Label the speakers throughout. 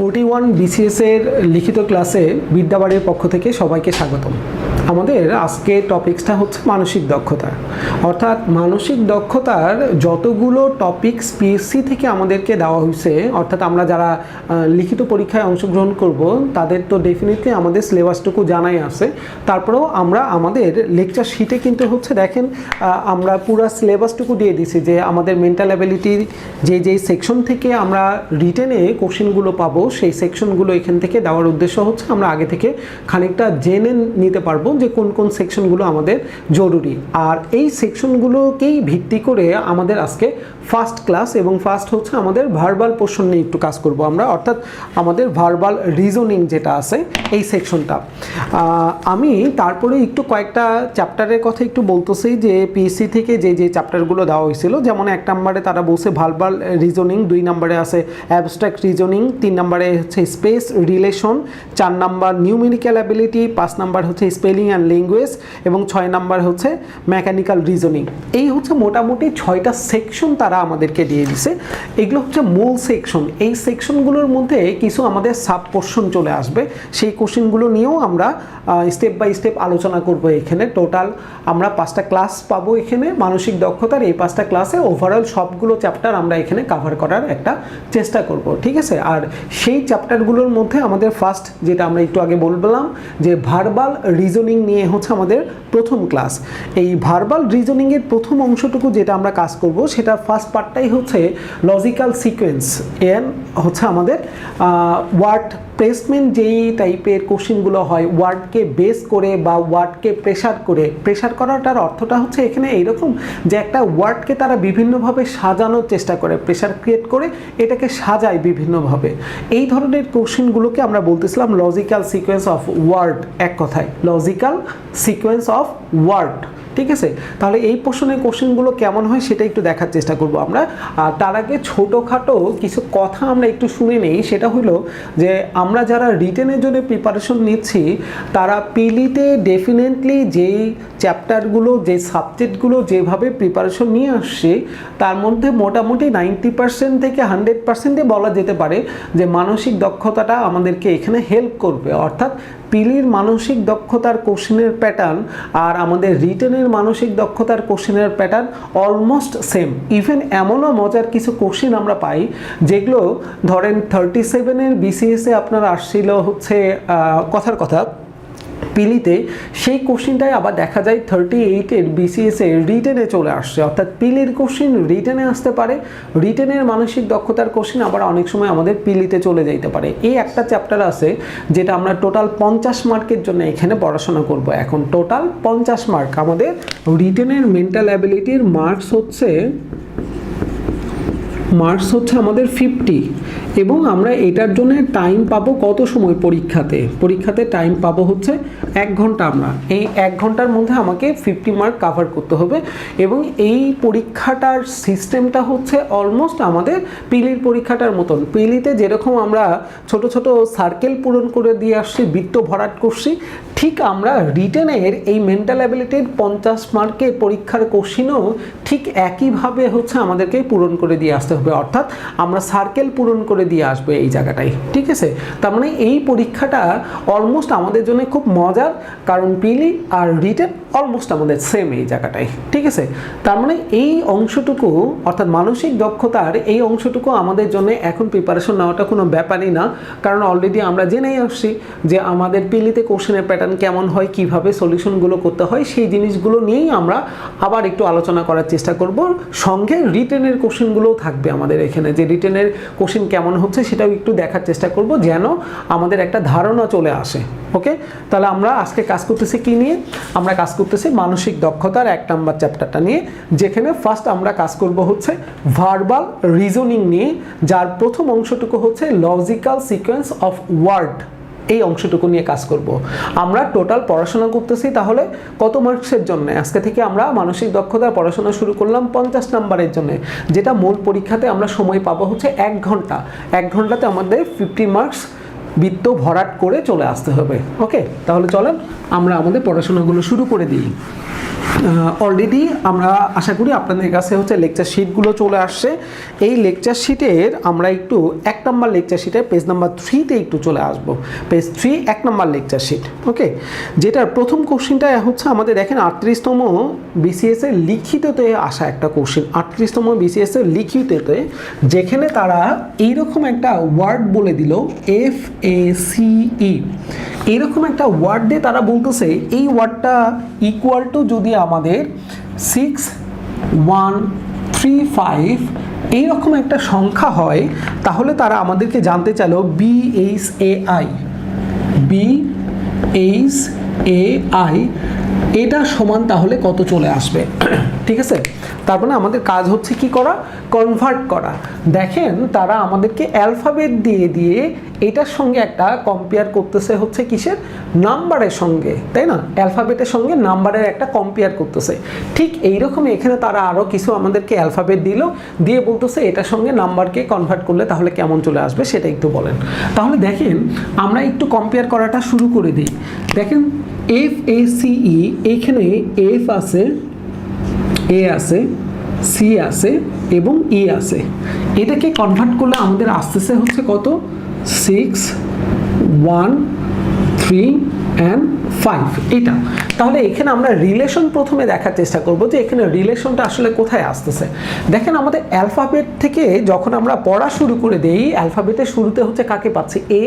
Speaker 1: 41 BCS এর লিখিত ক্লাসে বিদ্যাবাড়ির পক্ষ থেকে সবাইকে স্বাগতম। আমাদের আজকে টপিকসটা হচ্ছে মানসিক দক্ষতা, অর্থাৎ মানসিক দক্ষতার যতগুলো টপিকস পিএসসি থেকে আমাদেরকে দেওয়া হয়েছে, অর্থাৎ আমরা যারা লিখিত পরীক্ষায় অংশগ্রহণ করব তাদের তো ডেফিনেটলি আমাদের সিলেবাসটুকু জানাই আছে। তারপরেও আমরা আমাদের লেকচার শিটে কিন্তু হচ্ছে দেখেন আমরা পুরো সিলেবাসটুকু দিয়ে দিছি যে আমাদের মেন্টাল অ্যাবিলিটির যেই সেকশন থেকে আমরা রিটেনে কোশ্চেনগুলো পাবো সেই সেকশনগুলো এখান থেকে দেওয়ার উদ্দেশ্য হচ্ছে আমরা আগে থেকে খানিকটা জেনে নিতে পারবো যে কোন কোন সেকশনগুলো আমাদের জরুরি। আর এই সেকশনগুলোকেই ভিত্তি করে আমাদের আজকে ফার্স্ট ক্লাস এবং ফার্স্ট হচ্ছে আমাদের ভার্বাল পোর্শন নিয়ে একটু কাজ করব আমরা, অর্থাৎ আমাদের ভার্বাল রিজনিং যেটা আছে এই সেকশনটা। আমি তারপরে একটু কয়েকটা চ্যাপ্টারের কথা একটু বলতেছি যে পিএসসি থেকে যে চ্যাপ্টারগুলো দেওয়া হয়েছিল, যেমন 1 নম্বরে তারা বলছে ভার্বাল রিজনিং, 2 নম্বরে আছে অ্যাবস্ট্রাক্ট রিজনিং, 3 নম্বরে হচ্ছে space relation, 4 number numerical ability, 5 number হচ্ছে স্পেলিং অ্যান্ড ল্যাঙ্গুয়েজ এবং 6 নাম্বার হচ্ছে মেকানিক্যাল রিজনিং। এই হচ্ছে মোটামুটি 6টা সেকশন তারা আমাদেরকে দিয়ে দিছে। এগুলো হচ্ছে মূল সেকশন। এই সেকশনগুলোর মধ্যে কিছু আমাদের সাব পোর্শন চলে আসবে, সেই কোশ্চেনগুলো নিয়েও আমরা স্টেপ বাই স্টেপ আলোচনা করব। এখানে টোটাল আমরা 5টা ক্লাস পাবো এখানে মানসিক দক্ষতার। এই 5টা ক্লাসে ওভারঅল সবগুলো চ্যাপ্টার আমরা এখানে কভার করার একটা চেষ্টা করব, ঠিক আছে। আর সেই চ্যাপ্টারগুলোর মধ্যে আমাদের ফার্স্ট যেটা আমরা একটু আগে বললাম যে ভার্বাল রিজনিং নিয়ে হচ্ছে আমাদের প্রথম ক্লাস। এই ভার্বাল রিজনিংয়ের প্রথম অংশটুকু যেটা আমরা কাজ করব সেটার ফার্স্ট পার্টটাই হচ্ছে লজিক্যাল সিকোয়েন্স। এর হচ্ছে আমাদের ওয়ার্ড প্লেসমেন্ট যেই টাইপের কোশ্চেনগুলো হয় ওয়ার্ডকে বেস করে বা ওয়ার্ডকে প্রেশার করাটার অর্থটা হচ্ছে এখানে এইরকম যে একটা ওয়ার্ডকে তারা বিভিন্নভাবে সাজানোর চেষ্টা করে, প্রেশার ক্রিয়েট করে এটাকে সাজায় বিভিন্নভাবে। এই ধরনের কোশ্চেনগুলোকে আমরা বলতেছিলাম লজিক্যাল সিকোয়েন্স অফ ওয়ার্ড, এক কথায় লজিক্যাল সিকোয়েন্স অফ ওয়ার্ড, ঠিক আছে। তাহলে এই পোর্শনের কোশ্চেনগুলো কেমন হয় সেটা একটু দেখার চেষ্টা করব আমরা। আর তার আগে ছোটোখাটো কিছু কথা আমরা একটু শুনে নেই। সেটা হলো যে আমরা যারা রিটেনের জন্য প্রিপারেশন নিচ্ছি তারা পিলিতে ডেফিনেটলি যেই চ্যাপ্টারগুলো যে সাবজেক্টগুলো যেভাবে প্রিপারেশন নিয়ে আসছে তার মধ্যে মোটামুটি 90% থেকে 100%ই বলা যেতে পারে যে মানসিক দক্ষতাটা আমাদেরকে এখানে হেল্প করবে। অর্থাৎ পিলির মানসিক দক্ষতার কোশ্চেনের প্যাটার্ন আর আমাদের রিটেনের মানসিক দক্ষতার কোশ্চেনের প্যাটার্ন অলমোস্ট সেম। ইভেন এমনও মজার কিছু কোশ্চেন আমরা পাই যেগুলো ধরেন 37-এর বিসিএসে আপনার আসছিল হচ্ছে কথার কথা পিলিতে, সেই কোশ্চেনটাই আবার দেখা যায় 38-এর বিসিএসে রিটেনে চলে আসছে। অর্থাৎ পিলির কোশ্চেন রিটেনে আসতে পারে, রিটেনের মানসিক দক্ষতার কোশ্চেন আবার অনেক সময় আমাদের পিলিতে চলে যাইতে পারে। এই একটা চ্যাপ্টার আছে যেটা আমরা টোটাল 50 মার্কের জন্য এখানে পড়াশোনা করব। এখন টোটাল 50 মার্ক আমাদের রিটেনের মেন্টাল অ্যাবিলিটির মার্কস হচ্ছে আমাদের 50 এবং আমরা এটার জন্য টাইম পাবো কত সময় পরীক্ষাতে টাইম পাবো হচ্ছে 1 ঘন্টা। আমরা এই 1 ঘন্টার মধ্যে আমাকে 50 মার্ক কাভার করতে হবে এবং এই পরীক্ষাটার সিস্টেমটা হচ্ছে অলমোস্ট আমাদের পিলির পরীক্ষাটার মতন। পিলিতে যেরকম আমরা ছোট ছোট সার্কেল পূরণ করে দিয়ে আসছি, বৃত্ত ভরাট করছি, ঠিক আমরা রিটেনের এই মেন্টাল অ্যাবিলিটির 50 মার্কের পরীক্ষার কোশ্চেনও ঠিক একইভাবে হচ্ছে আমাদেরকে পূরণ করে দিয়ে আসতে হবে। অর্থাৎ আমরা সার্কেল পূরণ করে দিয়ে আসবে এই জায়গাটায়, ঠিক আছে। তার মানে এই পরীক্ষাটা অলমোস্ট আমাদের জন্য খুব মজার, কারণ পিলি আর রিটেন অলমোস্ট আমাদের সেম এই জায়গাটায়, ঠিক আছে। তার মানে এই অংশটুকু অর্থাৎ মানসিক দক্ষতার এই অংশটুকু আমাদের জন্য এখন প্রিপারেশন নেওয়াটা কোনো ব্যাপারই না, কারণ অলরেডি আমরা জেনেই আসছি যে আমাদের পিলিতে কোশ্চেনের প্যাটার্ন কেমন হয়, কিভাবে সলিউশনগুলো করতে হয়, সেই জিনিসগুলো নিয়েই আমরা আবার একটু আলোচনা করার চেষ্টা করব। সঙ্গে রিটেনের কোশ্চেনগুলোও থাকবে আমাদের এখানে, যে রিটেনের কোশ্চেন কেমন হচ্ছে সেটাও একটু দেখার চেষ্টা করব যেন আমাদের একটা ধারণা চলে আসে। ওকে, তাহলে আমরা আজকে কাজ করতেছি কি নিয়ে? আমরা কাজ করতেছি মানসিক দক্ষতার 1 নম্বর চ্যাপ্টারটা নিয়ে, যেখানে ফার্স্ট আমরা কাজ করব হচ্ছে ভার্বাল রিজনিং নিয়ে, যার প্রথম অংশটুকু হচ্ছে লজিক্যাল সিকোয়েন্স অফ ওয়ার্ড। এই অংশটুকু নিয়ে কাজ করব। আমরা টোটাল পড়াশোনা করতেছি তাহলে কত মার্কসের জন্য? আজকে থেকে আমরা মানসিক দক্ষতার পড়াশোনা শুরু করলাম 50 নম্বরের জন্য, যেটা মূল পরীক্ষাতে আমরা সময় পাবো হচ্ছে 1 ঘন্টা। 1 ঘন্টাতে আমাদের 50 মার্কস বৃত্ত ভরাট করে চলে আসতে হবে। ওকে, তাহলে চলেন আমরা আমাদের পড়াশোনাগুলো শুরু করে দিই। অলরেডি আমরা আশা করি আপনাদের কাছে হচ্ছে লেকচার শিটগুলো চলে আসছে। এই লেকচার শিটের আমরা একটু 1 নম্বর লেকচার শিটের পেজ নাম্বার 3-তে একটু চলে আসব। পেজ 3 1 নম্বর লেকচার শিট। ওকে, যেটার প্রথম কোশ্চেনটা হচ্ছে আমাদের দেখেন 38তম বিসিএস এর লিখিততে আসা একটা কোশ্চেন। 38তম বিসিএস এর লিখিততে যেখানে তারা এইরকম একটা ওয়ার্ড বলে দিল FACE, এইরকম একটা ওয়ার্ড দিয়ে তারা বলতেছে এই ওয়ার্ডটা ইকুয়াল টু যদি আমাদের 6135 এইরকম একটা সংখ্যা হয়, তাহলে তারা আমাদেরকে জানতে চাইলো BHAI এটা সমান তাহলে কত চলে আসবে। ঠিক আছে, তারপরে আমাদের কাজ হচ্ছে কি করা, কনভার্ট করা। দেখেন তারা আমাদেরকে অ্যালফাবেট দিয়ে দিয়ে এটার সঙ্গে একটা কম্পেয়ার করতেছে হচ্ছে কিসের, নাম্বারের সঙ্গে, তাই না? অ্যালফাবেটের সঙ্গে নাম্বারের একটা কম্পেয়ার করতেছে। ঠিক এইরকমই এখানে তারা আরও কিছু আমাদেরকে অ্যালফাবেট দিল, দিয়ে বলতেছে এটার সঙ্গে নাম্বারকে কনভার্ট করলে তাহলে কেমন চলে আসবে সেটা একটু বলেন। তাহলে দেখেন আমরা একটু কম্পেয়ার করাটা শুরু করে দিই। দেখেন FACE, এইখানে F আছে, A আছে, C আছে এবং E আছে। এটাকে কনভার্ট করলে আমাদের আসতেছে হচ্ছে কত, 6 1 3 and 5 এটা। তাহলে এখানে আমরা রিলেশন প্রথমে দেখার চেষ্টা করব যে এখানে রিলেশনটা আসলে কোথায় আসতেছে। দেখেন আমাদের অ্যালফাবেট থেকে যখন আমরা পড়া শুরু করে দেই, অ্যালফাবেটের শুরুতে হচ্ছে কাকে পাচ্ছি, A,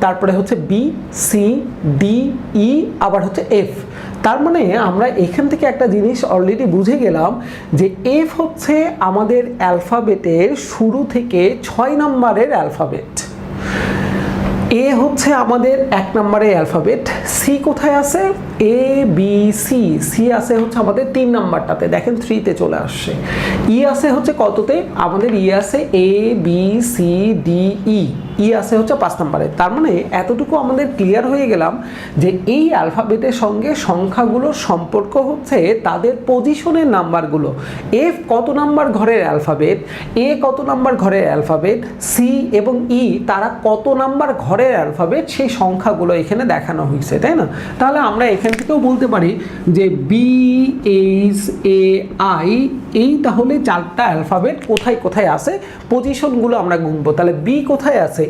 Speaker 1: তারপরে হচ্ছে B, C, D, E, আবার হচ্ছে F। তার মানে আমরা এখান থেকে একটা জিনিস অলরেডি বুঝে গেলাম যে F হচ্ছে আমাদের অ্যালফাবেটের শুরু থেকে 6 নম্বরের অ্যালফাবেট, এ হচ্ছে আমাদের 1 নম্বরের অ্যালফাবেট, সি কোথায় আছে, ABC, সি আছে হচ্ছে আমাদের 3 নম্বরটাতে, দেখেন 3-তে চলে আসছে। ই আছে হচ্ছে কততে, আমাদের ই আছে ABCDE, ই আছে হচ্ছে 5 নম্বরে। তার মানে এতটুকু আমাদের ক্লিয়ার হয়ে গেলাম যে এই অ্যালফাবেটের সঙ্গে সংখ্যাগুলোর সম্পর্ক হচ্ছে তাদের পজিশনের নাম্বারগুলো। এফ কত নাম্বার ঘরের অ্যালফাবেট, এ কত নাম্বার ঘরের অ্যালফাবেট, সি এবং ই তারা কত নাম্বার ঘরের অ্যালফাবেট, সেই সংখ্যাগুলো এখানে দেখানো হয়েছে, তাই না? তাহলে আমরা এখান থেকেও বলতে পারি যে BHAI এই তাহলে 4টা অ্যালফাবেট কোথায় কোথায় আছে, পজিশনগুলো আমরা গুনবো। তাহলে বি কোথায় আছে,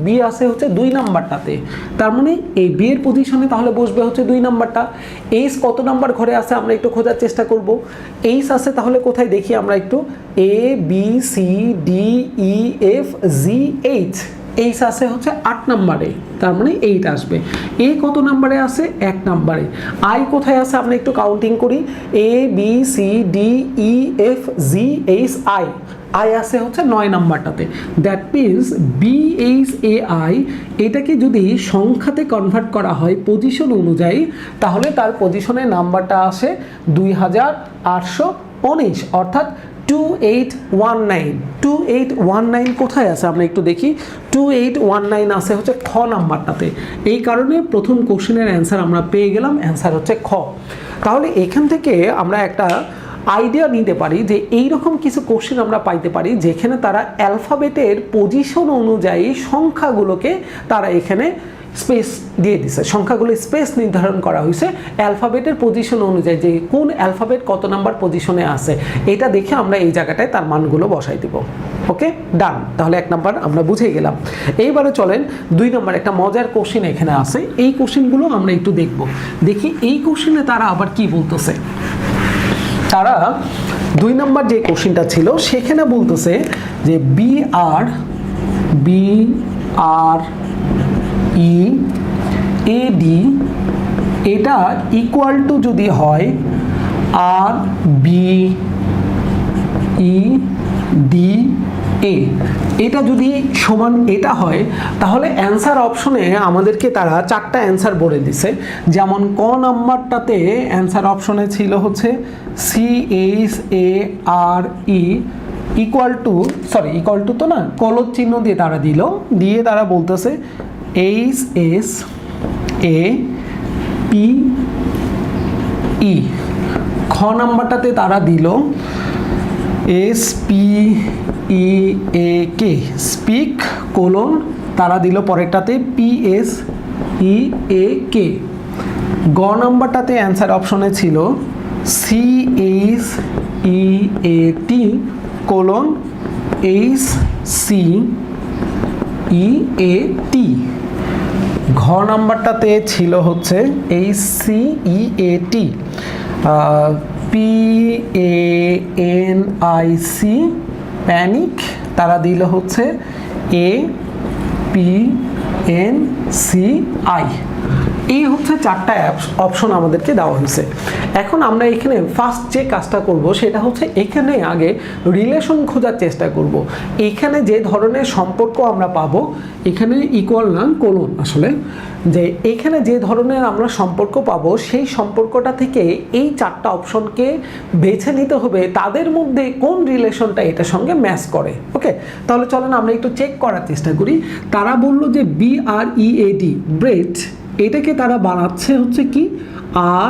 Speaker 1: বি আছে হচ্ছে 2 নাম্বারটাতে, তার মানে এই বি এর পজিশনে তাহলে বসবে হচ্ছে 2 নাম্বারটা। এইচ কত নাম্বার ঘরে আছে আমরা একটু খোঁজার চেষ্টা করব। এইচ আছে তাহলে কোথায় দেখি আমরা একটু, ABCDEFGH, এইচ আছে হচ্ছে 8 নম্বরে, তার মানে 8 আসবে। এ কত নম্বরে আছে, 1 নম্বরে। আই কোথায় আছে আমরা একটু কাউন্টিং করি, ABCDEFGH, আই আছে হচ্ছে 9 নাম্বারটাতে। দ্যাট মিনস BHAI এটাকে যদি সংখ্যাতে কনভার্ট করা হয় পজিশন অনুযায়ী, তাহলে তার পজিশনের নাম্বারটা আসে 2819, অর্থাৎ 2819। 2819 কোথায় আছে আমরা একটু দেখি, 2819 আছে হচ্ছে খ নাম্বারটাতে। এই কারণে প্রথম কোশ্চেনের অ্যান্সার আমরা পেয়ে গেলাম, অ্যান্সার হচ্ছে খ। তাহলে এখান থেকে আমরা একটা আইডিয়া নিতে পারি যে এইরকম কিছু কোশ্চেন আমরা পাইতে পারি যেখানে তারা অ্যালফাবেটের পজিশন অনুযায়ী সংখ্যাগুলোকে তারা এখানে স্পেস দিয়ে দিছে, সংখ্যাগুলো স্পেস নির্ধারণ করা হয়েছে অ্যালফাবেটের পজিশন অনুযায়ী, যে কোন অ্যালফাবেট কত নাম্বার পজিশনে আছে এটা দেখে আমরা এই জায়গাটায় তার মানগুলো বসাই দিব। ওকে, ডান। তাহলে 1 নাম্বার আমরা বুঝে গেলাম। এইবারে চলেন 2 নম্বর একটা মজার কোশ্চেন এখানে আছে, এই কোশ্চেনগুলো আমরা একটু দেখব। দেখি এই কোশ্চেনে তারা আবার কি বলতেছে। তারা 2 নম্বর যে কোশ্চেনটা ছিল সেখানে বলতেছে যে BREAD এটা ইকুয়াল টু যদি হয় RBEDA, এটা যদি সমান এটা হয়, তাহলে অ্যান্সার অপশনে আমাদেরকে তারা 4টা অ্যান্সার বলে দিছে। যেমন ক নাম্বারটাতে অ্যান্সার অপশনে ছিল হচ্ছে CHARE ইকুয়াল টু তো না, কলজ চিহ্ন দিয়ে তারা দিল, দিয়ে তারা বলতেছে HSAPE। খ নাম্বারটাতে তারা দিল SPEAK, স্পিক কোলন তারা দিল পরেরটাতে পিএস ই এ কে। গ নাম্বারটাতে অ্যান্সার অপশনে ছিল CH E A T colon H C E A T. ঘ নাম্বারটাতে ছিল হচ্ছে H C E A T P A N I C panic, তারা দিল হচ্ছে A P N C I. এই হচ্ছে চারটা অপশন আমাদেরকে দেওয়া হয়েছে। এখন আমরা এখানে ফার্স্ট যে কাজটা করব সেটা হচ্ছে এখানে আগে রিলেশন খোঁজার চেষ্টা করব। এখানে যে ধরনের সম্পর্ক আমরা পাবো, এখানে ইকুয়াল না কোলন, আসলে যে এখানে যে ধরনের আমরা সম্পর্ক পাবো সেই সম্পর্কটা থেকে এই চারটা অপশনকে বেছে নিতে হবে তাদের মধ্যে কোন রিলেশনটা এটার সঙ্গে ম্যাচ করে। ওকে, তাহলে চলেন আমরা একটু চেক করার চেষ্টা করি। তারা বলল যে BREAD ব্রেড, এটাকে তারা বানাচ্ছে হচ্ছে কি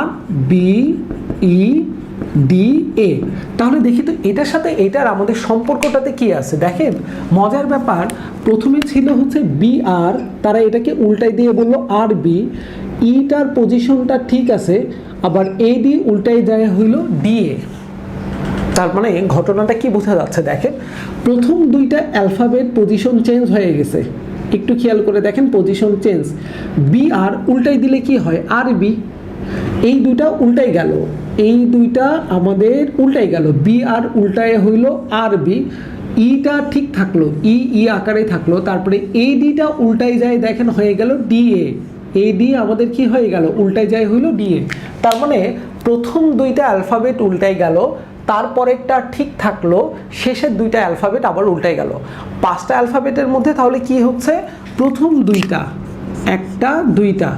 Speaker 1: RBEDA। তাহলে দেখি তো এটার সাথে এটার আমাদের সম্পর্কটাতে কি আছে। দেখেন মজার ব্যাপার, প্রথমে ছিল হচ্ছে BR, তারা এটাকে উল্টাই দিয়ে বললো RB, ইটার পজিশনটা ঠিক আছে, আবার AD উল্টাই যায় হইল DA। তার মানে ঘটনাটা কি বোঝা যাচ্ছে, দেখেন প্রথম দুইটা অ্যালফাবেট পজিশন চেঞ্জ হয়ে গেছে, একটু খেয়াল করে দেখেন পজিশন চেঞ্জ। BR উল্টাই দিলে কি হয় RB, এই দুইটা উল্টাই গেল, এই দুইটা আমাদের উল্টাই গেল, BR উল্টায় হইল RB, ইটা ঠিক থাকলো, ই আকারে থাকলো, তারপরে ADটা উল্টাই যায় দেখেন হয়ে গেল DA, AD আমাদের কি হয়ে গেল উল্টাই যায় হইল DA। তার মানে প্রথম দুইটা অ্যালফাবেট উল্টাই গেল, তারপরেরটা ঠিক থাকলো, শেষের দুইটা অ্যালফাবেট আবার উল্টাই গেল। পাঁচটা অ্যালফাবেটের মধ্যে তাহলে কি হচ্ছে, প্রথম দুইটা একটা দুইটা,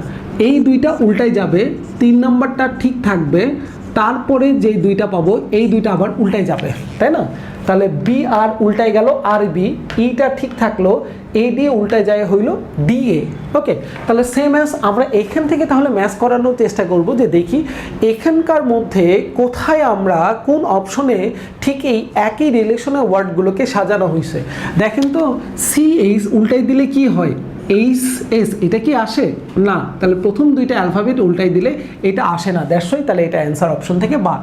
Speaker 1: এই দুইটা উল্টাই যাবে, তিন নাম্বারটা ঠিক থাকবে, তারপরে যেই দুইটা পাবো এই দুইটা আবার উল্টাই যাবে, তাই না? তাহলে BR উল্টাই গেল RB, ইটা ঠিক থাকলো, AD উল্টাই যায় হইল DA। ওকে, তাহলে সেম অ্যাজ আমরা এখান থেকে তাহলে ম্যাচ করানোর চেষ্টা করব যে দেখি এখানকার মধ্যে কোথায় আমরা কোন অপশনে ঠিক এই একই রিলেশনের ওয়ার্ডগুলোকে সাজানো হয়েছে। দেখেন তো CH উল্টাই দিলে কি হয়, HS, এটা কি আসে না, তাহলে প্রথম দুইটা অ্যালফাবেট উল্টাই দিলে এটা আসে না, দ্যাটসই তাহলে এটা অ্যান্সার অপশন থেকে বাদ।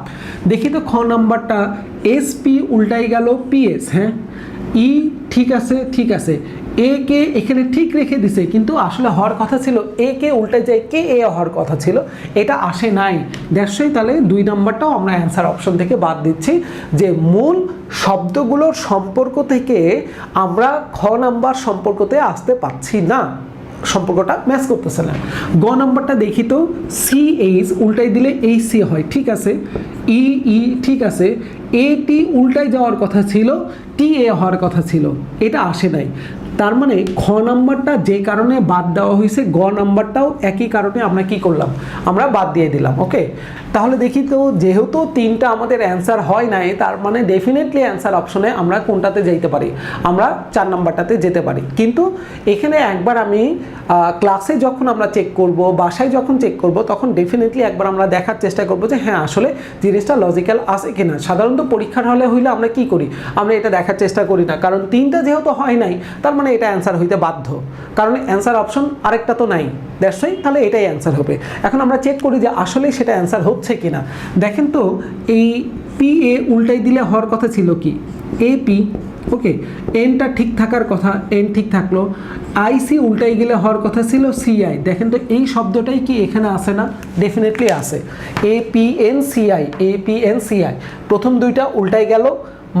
Speaker 1: দেখি তো খ নাম্বারটা SP উল্টাই গেল PS, হ্যাঁ ই ঠিক আছে ঠিক আছে, এ কে এখানে ঠিক রেখে দিছে, কিন্তু আসলে হওয়ার কথা ছিল এ কে উল্টাই যায় কে এ হওয়ার কথা ছিল, এটা আসে নাই, দ্যাটসই তাহলে দুই নাম্বারটাও আমরা অ্যান্সার অপশন থেকে বাদ দিচ্ছি, যে মূল শব্দগুলোর সম্পর্ক থেকে আমরা খ নাম্বার সম্পর্কতে আসতে পারছি না, সম্পর্কটা ম্যাচ করতেছে না। গ নাম্বারটা দেখি তো CH উল্টাই দিলে HC হয়, ঠিক আছে, ই ঠিক আছে, AT উল্টাই যাওয়ার কথা ছিল, TA হওয়ার কথা ছিল, এটা আসে নাই। তার মানে খ নাম্বারটা যে কারণে বাদ দেওয়া হয়েছে গ নাম্বারটাও একই কারণে আমরা কি করলাম, আমরা বাদ দিয়ে দিলাম। ওকে, তাহলে দেখি তো যেহেতু তিনটা আমাদের অ্যান্সার হয় নাই, তার মানে ডেফিনেটলি অ্যান্সার অপশনে আমরা কোনটাতে যেতে পারি, আমরা 4 নাম্বারটাতে যেতে পারি। কিন্তু এখানে একবার আমি ক্লাসে যখন আমরা চেক করব, বাসায় যখন চেক করব, তখন ডেফিনেটলি একবার আমরা দেখার চেষ্টা করব যে হ্যাঁ আসলে জিনিসটা লজিক্যাল আছে কিনা। সাধারণত পরীক্ষার হলে হইলে আমরা কি করি, আমরা এটা দেখার চেষ্টা করি না, কারণ তিনটা যেহেতু হয় নাই তার মানে এটা অ্যান্সার হইতে বাধ্য, কারণ অ্যান্সার অপশন আরেকটা তো নাই, দ্যাটসই তাহলে এটাই অ্যান্সার হবে। এখন আমরা চেক করি যে আসলে সেটা অ্যান্সার হচ্ছে কিনা। দেখেন তো এই PA উল্টাই দিলে হওয়ার কথা ছিল কি AP, ওকে, এনটা ঠিক থাকার কথা, এন ঠিক থাকলো, IC উল্টাই গেলে হওয়ার কথা ছিল CI, দেখেন তো এই শব্দটাই কি এখানে আসে না, ডেফিনেটলি আসে, APNCI, প্রথম দুইটা উল্টাই গেল,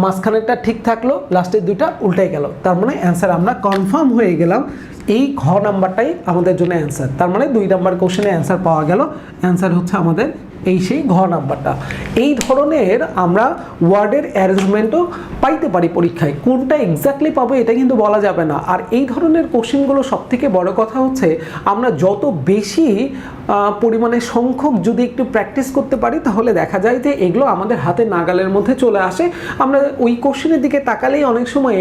Speaker 1: মাঝখানেরটা ঠিক থাকলো, লাস্টের দুইটা উল্টাই গেল, তার মানে অ্যান্সার আমরা কনফার্ম হয়ে গেলাম এই ঘ নাম্বারটাই আমাদের জন্য অ্যান্সার। তার মানে 2 নাম্বার কোশ্চেনে অ্যান্সার পাওয়া গেল, অ্যান্সার হচ্ছে আমাদের এই সেই ঘ নাম্বারটা। এই ধরনের আমরা ওয়ার্ডের অ্যারেঞ্জমেন্টও পাইতে পারি পরীক্ষায়, কোনটা এক্স্যাক্টলি পাবো এটা কিন্তু বলা যাবে না। আর এই ধরনের কোশ্চেনগুলো সবথেকে বড় কথা হচ্ছে আমরা যত বেশি পরিমাণে সংখ্যক যদি একটু প্র্যাকটিস করতে পারি, তাহলে দেখা যায় যে এগুলো আমাদের হাতে নাগালের মধ্যে চলে আসে। আমরা ওই কোশ্চেনের দিকে তাকালেই অনেক সময়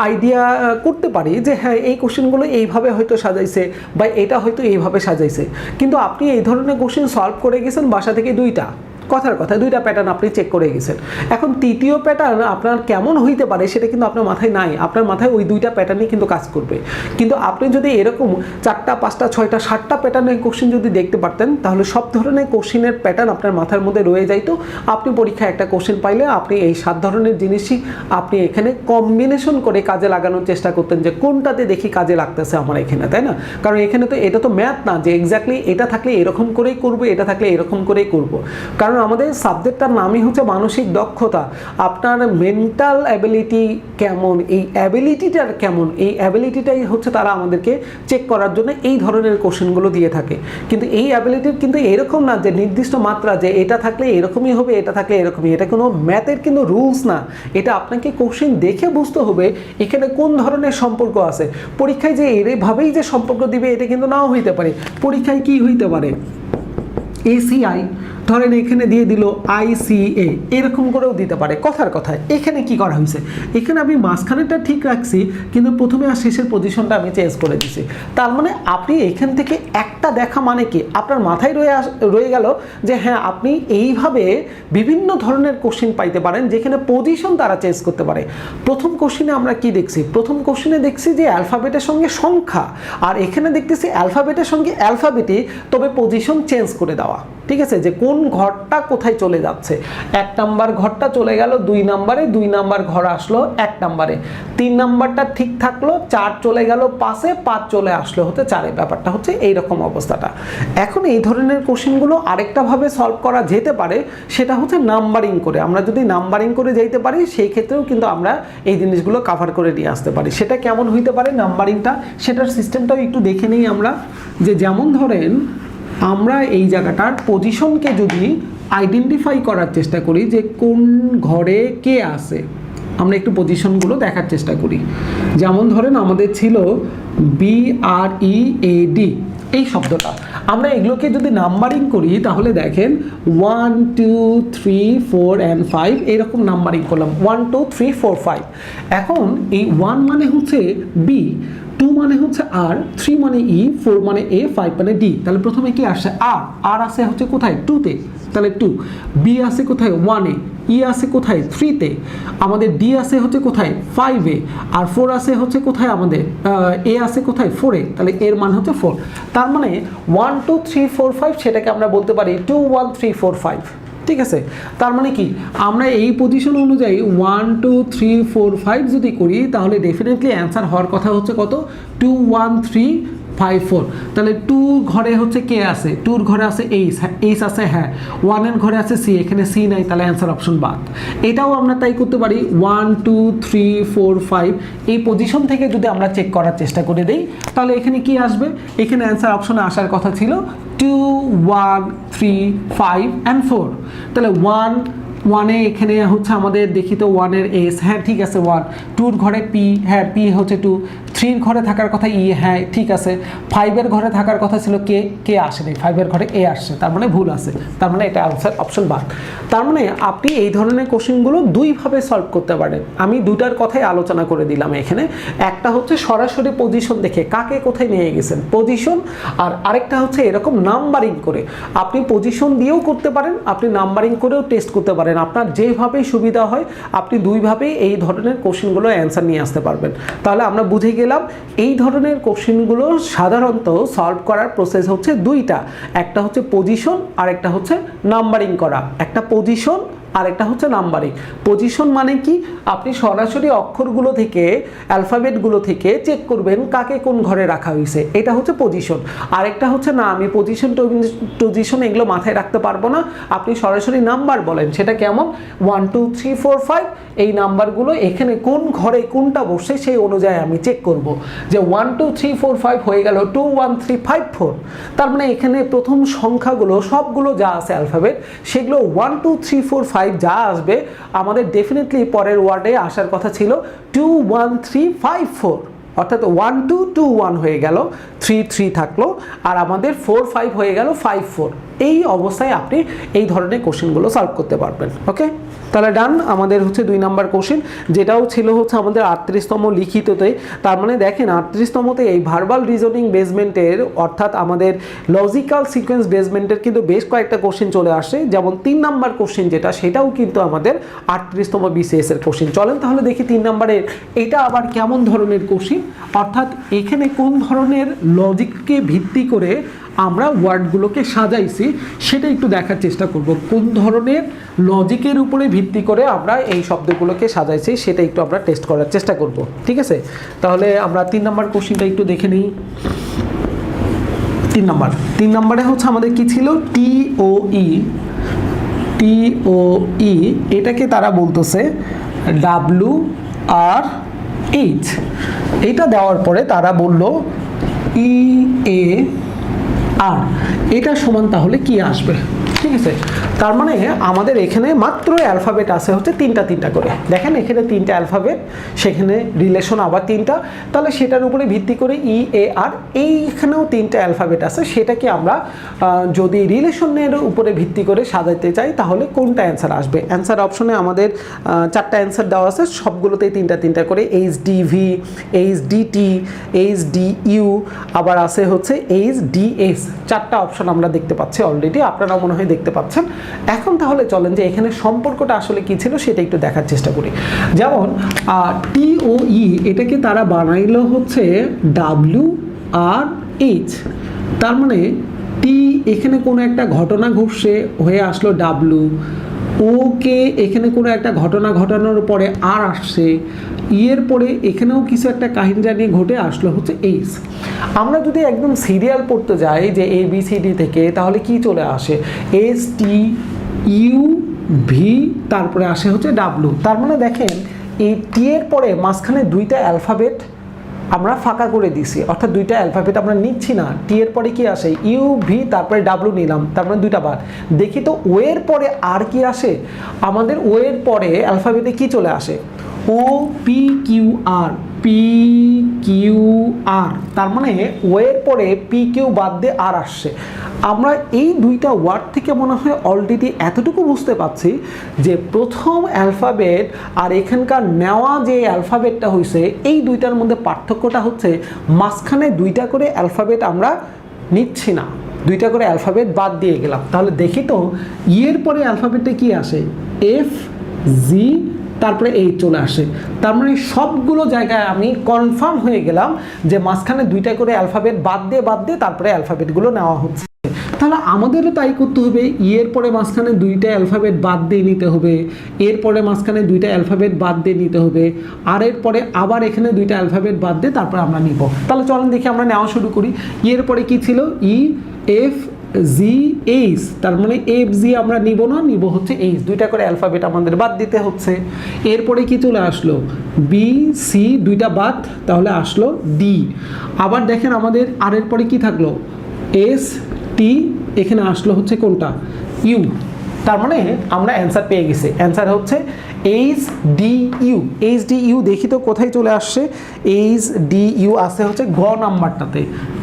Speaker 1: আইডিয়া করতে পারি যে হ্যাঁ এই কোশ্চেনগুলো এইভাবে হয়তো সাজাইছে বা এটা হয়তো এইভাবে সাজাইছে, কিন্তু আপনি এই ধরনের কোশ্চেন সলভ করে গেছেন বাসা থেকে 2টা, কথার কথা দুইটা প্যাটার্ন আপনি চেক করে গেছেন। এখন তৃতীয় প্যাটার্ন আপনার কেমন হইতে পারে সেটা কিন্তু আপনার মাথায় নাই, আপনার মাথায় ওই দুইটা প্যাটার্নই কিন্তু কাজ করবে। কিন্তু আপনি যদি এরকম 4টা 5টা 6টা 7টা প্যাটার্নের কোশ্চেন যদি দেখতে পারতেন তাহলে সব ধরনের কোশ্চেনের প্যাটার্ন আপনার মাথার মধ্যে রয়ে যাইতো। আপনি পরীক্ষায় একটা কোশ্চেন পাইলে আপনি এই 7 ধরনের জিনিসই আপনি এখানে কম্বিনেশন করে কাজে লাগানোর চেষ্টা করতেন যে কোনটাতে দেখি কাজে লাগতেছে আমার এখানে, তাই না? কারণ এখানে তো এটা তো ম্যাথ না যে এক্স্যাক্টলি এটা থাকলে এরকম করেই করব, এটা থাকলে এরকম করেই করব। কারণ আমাদের সাবজেক্টটার নামই হচ্ছে মানসিক দক্ষতা। আপনার মেন্টাল অ্যাবিলিটি কেমন, এই অ্যাবিলিটিটার কেমন, এই অ্যাবিলিটিটাই হচ্ছে তারা আমাদেরকে চেক করার জন্য এই ধরনের কোশ্চেনগুলো দিয়ে থাকে। কিন্তু এই অ্যাবিলিটির কিন্তু এরকম না যে নির্দিষ্ট মাত্রা যে এটা থাকলে এরকমই হবে, এটা থাকলে এরকমই, এটা কোনো ম্যাথের কিন্তু রুলস না। এটা আপনাকে কোশ্চেন দেখে বুঝতে হবে এখানে কোন ধরনের সম্পর্ক আছে। পরীক্ষায় যে এভাবেই যে সম্পর্ক দিবে এটা কিন্তু নাও হইতে পারে। পরীক্ষায় কি হইতে পারে, ACI ধরেন এখানে দিয়ে দিল ICA, এরকম করেও দিতে পারে। কথার কথায় এখানে কি করা হয়েছে, এখানে আমি মাঝখানেটা ঠিক রাখছি কিন্তু প্রথমে আর শেষের পজিশনটা আমি চেঞ্জ করে দিছি। তার মানে আপনি এখান থেকে একটা দেখা মানে কি আপনার মাথায় রয়ে গেল যে হ্যাঁ আপনি এইভাবে বিভিন্ন ধরনের কোশ্চেন পাইতে পারেন যেখানে পজিশন তারা চেঞ্জ করতে পারে। প্রথম কোশ্চেনে আমরা কি দেখছি, প্রথম কোশ্চেনে দেখছি যে অ্যালফাবেটের সঙ্গে সংখ্যা, আর এখানে দেখতেছি অ্যালফাবেটের সঙ্গে অ্যালফাবেটই তবে পজিশন চেঞ্জ করে দেওয়া। ঠিক আছে, যে কোন ঘরটা কোথায় চলে যাচ্ছে। 1 নাম্বার ঘরটা চলে গেল 2 নাম্বারে, 2 নাম্বার ঘর আসলো 1 নাম্বারে, 3 নাম্বারটা ঠিক থাকলো, 4 চলে গেল 5-এ, 5 চলে আসলো হতে 4-এ। ব্যাপারটা হচ্ছে এইরকম অবস্থাটা। এখন এই ধরনের কোশ্চেনগুলো আরেকটাভাবে সলভ করা যেতে পারে, সেটা হচ্ছে নাম্বারিং করে। আমরা যদি নাম্বারিং করে যাইতে পারি সেই ক্ষেত্রেও কিন্তু আমরা এই জিনিসগুলো কাভার করে নিয়ে আসতে পারি। সেটা কেমন হইতে পারে নাম্বারিংটা, সেটার সিস্টেমটাও একটু দেখে নিই আমরা। যে যেমন ধরেন আমরা এই জায়গাটার পজিশনকে যদি আইডেন্টিফাই করার চেষ্টা করি যে কোন ঘরে কে আছে, আমরা একটু পজিশনগুলো দেখার চেষ্টা করি। যেমন ধরেন আমাদের ছিল BREAD এই শব্দটা, আমরা এগুলোকে যদি নাম্বারিং করি তাহলে দেখেন 1 2 3 4 and 5 এরকম নাম্বারিং করলাম 1 2 3 4 5। এখন এই 1 মানে হচ্ছে B, 2 মানে হচ্ছে R, 3 মানে E, 4 মানে A, 5 মানে D। তাহলে প্রথমে কি আসছে R আসে হচ্ছে কোথায় 2-তে, তাহলে 2। B আসে কোথায় 1-এ, E আসে কোথায় 3-তে, আমাদের D আসে হচ্ছে কোথায় 5-এ, আর 4 আসে হচ্ছে কোথায় আমাদের A আসে কোথায় 4-এ, তাহলে এর মান হচ্ছে 4। তার মানে 1 2 3 4 5 সেটাকে আমরা বলতে পারি 2 1 3 4 5। ঠিক আছে, তার মানে কি আমরা এই পজিশন অনুযায়ী 1 2 3 4 5 যদি করি তাহলে ডেফিনেটলি অ্যান্সার হওয়ার কথা হচ্ছে কত 2 1 3 5 4। তাহলে 2 ঘরে হচ্ছে কে আছে, 2 ঘরে আছে এইচ আছে, হ্যাঁ 1 এর ঘরে আছে সি, এখানে সি নাই, তাহলে অ্যান্সার অপশন বাদ। এটাও আমরা তাই করতে পারি 1 2 3 4 5 এই পজিশন থেকে যদি আমরা চেক করার চেষ্টা করে দেই তাহলে এখানে কি আসবে, এখানে অ্যান্সার অপশনে আসার কথা ছিল 2 1 3 5 and 4। তাহলে 1 এ এখানে হচ্ছে আমাদের দেখি তো 1 এর এস, হ্যাঁ ঠিক আছে 1, 2 এর ঘরে পি, হ্যাঁ পি হচ্ছে 2, 3 এর ঘরে থাকার কথা ই, হ্যাঁ ঠিক আছে, 5 এর ঘরে থাকার কথা ছিল কে আসেনি, 5 এর ঘরে এ আসছে, তার মানে ভুল আছে, তার মানে এটা আনসার অপশন বাদ। তার মানে আপনি এই ধরনের কোশ্চেনগুলো দুইভাবে সলভ করতে পারেন। আমি দুটার কথাই আলোচনা করে দিলাম এখানে। একটা হচ্ছে সরাসরি পজিশন দেখে কাকে কোথায় নিয়ে গেছেন পজিশন, আর আরেকটা হচ্ছে এরকম নাম্বারিং করে। আপনি পজিশন দিয়েও করতে পারেন, আপনি নাম্বারিং করেও টেস্ট করতে পারেন, আপনার যেভাবেই সুবিধা হয় আপনি দুইভাবেই এই ধরনের কোশ্চেনগুলো অ্যান্সার নিয়ে আসতে পারবেন। তাহলে আমরা বুঝে গেলাম এই ধরনের কোশ্চেনগুলো সাধারণত সলভ করার প্রসেস হচ্ছে দুইটা, একটা হচ্ছে পজিশন আর একটা হচ্ছে নাম্বারিং করা। একটা পজিশন আর একটা হচ্ছে নাম্বারিং। পজিশন মানে কি, আপনি সরাসরি অক্ষরগুলো থেকে অ্যালফাবেটগুলো থেকে চেক করবেন কাকে কোন ঘরে রাখা হয়েছে, এটা হচ্ছে পজিশন। আরেকটা হচ্ছে না আমি পজিশন এগুলো মাথায় রাখতে পারবো না, আপনি সরাসরি নাম্বার বলেন। সেটা কেমন 1 2 3 4 5 এই নাম্বারগুলো এখানে কোন ঘরে কোনটা বসে সেই অনুযায়ী আমি চেক করব যে 1 2 3 4 5 হয়ে গেল 2 1 3 5 4। তার মানে এখানে প্রথম সংখ্যাগুলো সবগুলো যা আছে অ্যালফাবেট সেগুলো 1 2 3 4 5 যা আসবে আমাদের ডেফিনেটলি পরের ওয়ার্ডে আসার কথা ছিল 2 1 3 5 4, অর্থাৎ 1 2 2 1 হয়ে গেল, 3 3 থাকলো, আর আমাদের 4 5 হয়ে গেল 5 4। এই অবস্থায় আপনি এই ধরনের কোশ্চেনগুলো সলভ করতে পারবেন। ওকে, তাহলে ডান। আমাদের হচ্ছে 2 নাম্বার কোশ্চেন, যেটাও ছিল হচ্ছে আমাদের 38তম লিখিততে। তার মানে দেখেন 38তমতে এই ভার্বাল রিজনিং বেসমেন্টের অর্থাৎ আমাদের লজিক্যাল সিকোয়েন্স বেসমেন্টের কিন্তু বেশ কয়েকটা কোশ্চেন চলে আসে। যেমন 3 নাম্বার কোশ্চেন যেটা, সেটাও কিন্তু আমাদের 38তম বিসিএস এর কোশ্চেন। চলেন তাহলে দেখি 3 নাম্বারের এটা আবার কেমন ধরনের কোশ্চেন, অর্থাৎ এখানে কোন ধরনের লজিককে ভিত্তি করে আমরা ওয়ার্ডগুলোকে সাজাইছি সেটা একটু দেখার চেষ্টা করব। কোন ধরনের লজিকের উপরে ভিত্তি করে আমরা এই শব্দগুলোকে সাজাইছি সেটা একটু আমরা টেস্ট করার চেষ্টা করব। ঠিক আছে, তাহলে আমরা 3 নাম্বার কোশ্চেনটা একটু দেখে নিই। 3 নাম্বারে হচ্ছে আমাদের কি ছিল, টিওই। এটাকে তারা বলতেছে WRH। এটা দেওয়ার পরে তারা বলল EAR, এটা সমান তাহলে কি আসবে। ঠিক আছে, তার মানে আমাদের এখানে মাত্র অ্যালফাবেট আছে হচ্ছে 3টা করে। দেখেন এখানে 3টা অ্যালফাবেট, সেখানে রিলেশন আবার 3টা, তাহলে সেটার উপরে ভিত্তি করে EAR, এইখানেও 3টা অ্যালফাবেট আছে। সেটাকে আমরা যদি রিলেশনের উপরে ভিত্তি করে সাজাতে চাই তাহলে কোনটা অ্যান্সার আসবে। অ্যান্সার অপশনে আমাদের 4টা অ্যান্সার দেওয়া আছে, সবগুলোতেই 3টা করে, HDV, HDT, HDU, আবার আছে হচ্ছে HDS। 4টা অপশন আমরা দেখতে পাচ্ছি অলরেডি, আপনারা মনে হয় দেখতে পাচ্ছেন। এখন তাহলে চলেন যে এখানে সম্পর্কটা আসলে কি ছিল সেটা একটু দেখার চেষ্টা করি। যেমন TOE, এটাকে তারা বানাইলো হচ্ছে WRH। তার মানে টি এখানে কোনো একটা ঘটনা ঘটছে হয়ে আসলো W, ওকে এখানে কোনো একটা ঘটনা ঘটানোর পরে আর আসছে, এর পরে এখানেও কিছু একটা কাহিনী জানিয়ে ঘটে আসলো হচ্ছে এইচ। আমরা যদি একদম সিরিয়াল পড়তে যাই যে ABCD থেকে, তাহলে কি চলে আসে, STUV, তারপরে আসে হচ্ছে W। তার মানে দেখেন এই টি এর পরে মাঝখানে 2টা অ্যালফাবেট আমরা ফাঁকা করে দিছি, অর্থাৎ 2টা অ্যালফাবেট আমরা নিচ্ছি না। টি এর পরে কি আসে, UV, তারপরে W নিলাম, তার মানে 2টা বাদ। দেখি তো ও এর পরে আর কি আসে, আমাদের ও এর পরে অ্যালফাবেটে কি চলে আসে, OPQR, PQR। তার মানে ও এর পরে PQ বাদ দিয়ে আর আসছে। আমরা এই 2টা ওয়ার্ড থেকে মনে হয় অলরেডি এতটুকু বুঝতে পারছি যে প্রথম অ্যালফাবেট আর এখানকার নেওয়া যে অ্যালফাবেটটা হয়েছে, এই 2টার মধ্যে পার্থক্যটা হচ্ছে মাঝখানে 2টা করে অ্যালফাবেট আমরা নিচ্ছি না, 2টা করে অ্যালফাবেট বাদ দিয়ে গেলাম। তাহলে দেখি তো এর পরে অ্যালফাবেটে কি আসে, FG, তারপরে এই চলে আসে। তার মানে সবগুলো জায়গায় আমি কনফার্ম হয়ে গেলাম যে মাঝখানে 2টা করে অ্যালফাবেট বাদ দিয়ে তারপরে অ্যালফাবেটগুলো নেওয়া হচ্ছে। তাহলে আমাদেরও তাই করতে হবে, এর পরে মাঝখানে 2টা অ্যালফাবেট বাদ দিয়ে নিতে হবে, এরপরে মাঝখানে 2টা অ্যালফাবেট বাদ দিয়ে নিতে হবে, আর এরপরে আবার এখানে 2টা অ্যালফাবেট বাদ দিয়ে তারপরে আমরা নিব। তাহলে চলেন দেখি আমরা নেওয়া শুরু করি। এরপরে কি ছিল, EFGH, তার মানে FG আমরা নিব না, নিব হচ্ছে H। 2টা করে অ্যালফাবেট আমাদের বাদ দিতে হচ্ছে। এরপরে কি চলে আসলো, BC, 2টা বাদ, তাহলে আসলো D। আবার দেখেন আমাদের আর এর পরে কি থাকলো, ST, এখানে আসলো হচ্ছে কোনটা, U। তার মানে আমরা অ্যান্সার পেয়ে গেছি। অ্যান্সার হচ্ছে HDU। দেখি তো কোথায় চলে আসছে, HDU আসছে হচ্ছে গ নাম্বারটাতে।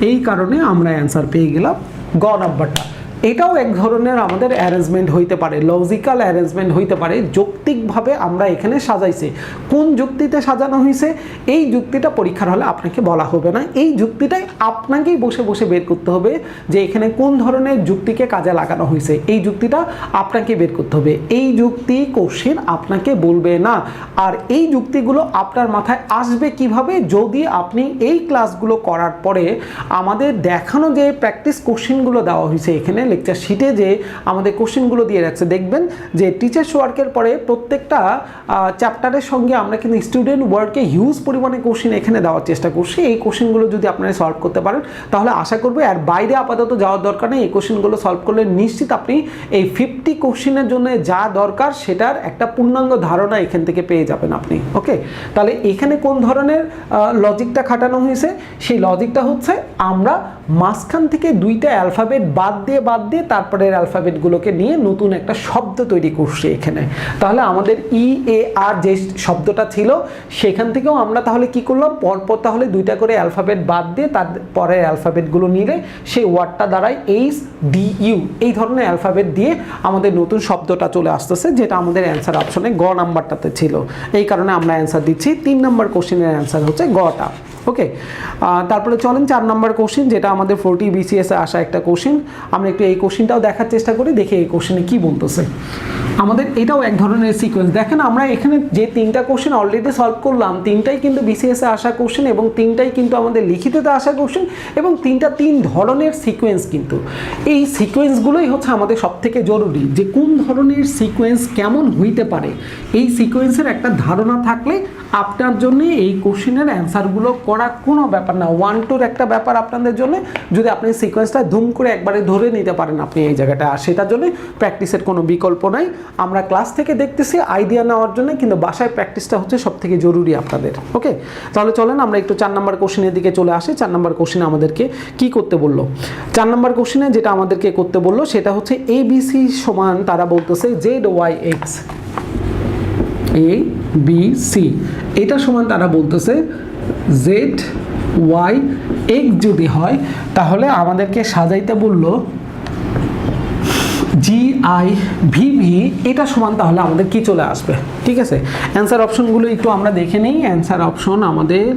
Speaker 1: এই কারণে আমরা অ্যান্সার পেয়ে গেলাম গ নাম্বারটা। এটাও এক ধরনের আমাদের অ্যারেঞ্জমেন্ট হইতে পারে, লজিক্যাল অ্যারেঞ্জমেন্ট হইতে পারে, যৌক্তিকভাবে আমরা এখানে সাজাইছি। কোন যুক্তিতে সাজানো হয়েছে এই যুক্তিটা পরীক্ষার হলে আপনাকে বলা হবে না, এই যুক্তিটাই আপনাকেই বসে বসে বের করতে হবে যে এখানে কোন ধরনের যুক্তিকে কাজে লাগানো হয়েছে, এই যুক্তিটা আপনাকে বের করতে হবে। এই যুক্তি কোশ্চেন আপনাকে বলবে না। আর এই যুক্তিগুলো আপনার মাথায় আসবে কিভাবে, যদি আপনি এই ক্লাসগুলো করার পরে আমাদের দেখানো যে প্র্যাকটিস কোশ্চেনগুলো দেওয়া হয়েছে এখানে লেকচার শিটে যে আমাদের কোশ্চেনগুলো দিয়ে রাখছে, দেখবেন যে টিচার্স ওয়ার্কের পরে প্রত্যেকটা চ্যাপ্টারের সঙ্গে আমরা কিন্তু স্টুডেন্ট ওয়ার্কে হিউজ পরিমাণে কোশ্চেন এখানে দেওয়ার চেষ্টা করছি। এই কোশ্চেনগুলো যদি আপনারা সলভ করতে পারেন তাহলে আশা করবো আর বাইরে আপাতত যাওয়ার দরকার নেই। এই কোশ্চেনগুলো সলভ করলে নিশ্চিত আপনি এই 50 কোশ্চেনের জন্য যা দরকার সেটার একটা পূর্ণাঙ্গ ধারণা এখান থেকে পেয়ে যাবেন আপনি। ওকে, তাহলে এখানে কোন ধরনের লজিকটা খাটানো হয়েছে, সেই লজিকটা হচ্ছে আমরা মাঝখান থেকে 2টা অ্যালফাবেট বাদ দিয়ে তারপরে অ্যালফাবেটগুলোকে নিয়ে নতুন একটা শব্দ তৈরি করছি এখানে। তাহলে আমাদের EAR যে শব্দটা ছিল সেখান থেকেও আমরা তাহলে কি করলাম, পরপর তাহলে দুইটা করে অ্যালফাবেট বাদ দিয়ে তার পরের অ্যালফাবেটগুলো নিলে সেই ওয়ার্ডটা দাঁড়ায় HDU। এই ধরনের অ্যালফাবেট দিয়ে আমাদের নতুন শব্দটা চলে আসতেছে, যেটা আমাদের অ্যান্সার অপশনে গ নাম্বারটাতে ছিল। এই কারণে আমরা অ্যান্সার দিচ্ছি 3 নম্বর কোশ্চেনের অ্যান্সার হচ্ছে গটা। ওকে, তারপরে চলেন 4 নম্বর কোশ্চেন, যেটা আমাদের 40 BCS এ আসা একটা কোশ্চেন। আমরা একটু এই কোশ্চেনটাও দেখার চেষ্টা করি, দেখি এই কোশ্চেনে কি বলতেছে। আমাদের এটাও এক ধরনের সিকোয়েন্স। দেখেন আমরা এখানে যে 3টা কোশ্চেন অলরেডি সলভ করলাম, 3টাই কিন্তু BCS এ আসা কোশ্চেন এবং 3টাই কিন্তু আমাদের লিখিততে আসা কোশ্চেন এবং 3টা 3 ধরনের সিকোয়েন্স। কিন্তু এই সিকোয়েন্সগুলোই হচ্ছে আমাদের সবথেকে জরুরি, যে কোন ধরনের সিকোয়েন্স কেমন হইতে পারে। এই সিকোয়েন্সের একটা ধারণা থাকলে আপনার জন্য এই কোশ্চেনের অ্যান্সারগুলো করা কোনো ব্যাপার না, 1-2 একটা ব্যাপার আপনাদের জন্য। যদি আপনি সিকোয়েন্সটা ধুম করে একবারে ধরে নিতে পারেন আপনি এই জায়গাটা, আর সেটার জন্য প্র্যাকটিসের কোনো বিকল্প নাই। আমরা ক্লাস থেকে দেখতেছি আইডিয়া নেওয়ার জন্য, কিন্তু বাসায় প্র্যাকটিসটা হচ্ছে সবথেকে জরুরি আপনাদের। ওকে, তাহলে চলেন আমরা একটু 4 নম্বর কোশ্চেনের দিকে চলে আসি। 4 নম্বর কোশ্চেনে আমাদেরকে কি করতে বললো? 4 নম্বর কোশ্চেনে যেটা আমাদেরকে করতে বললো সেটা হচ্ছে ABC সমান, তারা বলতেছে ZYX ABC, এটা সমান তারা বলতেছে ZYX যদি হয় তাহলে আমাদেরকে সাজাইতে বললো GIVV, এটা সমান তাহলে আমাদের কি চলে আসবে। ঠিক আছে, অ্যান্সার অপশনগুলো একটু আমরা দেখে নিই। অ্যান্সার অপশন আমাদের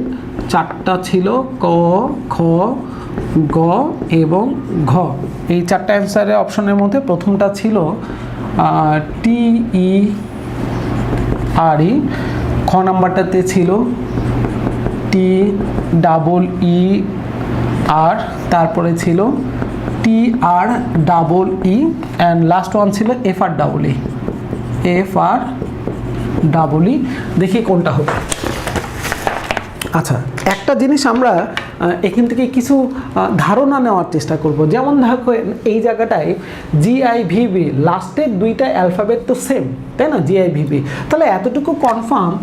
Speaker 1: 4টা ছিল, ক, খ, গ এবং ঘ। এই 4টা অ্যান্সারের অপশনের মধ্যে প্রথমটা ছিল TERE, খ নাম্বারটাতে ছিল TEER, তারপরে ছিল TREE অ্যান্ড লাস্ট ওয়ান ছিল FREE। দেখি কোনটা হবে। আচ্ছা, একটা জিনিস আমরা এখান থেকে কিছু ধারণা নেওয়ার চেষ্টা করব। যেমন দেখেন এই জায়গাটায় GIVV, লাস্টের 2টা অ্যালফাবেট তো সেম, তাই না? GIVV, তাহলে এতটুকু কনফার্ম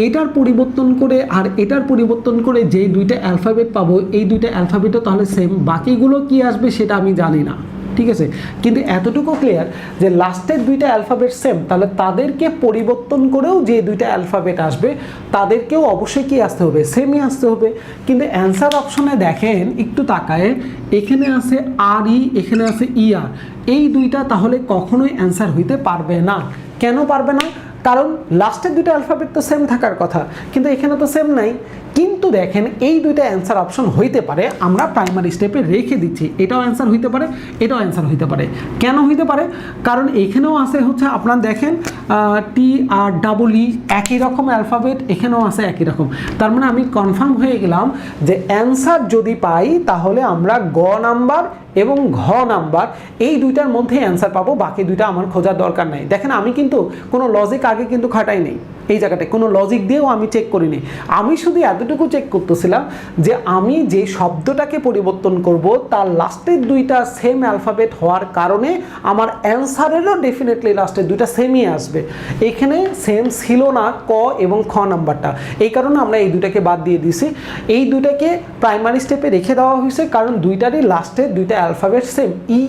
Speaker 1: এটার পরিবর্তন করে আর এটার পরিবর্তন করে যে 2টা অ্যালফাবেট পাবো, এই 2টা অ্যালফাবেটও তাহলে সেম। বাকিগুলো কি আসবে সেটা আমি জানি না, ঠিক আছে, কিন্তু এতটুকু ক্লিয়ার যে লাস্টের 2টা অ্যালফাবেট সেম, তাহলে তাদেরকে পরিবর্তন করেও যে 2টা অ্যালফাবেট আসবে তাদেরকেও অবশ্যই কি আসতে হবে, সেমই আসতে হবে। কিন্তু অ্যান্সার অপশনে দেখেন একটু তাকায়, এখানে আছে RE, এখানে আছে ER, এই 2টা তাহলে কখনোই অ্যান্সার হইতে পারবে না। কেন পারবে না? কারণ লাস্টের 2টা অ্যালফাবেট তো সেম থাকার কথা, কিন্তু এখানে তো সেম নাই। কিন্তু দেখেন এই 2টা অ্যান্সার অপশন হইতে পারে, আমরা প্রাইমারি স্টেপে রেখে দিচ্ছি। এটাও অ্যান্সার হইতে পারে, এটাও অ্যান্সার হইতে পারে। কেন হইতে পারে? কারণ এখানেও আছে হচ্ছে আপনার দেখেন TREE, একই রকম অ্যালফাবেট, এখানেও আছে একই রকম। তার মানে আমি কনফার্ম হয়ে গেলাম যে অ্যান্সার যদি পাই তাহলে আমরা গ নাম্বার এবং ঘ নাম্বার এই 2টার মধ্যে অ্যান্সার পাবো, বাকি 2টা আমার খোঁজার দরকার নাই। দেখেন আমি কিন্তু কোনো লজিক আগে কিন্তু খাটাই নেই, এই জায়গাটায় কোনো লজিক দিয়েও আমি চেক করিনি। আমি শুধু এতটুকু চেক করতেছিলাম যে আমি যে শব্দটাকে পরিবর্তন করব তার লাস্টের 2টা সেম অ্যালফাবেট হওয়ার কারণে আমার অ্যান্সারেরও ডেফিনেটলি লাস্টের 2টা সেমই আসবে। এখানে সেম ছিল না ক এবং খ নাম্বারটা, এই কারণে আমরা এই 2টাকে বাদ দিয়ে দিছি। এই 2টাকে প্রাইমারি স্টেপে রেখে দেওয়া হয়েছে কারণ 2টারই লাস্টের 2টা অ্যালফাবেট সেম, ই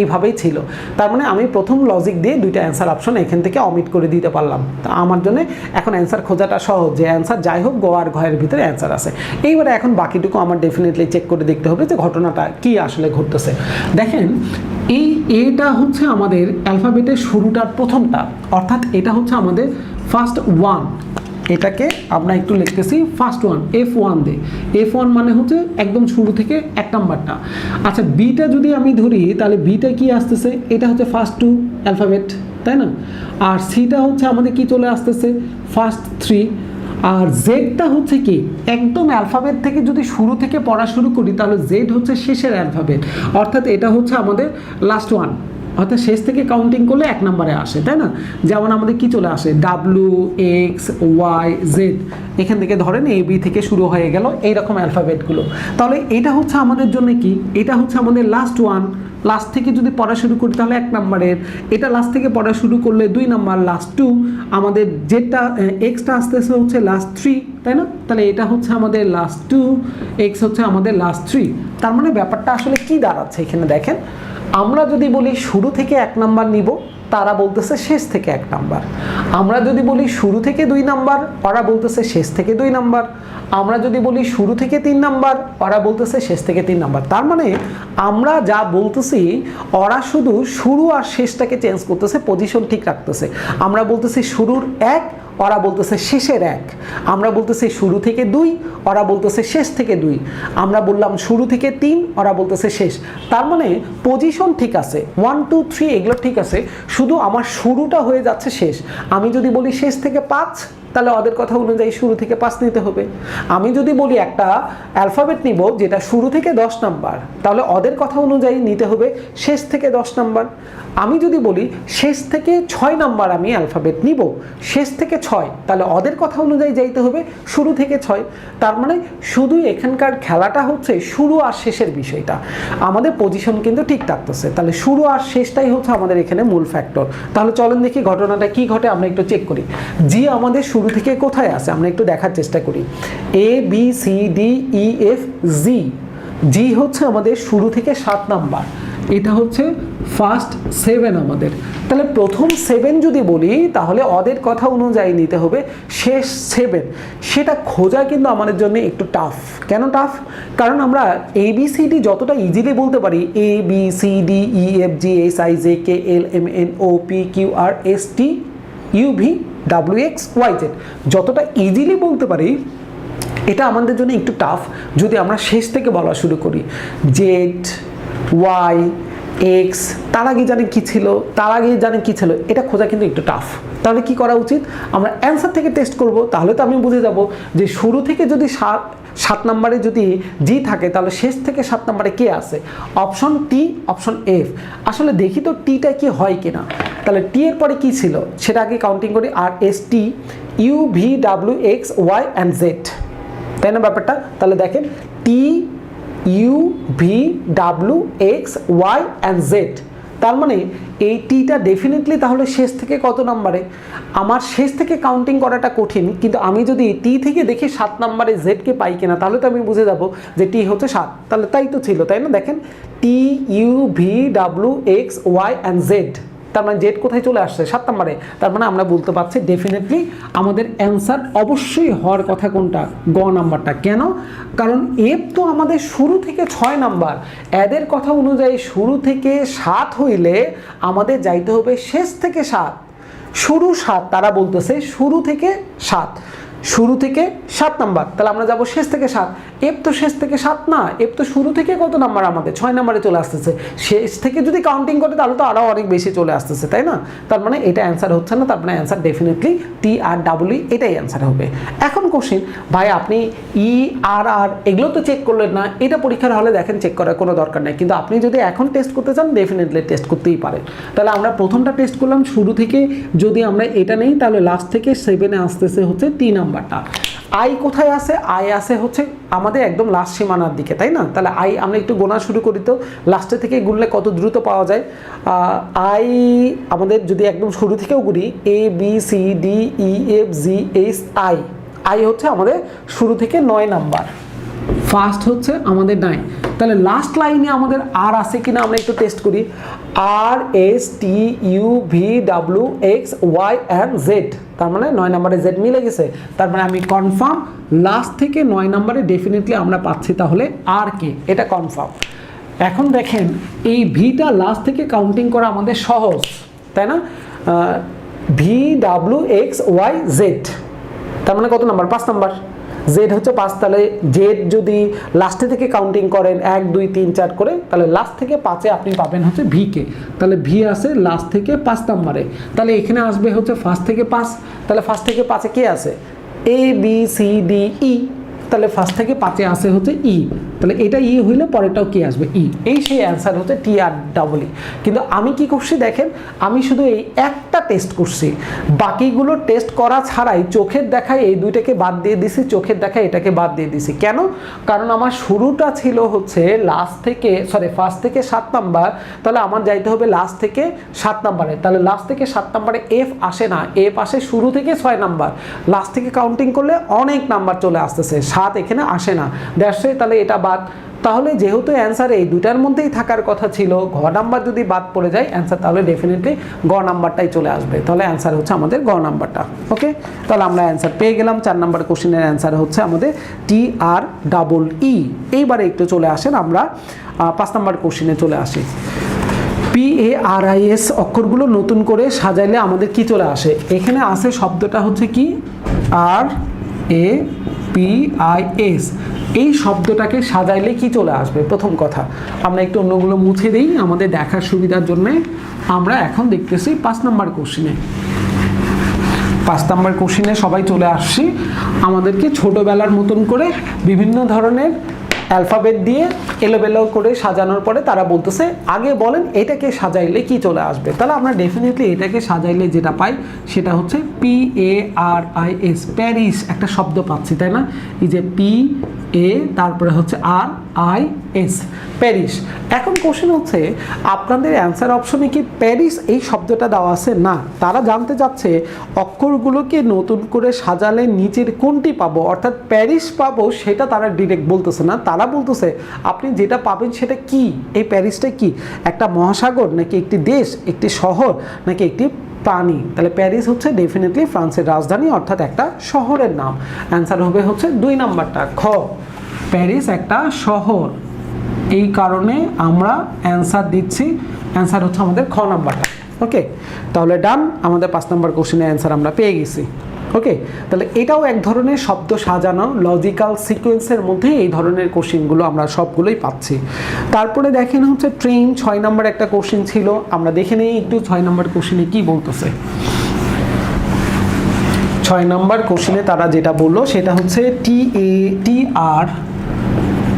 Speaker 1: এইভাবেই ছিল। তার মানে আমি প্রথম লজিক দিয়ে 2টা অ্যান্সার অপশন এখান থেকে অমিট করে দিতে পারলাম। আমার জন্য এখন অ্যান্সার খোঁজাটা সহজ, যে অ্যান্সার যাই হোক গ আর ঘয়ের ভিতরে অ্যান্সার আছে। এইবারে এখন বাকিটুকু আমার ডেফিনেটলি চেক করে দেখতে হবে যে ঘটনাটা কি আসলে ঘটতেছে। দেখেন এই এটা হচ্ছে আমাদের অ্যালফাবেটের শুরুটার প্রথমটা, অর্থাৎ এটা হচ্ছে আমাদের ফার্স্ট 1। এটাকে আমরা একটু লিখতেছি ফার্স্ট 1, F1 দে। F1 মানে হচ্ছে একদম শুরু থেকে 1 নাম্বারটা। আচ্ছা, বিটা যদি আমি ধরি তাহলে বিটা কি আসতেছে, এটা হচ্ছে ফার্স্ট 2 অ্যালফাবেট, তাই না? আর সিটা হচ্ছে আমাদের কি চলে আসতেছে, ফার্স্ট 3। আর জেডটা হচ্ছে কি, একদম অ্যালফাবেট থেকে যদি শুরু থেকে পড়া শুরু করি তাহলে জেড হচ্ছে শেষের অ্যালফাবেট, অর্থাৎ এটা হচ্ছে আমাদের লাস্ট 1, অর্থাৎ শেষ থেকে কাউন্টিং করলে 1 নম্বরে আসে, তাই না? যেমন আমাদের কি চলে আসে, WXYZ, এখান থেকে ধরেন AB থেকে শুরু হয়ে গেল এইরকম অ্যালফাবেটগুলো। তাহলে এটা হচ্ছে আমাদের জন্য কি, এটা হচ্ছে আমাদের লাস্ট 1, লাস্ট থেকে যদি পড়া শুরু করি তাহলে 1 নম্বরের, এটা লাস্ট থেকে পড়া শুরু করলে 2 নম্বর, লাস্ট 2, আমাদের যেটা এক্সটা আসতেছে হচ্ছে লাস্ট 3, তাই না? তাহলে এটা হচ্ছে আমাদের লাস্ট 2, এক্স হচ্ছে আমাদের লাস্ট 3। তার মানে ব্যাপারটা আসলে কি দাঁড়াচ্ছে এখানে দেখেন, আমরা যদি বলি শুরু থেকে 1 নাম্বার নিব, তারা বলতেছে শেষ থেকে 1 নাম্বার। আমরা যদি বলি শুরু থেকে 2 নাম্বার, ওরা বলতেছে শেষ থেকে 2 নাম্বার। আমরা যদি বলি শুরু থেকে 3 নাম্বার, ওরা বলতেছে শেষ থেকে 3 নাম্বার। তার মানে আমরা যা বলতেছি ওরা শুধু শুরু আর শেষটাকে চেঞ্জ করতেছে, পজিশন ঠিক রাখতেছে। আমরা বলতেছি শুরুর 1, ওরা বলতেছে শেষের 1। আমরা বলতেছি শুরু থেকে 2, ওরা বলতেছে শেষ থেকে 2। আমরা বললাম শুরু থেকে 3, ওরা বলতেছে শেষ। তার মানে পজিশন ঠিক আছে, 1 2 3 এগুলো ঠিক আছে, শুধু আমার শুরুটা হয়ে যাচ্ছে শেষ। আমি যদি বলি শেষ থেকে 5, তাহলে ওদের কথা অনুযায়ী শুরু থেকে 5 নিতে হবে। আমি যদি বলি একটা অ্যালফাবেট নিব যেটা শুরু থেকে 10 নাম্বার, তাহলে ওদের কথা অনুযায়ী নিতে হবে শেষ থেকে 10 নাম্বার। আমি যদি বলি শেষ থেকে 6 নাম্বার আমি অ্যালফাবেট নিব, শেষ থেকে 6, তাহলে ওদের কথা অনুযায়ী যাইতে হবে শুরু থেকে 6। তার মানে শুধু এখানকার খেলাটা হচ্ছে শুরু আর শেষের বিষয়টা, আমাদের পজিশন কিন্তু ঠিক থাকতেছে। তাহলে শুরু আর শেষটাই হচ্ছে আমাদের এখানে মূল ফ্যাক্টর। তাহলে চলেন দেখি ঘটনাটা কি ঘটে, আমরা একটু চেক করি। জি আমাদের শুরু থেকে কোথায় আছে আমরা একটু দেখার চেষ্টা করি। A B C D E F G, G হচ্ছে আমাদের শুরু থেকে 7 নাম্বার, এটা হচ্ছে ফার্স্ট 7 আমাদের। তাহলে প্রথম 7 যদি বলি তাহলে ওদের কথা অনুযায়ী নিতে হবে শেষ 7। সেটা খোঁজা কিন্তু আমাদের জন্য একটু টাফ। কেন টাফ? কারণ আমরা এ বি সি ডি যতটা ইজিলি বলতে পারি, A B C D E F G H I J K L M N O P Q R S T U V W X Y Z, যতটা easily বলতে পারি, এটা আমাদের জন্য একটু টাফ যদি আমরা শেষ থেকে বলা শুরু করি। জেড, ওয়াই, এক্স, তার আগে জানেন কি ছিল, তার আগে জানেন কি ছিল, এটা খোঁজা কিন্তু একটু টাফ। তাহলে কি করা উচিত? আমরা অ্যান্সার থেকে টেস্ট করব। তাহলে তো আমি বুঝে যাব যে শুরু থেকে যদি 7 নম্বরে যদি জি থাকে, তাহলে শেষ থেকে 7 নম্বরে কে আছে? অপশন টি, অপশন এফ। আসলে দেখি তো টিটা কি হয় কিনা। তাহলে টি এর পরে কি ছিল সেটা আগে কাউন্টিং করি। R S T U V W X Y and Z, তাই না ব্যাপারটা? তাহলে দেখেন T U V W X Y and Z, তার মানে এই টিটা ডেফিনেটলি তাহলে শেষ থেকে কত নাম্বারে? আমার শেষ থেকে কাউন্টিং করাটা কঠিন, কিন্তু আমি যদি টি থেকে দেখি 7 নাম্বারে জেডকে পাই কিনা, তাহলে তো আমি বুঝে যাব যে টি হচ্ছে 7। তাহলে তাই তো ছিল, তাই না? দেখেন T U V W X Y and Z, তার মানে জেড কোথায় চলে আসছে? 7 নম্বরে। তার মানে আমরা বলতে পারছি ডেফিনেটলি আমাদের অ্যান্সার অবশ্যই হওয়ার কথা কোনটা? গ নাম্বারটা। কেন? কারণ এফ তো আমাদের শুরু থেকে 6 নাম্বার, এদের কথা অনুযায়ী শুরু থেকে 7 হইলে আমাদের যাইতে হবে শেষ থেকে 7। শুরু 7, তারা বলতেছে শুরু থেকে 7, শুরু থেকে 7 নাম্বার, তাহলে আমরা যাব শেষ থেকে 7। এফ তো শেষ থেকে 7 না, এফ তো শুরু থেকে কত নাম্বার আমাদের? 6 নাম্বারে চলে আসতেছে। শেষ থেকে যদি কাউন্টিং করে তাহলে তো আরও অনেক বেশি চলে আসতেছে, তাই না? তার মানে এটা অ্যান্সার হচ্ছে না, তার মানে অ্যান্সার ডেফিনেটলি টি আর ডাব্লিউ, এটাই অ্যান্সার হবে। এখন কোশ্চেন, ভাই আপনি ই আর আর এগুলো তো চেক করলেন না, এটা পরীক্ষার হলে দেখেন চেক করার কোনো দরকার নেই, কিন্তু আপনি যদি এখন টেস্ট করতে চান ডেফিনেটলি টেস্ট করতেই পারেন। তাহলে আমরা প্রথমটা টেস্ট করলাম শুরু থেকে, যদি আমরা এটা নেই তাহলে লাস্ট থেকে 7-এ আসতেছে হচ্ছে 3 নাম্বারটা। আই কোথায় আছে? আই আছে হচ্ছে আমাদের একদম লাস্ট সীমানার দিকে, তাই না? তাহলে আই আমরা একটু গোনা শুরু করি তো, লাস্টে থেকে গুনলে কত দ্রুত পাওয়া যায়। আই আমাদের যদি একদম শুরু থেকেও গুনি, A B C D E F G H I, I হচ্ছে আমাদের শুরু থেকে 9 নাম্বার, ফার্স্ট হচ্ছে আমাদের 9। তাহলে লাস্ট লাইনে আমাদের আর আছে কিনা আমরা একটু টেস্ট করি। R S T U V W X Y and Z, তার মানে 9 নম্বরে জেড মিলে গেছে। তার মানে আমি কনফার্ম লাস্ট থেকে 9 নম্বরে ডেফিনেটলি আমরা পাচ্ছি তাহলে আর কে, এটা কনফার্ম। এখন দেখেন এই ভিটা লাস্ট থেকে কাউন্টিং করা আমাদের সহজ, তাই না? V W X Y Z, তার মানে কত নাম্বার? 5 নাম্বার। জেড হচ্ছে 5, তাহলে জেড যদি লাস্টে থেকে কাউন্টিং করেন 1 2 3 4 করে, তাহলে লাস্ট থেকে 5-এ আপনি পাবেন হচ্ছে ভিকে। তাহলে ভি আছে লাস্ট থেকে 5 নাম্বারে, তাহলে এখানে আসবে হচ্ছে ফার্স্ট থেকে 5। তাহলে ফার্স্ট থেকে 5-এ কে আছে? এ বি সি ডি ই, তাহলে ফার্স্ট থেকে 5-এ আসে হচ্ছে ই, তাহলে এটা ই হইলে পরেরটাও কি আসবে? ই। এই সেই অ্যান্সার হচ্ছে টি আর ডাবল ই। কিন্তু আমি কি করছি দেখেন, আমি শুধু এই একটা টেস্ট করছি, বাকিগুলো টেস্ট করা ছাড়াই চোখের দেখায় এই দুইটাকে বাদ দিয়ে দিছি, চোখের দেখায় এটাকে বাদ দিয়ে দিছি। কেন? কারণ আমার শুরুটা ছিল হচ্ছে লাস্ট থেকে ফার্স্ট থেকে 7 নাম্বার, তাহলে আমার যাইতে হবে লাস্ট থেকে 7 নাম্বারে। তাহলে লাস্ট থেকে 7 নাম্বারে এফ আসে না, এফ আসে শুরু থেকে 6 নাম্বার, লাস্ট থেকে কাউন্টিং করলে অনেক নাম্বার চলে আসতেছে, 7 এখানে আসে না, দ্যাটস ওয়াই তাহলে এটা বাদ। তাহলে যেহেতু অ্যান্সার এই দুটার মধ্যেই থাকার কথা ছিল, ঘ নাম্বার যদি বাদ পড়ে যায় অ্যান্সার, তাহলে ডেফিনেটলি গ নাম্বারটাই চলে আসবে। তাহলে অ্যান্সার হচ্ছে আমাদের গ নাম্বারটা। ওকে, তাহলে আমরা অ্যান্সার পেয়ে গেলাম। 4 নাম্বার কোশ্চেনের অ্যান্সার হচ্ছে আমাদের TREE। এইবারে একটু চলে আসেন আমরা 5 নাম্বার কোশ্চেনে চলে আসি। PARIS অক্ষরগুলো নতুন করে সাজাইলে আমাদের কি চলে আসে? এখানে আসে শব্দটা হচ্ছে কি RAPIS। এই শব্দটাকে সাজাইলে কি চলে আসবে? প্রথম কথা আমরা একটু অন্যগুলো মুছে দিই আমাদের দেখার সুবিধার জন্য। আমরা এখন দেখতেছি 5 নাম্বার কোশ্চেনে। 5 নাম্বার কোশ্চেনে সবাই চলে আসছি। আমাদেরকে ছোটবেলার মতন করে বিভিন্ন ধরনের অ্যালফাবেট দিয়ে এলোমেলো করে সাজানোর পরে তারা বলতেছে আগে বলেন এটাকে সাজাইলে কি চলে আসবে। তাহলে আমরা ডেফিনেটলি এটাকে সাজাইলে যেটা পাই সেটা হচ্ছে PARIS, প্যারিস একটা শব্দ পাচ্ছি, তাই না? এই যে PA তারপরে হচ্ছে RIS, প্যারিস। এখন কোশ্চেন হচ্ছে আপনাদের অ্যান্সার অপশনে কি প্যারিস এই শব্দটা দেওয়া আছে? না, তারা জানতে চাচ্ছে অক্ষরগুলোকে নতুন করে সাজালে নিচের কোনটি পাবো, অর্থাৎ প্যারিস পাবো সেটা তারা ডিরেক্ট বলতেছে না। তারা বলতেছে আপনি যেটা পাবেন সেটা কি, এই প্যারিসটা কি একটা মহাসাগর নাকি একটি দেশ, একটি শহর নাকি একটি প্রাণী? তাহলে প্যারিস হচ্ছে ডেফিনেটলি ফ্রান্সের রাজধানী, অর্থাৎ একটা শহরের নাম। অ্যান্সার হবে হচ্ছে 2 নাম্বারটা খ, প্যারিস একটা শহর। এই কারণে আমরা অ্যান্সার দিচ্ছি, অ্যান্সার হচ্ছে আমাদের খ নাম্বারটা। ওকে, তাহলে ডান, আমাদের 5 নাম্বার কোশ্চেনের অ্যান্সার আমরা পেয়ে গেছি। ওকে, তাহলে এটাও এক ধরনের শব্দ সাজানো লজিক্যাল সিকোয়েন্সের মধ্যে এই ধরনের কোশ্চেনগুলো আমরা সবগুলোই পাচ্ছি। তারপরে দেখেন হচ্ছে ট্রেন, 6 নাম্বার একটা কোশ্চেন ছিল, আমরা দেখে নিই একটু 6 নাম্বার কোশ্চেনে কি বলতেছে। 6 নাম্বার কোশ্চেনে তারা যেটা বললো সেটা হচ্ছে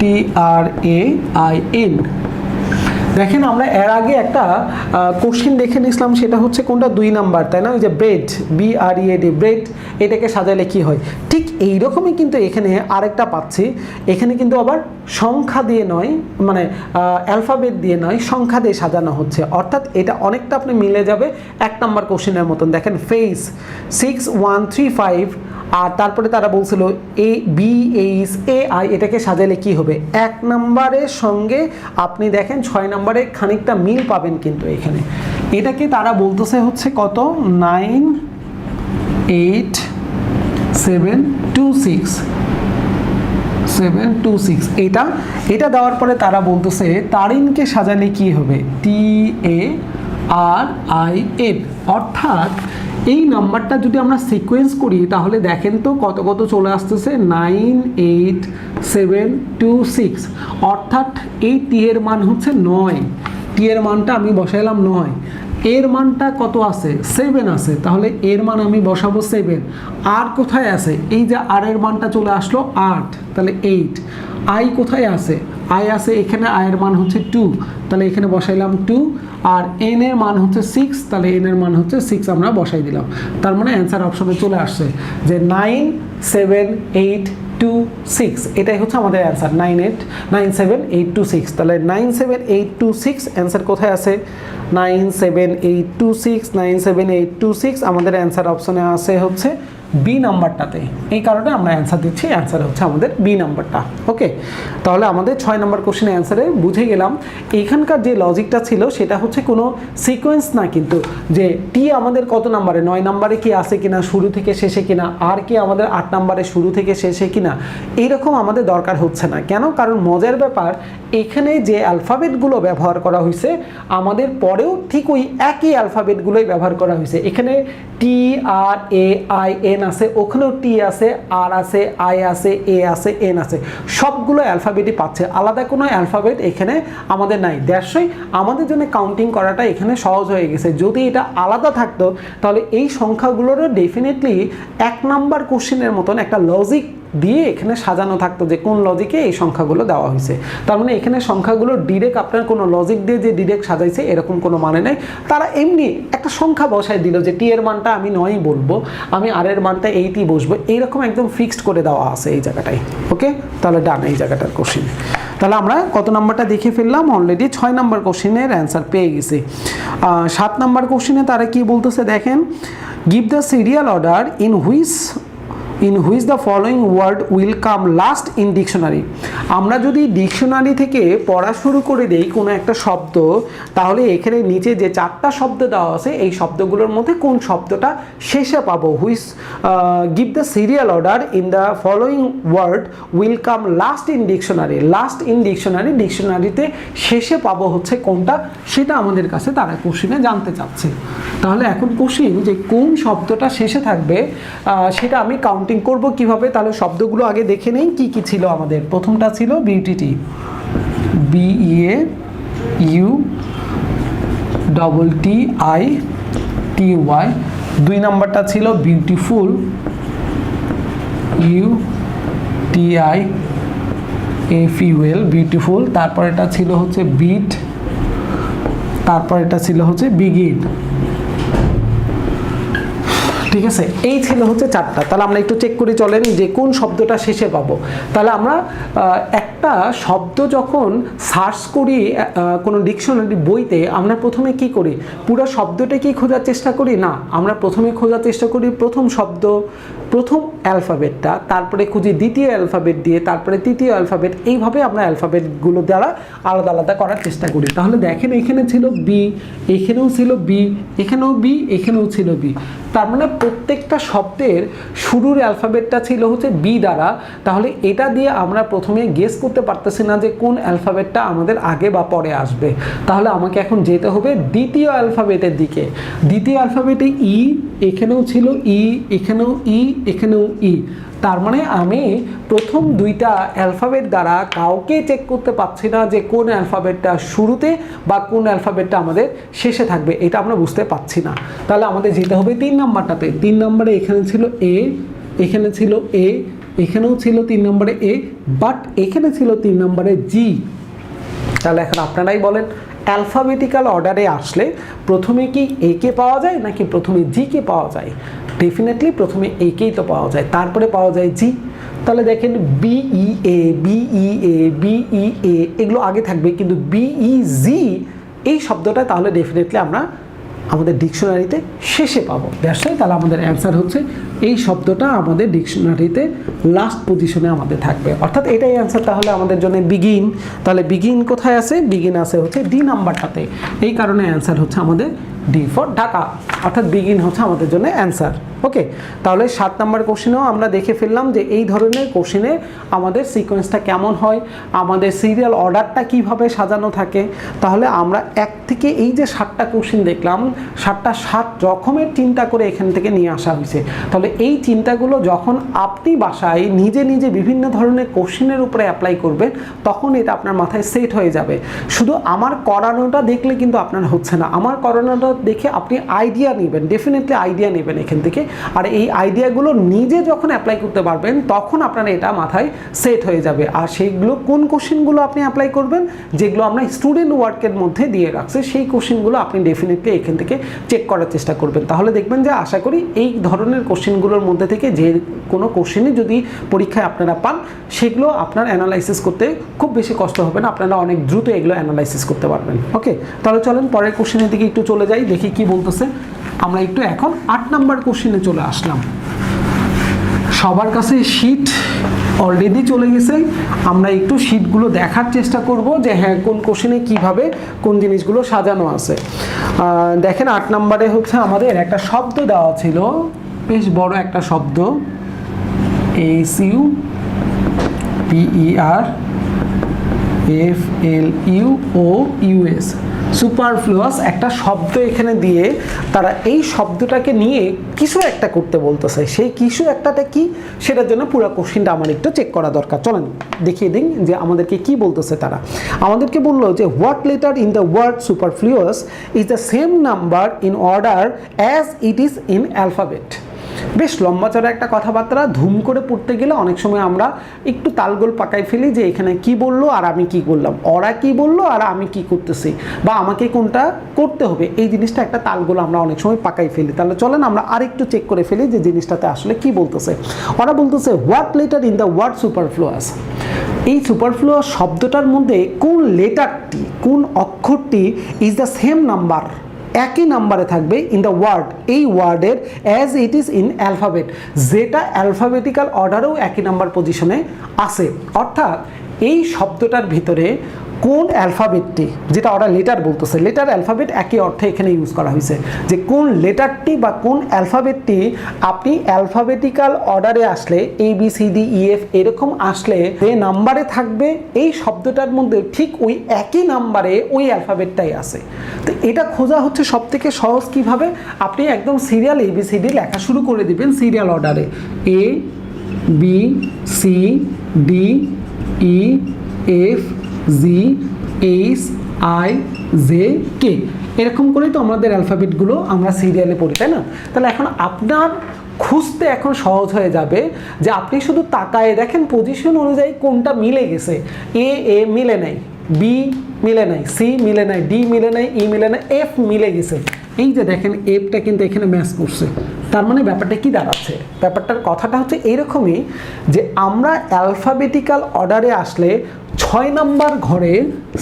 Speaker 1: TRAIN। দেখেন আমরা এর আগে একটা কোশ্চেন দেখে নিয়েছিলাম, সেটা হচ্ছে কোনটা 2 নাম্বার, তাই না? ওই যে ব্রেড, BREAD, ব্রেড, এটাকে সাজালে কি হয়? ঠিক এইরকমই কিন্তু এখানে আরেকটা পাচ্ছি। এখানে কিন্তু আবার সংখ্যা দিয়ে নয়, মানে অ্যালফাবেট দিয়ে নয়, সংখ্যা দিয়ে সাজানো হচ্ছে, অর্থাৎ এটা অনেকটা আপনি মিলে যাবে 1 নাম্বার কোশ্চেনের মতন। দেখেন ফেস 6135, আর তারপরে তারা বলছিল BHAI, এটাকে সাজালে কি হবে? 1 নাম্বারের সঙ্গে আপনি দেখেন 6 নাম্বারে খানিকটা মিল পাবেন কিন্তু এখানে। এটাকে তারা বলতেছে হচ্ছে কত? 98726। এটা দেওয়ার পরে তারা বলতেছে তারিনকে সাজালে কি হবে? TARIN, অর্থাৎ এই নাম্বারটা যদি আমরা সিকোয়েন্স করি তাহলে দেখেন তো কত কত চলে আসতেছে, 98726, অর্থাৎ এই টি এর মান হচ্ছে 9, টি এর মানটা আমি বসাইলাম 9, এর মানটা কত আছে? 7 আছে, তাহলে এর মান আমি বসাবো 7। আর কোথায় আছে? এই যে আর এর মানটা চলে আসলো 8, তাহলে 8। আই কোথায় আছে? আই আছে এখানে, আয়ের মান হচ্ছে 2, তাহলে এখানে বসাইলাম 2। আর এন এর মান হচ্ছে 6, তাহলে এন এর মান হচ্ছে 6 আমরা বসাই দিলাম। তার মানে অ্যান্সার অপশনে চলে আসছে যে 97826, এটাই হচ্ছে আমাদের অ্যান্সার, 97826। তাহলে 97826 অ্যান্সার কোথায় আছে? 97826 আমাদের অ্যান্সার অপশনে আছে হচ্ছে বি নাম্বারটাতে। এই কারণে আমরা অ্যান্সার দিচ্ছি, অ্যান্সার হচ্ছে আমাদের বি নাম্বারটা। ওকে, তাহলে আমাদের 6 নাম্বার কোশ্চেনের অ্যান্সারে বুঝে গেলাম এইখানকার যে লজিকটা ছিল সেটা হচ্ছে কোনো সিকোয়েন্স না, কিন্তু যে টি আমাদের কত নাম্বারে, 9 নাম্বারে কি আছে কিনা, শুরু থেকে শেষে কিনা, আর কি আমাদের 8 নাম্বারে শুরু থেকে শেষে কিনা, এইরকম আমাদের দরকার হচ্ছে না। কেন? কারণ মজার ব্যাপার এখানে যে অ্যালফাবেটগুলো ব্যবহার করা হয়েছে আমাদের পরেও ঠিক ওই একই অ্যালফাবেটগুলোই ব্যবহার করা হয়েছে। এখানে TRAIN আছে, ওখানেও টি আছে, আর আছে, আই আছে, এ আছে, এন আছে, সবগুলো অ্যালফাবেটই পাচ্ছে, আলাদা কোনো অ্যালফাবেট এখানে আমাদের নাই। দ্যাটসই আমাদের জন্য কাউন্টিং করাটা এখানে সহজ হয়ে গেছে। যদি এটা আলাদা থাকতো তাহলে এই সংখ্যাগুলোরও ডেফিনেটলি 1 নাম্বার কোশ্চেনের মতন একটা লজিক দিয়ে এখানে সাজানো থাকতো যে কোন লজিকে এই সংখ্যাগুলো দেওয়া হয়েছে। তার মানে এখানে সংখ্যাগুলো ডিরেক্ট আপনার কোনো লজিক দিয়ে যে ডিরেক্ট সাজাইছে এরকম কোনো মানে নেই। তারা এমনি একটা সংখ্যা বসায় দিল যে টি এর মানটা আমি 9 বলবো, আমি আর এর মানটা 8 বসবো, এইরকম একদম ফিক্সড করে দেওয়া আছে এই জায়গাটায়। ওকে, তাহলে ডান এই জায়গাটার কোশ্চেন। তাহলে আমরা কত নাম্বারটা দেখে ফেললাম? অলরেডি 6 নাম্বার কোশ্চেনের অ্যান্সার পেয়ে গেছি। 7 নাম্বার কোশ্চেনে তারা কি বলতেছে দেখেন, give the serial order in which in which the following word will come last in dictionary. আমরা যদি ডিকশনারি থেকে পড়া শুরু করে দেই কোনো একটা শব্দ, তাহলে এখানে নিচে যে 4টা শব্দ দেওয়া আছে এই শব্দগুলোর মধ্যে কোন শব্দটা শেষে পাবো, which give the serial order in the following word will come last in dictionary. Last in dictionary, ডিকশনারিতে শেষে পাবো হচ্ছে কোনটা, সেটা আমাদের কাছে তারা কোশ্চিনে জানতে চাচ্ছে। তাহলে এখন কোশ্চিন যে কোন শব্দটা শেষে থাকবে সেটা আমি কাউন্টিং করব কিভাবে, তাহলে শব্দগুলো আগে দেখে নেই কি কি ছিল আমাদের। প্রথমটা ছিল বিউটিটি, BEAUTITY। 2 নাম্বারটা ছিল বিউটিফুল, UTIFUL, বিউটিফুল। তারপর এটা ছিল হচ্ছে বিট, তারপর এটা ছিল হচ্ছে বিগিন। ঠিক আছে, এই ছিল হচ্ছে 4টা। তাহলে আমরা একটু চেক করে চলেন যে কোন শব্দটা শেষে পাবো। তাহলে আমরা একটা শব্দ যখন সার্চ করি কোনো ডিকশনারি বইতে, আমরা প্রথমে কি করি, পুরো শব্দটা কি খোঁজার চেষ্টা করি না, আমরা প্রথমে খোঁজার চেষ্টা করি প্রথম শব্দ, প্রথম অ্যালফাবেটটা, তারপরে খুঁজি দ্বিতীয় অ্যালফাবেট দিয়ে, তারপরে তৃতীয় অ্যালফাবেট, এইভাবে আমরা অ্যালফাবেটগুলো দ্বারা আলাদা আলাদা করার চেষ্টা করি। তাহলে দেখেন এখানে ছিল বি, এখানেও ছিল বি, এখানেও বি, এখানেও ছিল বি। তার মানে প্রত্যেকটা শব্দের শুরুর অ্যালফাবেটটা ছিল হচ্ছে বি দ্বারা। তাহলে এটা দিয়ে আমরা প্রথমে গেস করতে পারতেছি না যে কোন অ্যালফাবেটটা আমাদের আগে বা পরে আসবে। তাহলে আমাকে এখন যেতে হবে দ্বিতীয় অ্যালফাবেটের দিকে। দ্বিতীয় অ্যালফাবেটে ই, এখানেও ছিল ই, এখানেও ই, এখানেও ই। তার মানে আমি প্রথম 2টা অ্যালফাবেট দ্বারা কাউকে চেক করতে পারছি না যে কোন অ্যালফাবেটটা শুরুতে বা কোন অ্যালফাবেটটা আমাদের শেষে থাকবে, এটা আমরা বুঝতে পারছি না। তাহলে আমাদের যেতে হবে 3 নাম্বারটাতে। 3 নম্বরে এখানে ছিল এ, এখানে ছিল এ, এখানেও ছিল 3 নম্বরে এ, বাট এখানে ছিল 3 নম্বরে জি। তাহলে এখন আপনারাই বলেন, অ্যালফাবেটিক্যাল অর্ডারে আসলে প্রথমে কি এ কে পাওয়া যায় নাকি প্রথমে জি কে পাওয়া যায়? ডেফিনেটলি প্রথমে এ কেই তো পাওয়া যায়, তারপরে পাওয়া যায় জি। তাহলে দেখেন BEA, BEA, BEA এগুলো আগে থাকবে, কিন্তু BEG এই শব্দটা তাহলে ডেফিনেটলি আমরা আমাদের ডিকশনারিতে শেষে পাবো। দ্যাটসই তাহলে আমাদের অ্যান্সার হচ্ছে এই শব্দটা আমাদের ডিকশনারিতে লাস্ট পজিশনে আমাদের থাকবে, অর্থাৎ এটাই অ্যান্সার তাহলে আমাদের জন্য বিগিন। তাহলে বিগিন কোথায় আছে? বিগিন আছে হচ্ছে ডি নাম্বারটাতে। এই কারণে অ্যান্সার হচ্ছে আমাদের ডি ফর ঢাকা, অর্থাৎ বিগিন হচ্ছে আমাদের জন্য অ্যান্সার। ওকে, তাহলে 7 নম্বর কোশ্চেনেও আমরা দেখে ফেললাম যে এই ধরনের কোশ্চেনে আমাদের সিকোয়েন্সটা কেমন হয়, আমাদের সিরিয়াল অর্ডারটা কিভাবে সাজানো থাকে। তাহলে আমরা এক থেকে এই যে 7টা কোশ্চেন দেখলাম, 7টা 7 রকমের চিন্তা করে এখান থেকে নিয়ে আসা হয়েছে। তাহলে এই চিন্তাগুলো যখন আপনি বাসায় নিজে নিজে বিভিন্ন ধরনের কোশ্চেনের উপরে অ্যাপ্লাই করবেন, তখন এটা আপনার মাথায় সেট হয়ে যাবে। শুধু আমার করানোটা দেখলে কিন্তু আপনার হচ্ছে না, আমার করানোটা দেখে আপনি আইডিয়া নেবেন, ডেফিনেটলি আইডিয়া নেবেন এখান থেকে। আর এই আইডিয়াগুলো নিজে যখন অ্যাপ্লাই করতে পারবেন তখন আপনার এটা মাথায় সেট হয়ে যাবে। আর সেইগুলো কোন কোশ্চেনগুলো আপনি অ্যাপ্লাই করবেন, যেগুলো আমরা স্টুডেন্ট ওয়ার্কের মধ্যে দিয়ে রাখছি, সেই কোশ্চেনগুলো আপনি ডেফিনেটলি এখান থেকে চেক করার চেষ্টা করবেন। তাহলে দেখবেন যে আশা করি এই ধরনের কোশ্চেনগুলোর মধ্যে থেকে যে কোনো কোশ্চেনই যদি পরীক্ষায় আপনারা পান, সেগুলো আপনার অ্যানালাইসিস করতে খুব বেশি কষ্ট হবে না, আপনারা অনেক দ্রুত এগুলো অ্যানালাইসিস করতে পারবেন। ওকে, তাহলে চলেন পরের কোশ্চেনের দিকে একটু চলে যাই, দেখি কি বলতেছে। আমরা একটু এখন 8 নাম্বার কোশ্চেনে চলে আসলাম। সবার কাছে শীট অলরেডি চলে গেছে, আমরা একটু শীটগুলো দেখার চেষ্টা করব যে হ্যাঁ কোন কোশ্চেনে কিভাবে কোন জিনিসগুলো সাজানো আছে। দেখেন 8 নম্বরে হচ্ছে আমাদের একটা শব্দ দেওয়া ছিল, বেশ বড় একটা শব্দ, SUPERFLUOUS, সুপারফ্লুয়াস একটা শব্দ এখানে দিয়ে তারা এই শব্দটাকে নিয়ে কিছু একটা করতে বলতেছে। সেই কিছু একটাটা কি, সেটার জন্য পুরো কোশ্চেনটা আমার একটু চেক করা দরকার। চলেন দেখিয়ে দিন যে আমাদেরকে কি বলতেছে তারা। আমাদেরকে বললো যে what letter in the word superfluous is the same number in order as it is in alphabet. বেশ লম্বা চড়া একটা কথাবার্তা, ধুম করে পড়তে গেলে অনেক সময় আমরা একটু তালগোল পাকাই ফেলি যে এখানে কি বললো আর আমি কি করলাম, ওরা কি বললো আর আমি কি করতেছি, বা আমাকে কোনটা করতে হবে, এই জিনিসটা একটা তালগোল আমরা অনেক সময় পাকাই ফেলি। তাহলে চলেন আমরা আরেকটু চেক করে ফেলি যে জিনিসটাতে আসলে কি বলতেছে। ওরা বলতেছে what letter in the word superfluous, এই সুপারফ্লুয়াস শব্দটার মধ্যে কোন লেটারটি, কোন অক্ষরটি ইজ দ্য সেম নাম্বার একই নাম্বারে থাকবে ইন দ্য ওয়ার্ড, এই ওয়ার্ডের as it is in alphabet, যেটা অ্যালফাবেটিক্যাল অর্ডারেও একই নাম্বার পজিশনে আছে। অর্থাৎ এই শব্দটার ভিতরে কোন অ্যালফাবেটটি, যেটা ওরা লেটার বলতেছে, লেটার অ্যালফাবেট একই অর্থে এখানে ইউজ করা হয়েছে, যে কোন লেটারটি বা কোন অ্যালফাবেটটি আপনি অ্যালফাবেটিক্যাল অর্ডারে আসলে ABCDEF এরকম আসলে যে নাম্বারে থাকবে এই শব্দটার মধ্যে ঠিক ওই একই নাম্বারে ওই অ্যালফাবেটটাই আছে। তো এটা খোঁজা হচ্ছে সব থেকে সহজ। কীভাবে? আপনি একদম সিরিয়াল ABCD লেখা শুরু করে দিবেন সিরিয়াল অর্ডারে, ABCDEF GHIJK, এরকম করেই তো আমাদের অ্যালফাবেটগুলো আমরা সিরিয়ালে পড়ি, তাই না? তাহলে এখন আপনার খুঁজতে এখন সহজ হয়ে যাবে যে আপনি শুধু তাকায় দেখেন পজিশন অনুযায়ী কোনটা মিলে গেছে। এ মিলে নাই, বি মিলে নাই, সি মিলে নাই, ডি মিলে নাই, ই মিলে নাই, এফ মিলে গেছে। এই যে দেখেন এফটা কিন্তু এখানে ম্যাচ করছে। তার মানে ব্যাপারটা কি দাঁড়াচ্ছে? ব্যাপারটার কথাটা হচ্ছে এরকমই যে আমরা অ্যালফাবেটিক্যাল অর্ডারে আসলে 6 নম্বর ঘরে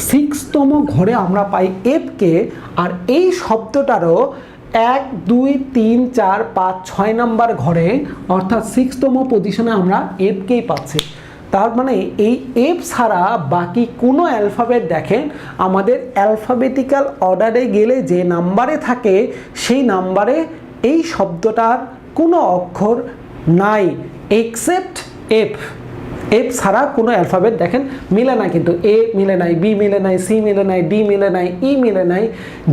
Speaker 1: 6তম ঘরে আমরা পাই এফকে, আর এই শব্দটারও 1 2 3 4 5 6 নম্বর ঘরে অর্থাৎ 6তম পজিশনে আমরা এফকেই পাচ্ছি। তার মানে এই এফ ছাড়া বাকি কোনো অ্যালফাবেট দেখেন আমাদের অ্যালফাবেটিক্যাল অর্ডারে গেলে যে নাম্বারে থাকে সেই নাম্বারে এই শব্দটার কোনো অক্ষর নাই এক্সেপ্ট এফ। এফ ছাড়া কোনো অ্যালফাবেট দেখেন মিলে না, কিন্তু এ মিলে নাই, বি মিলে নাই, সি মিলে নাই, ডি মিলে নাই, ই মিলে নাই,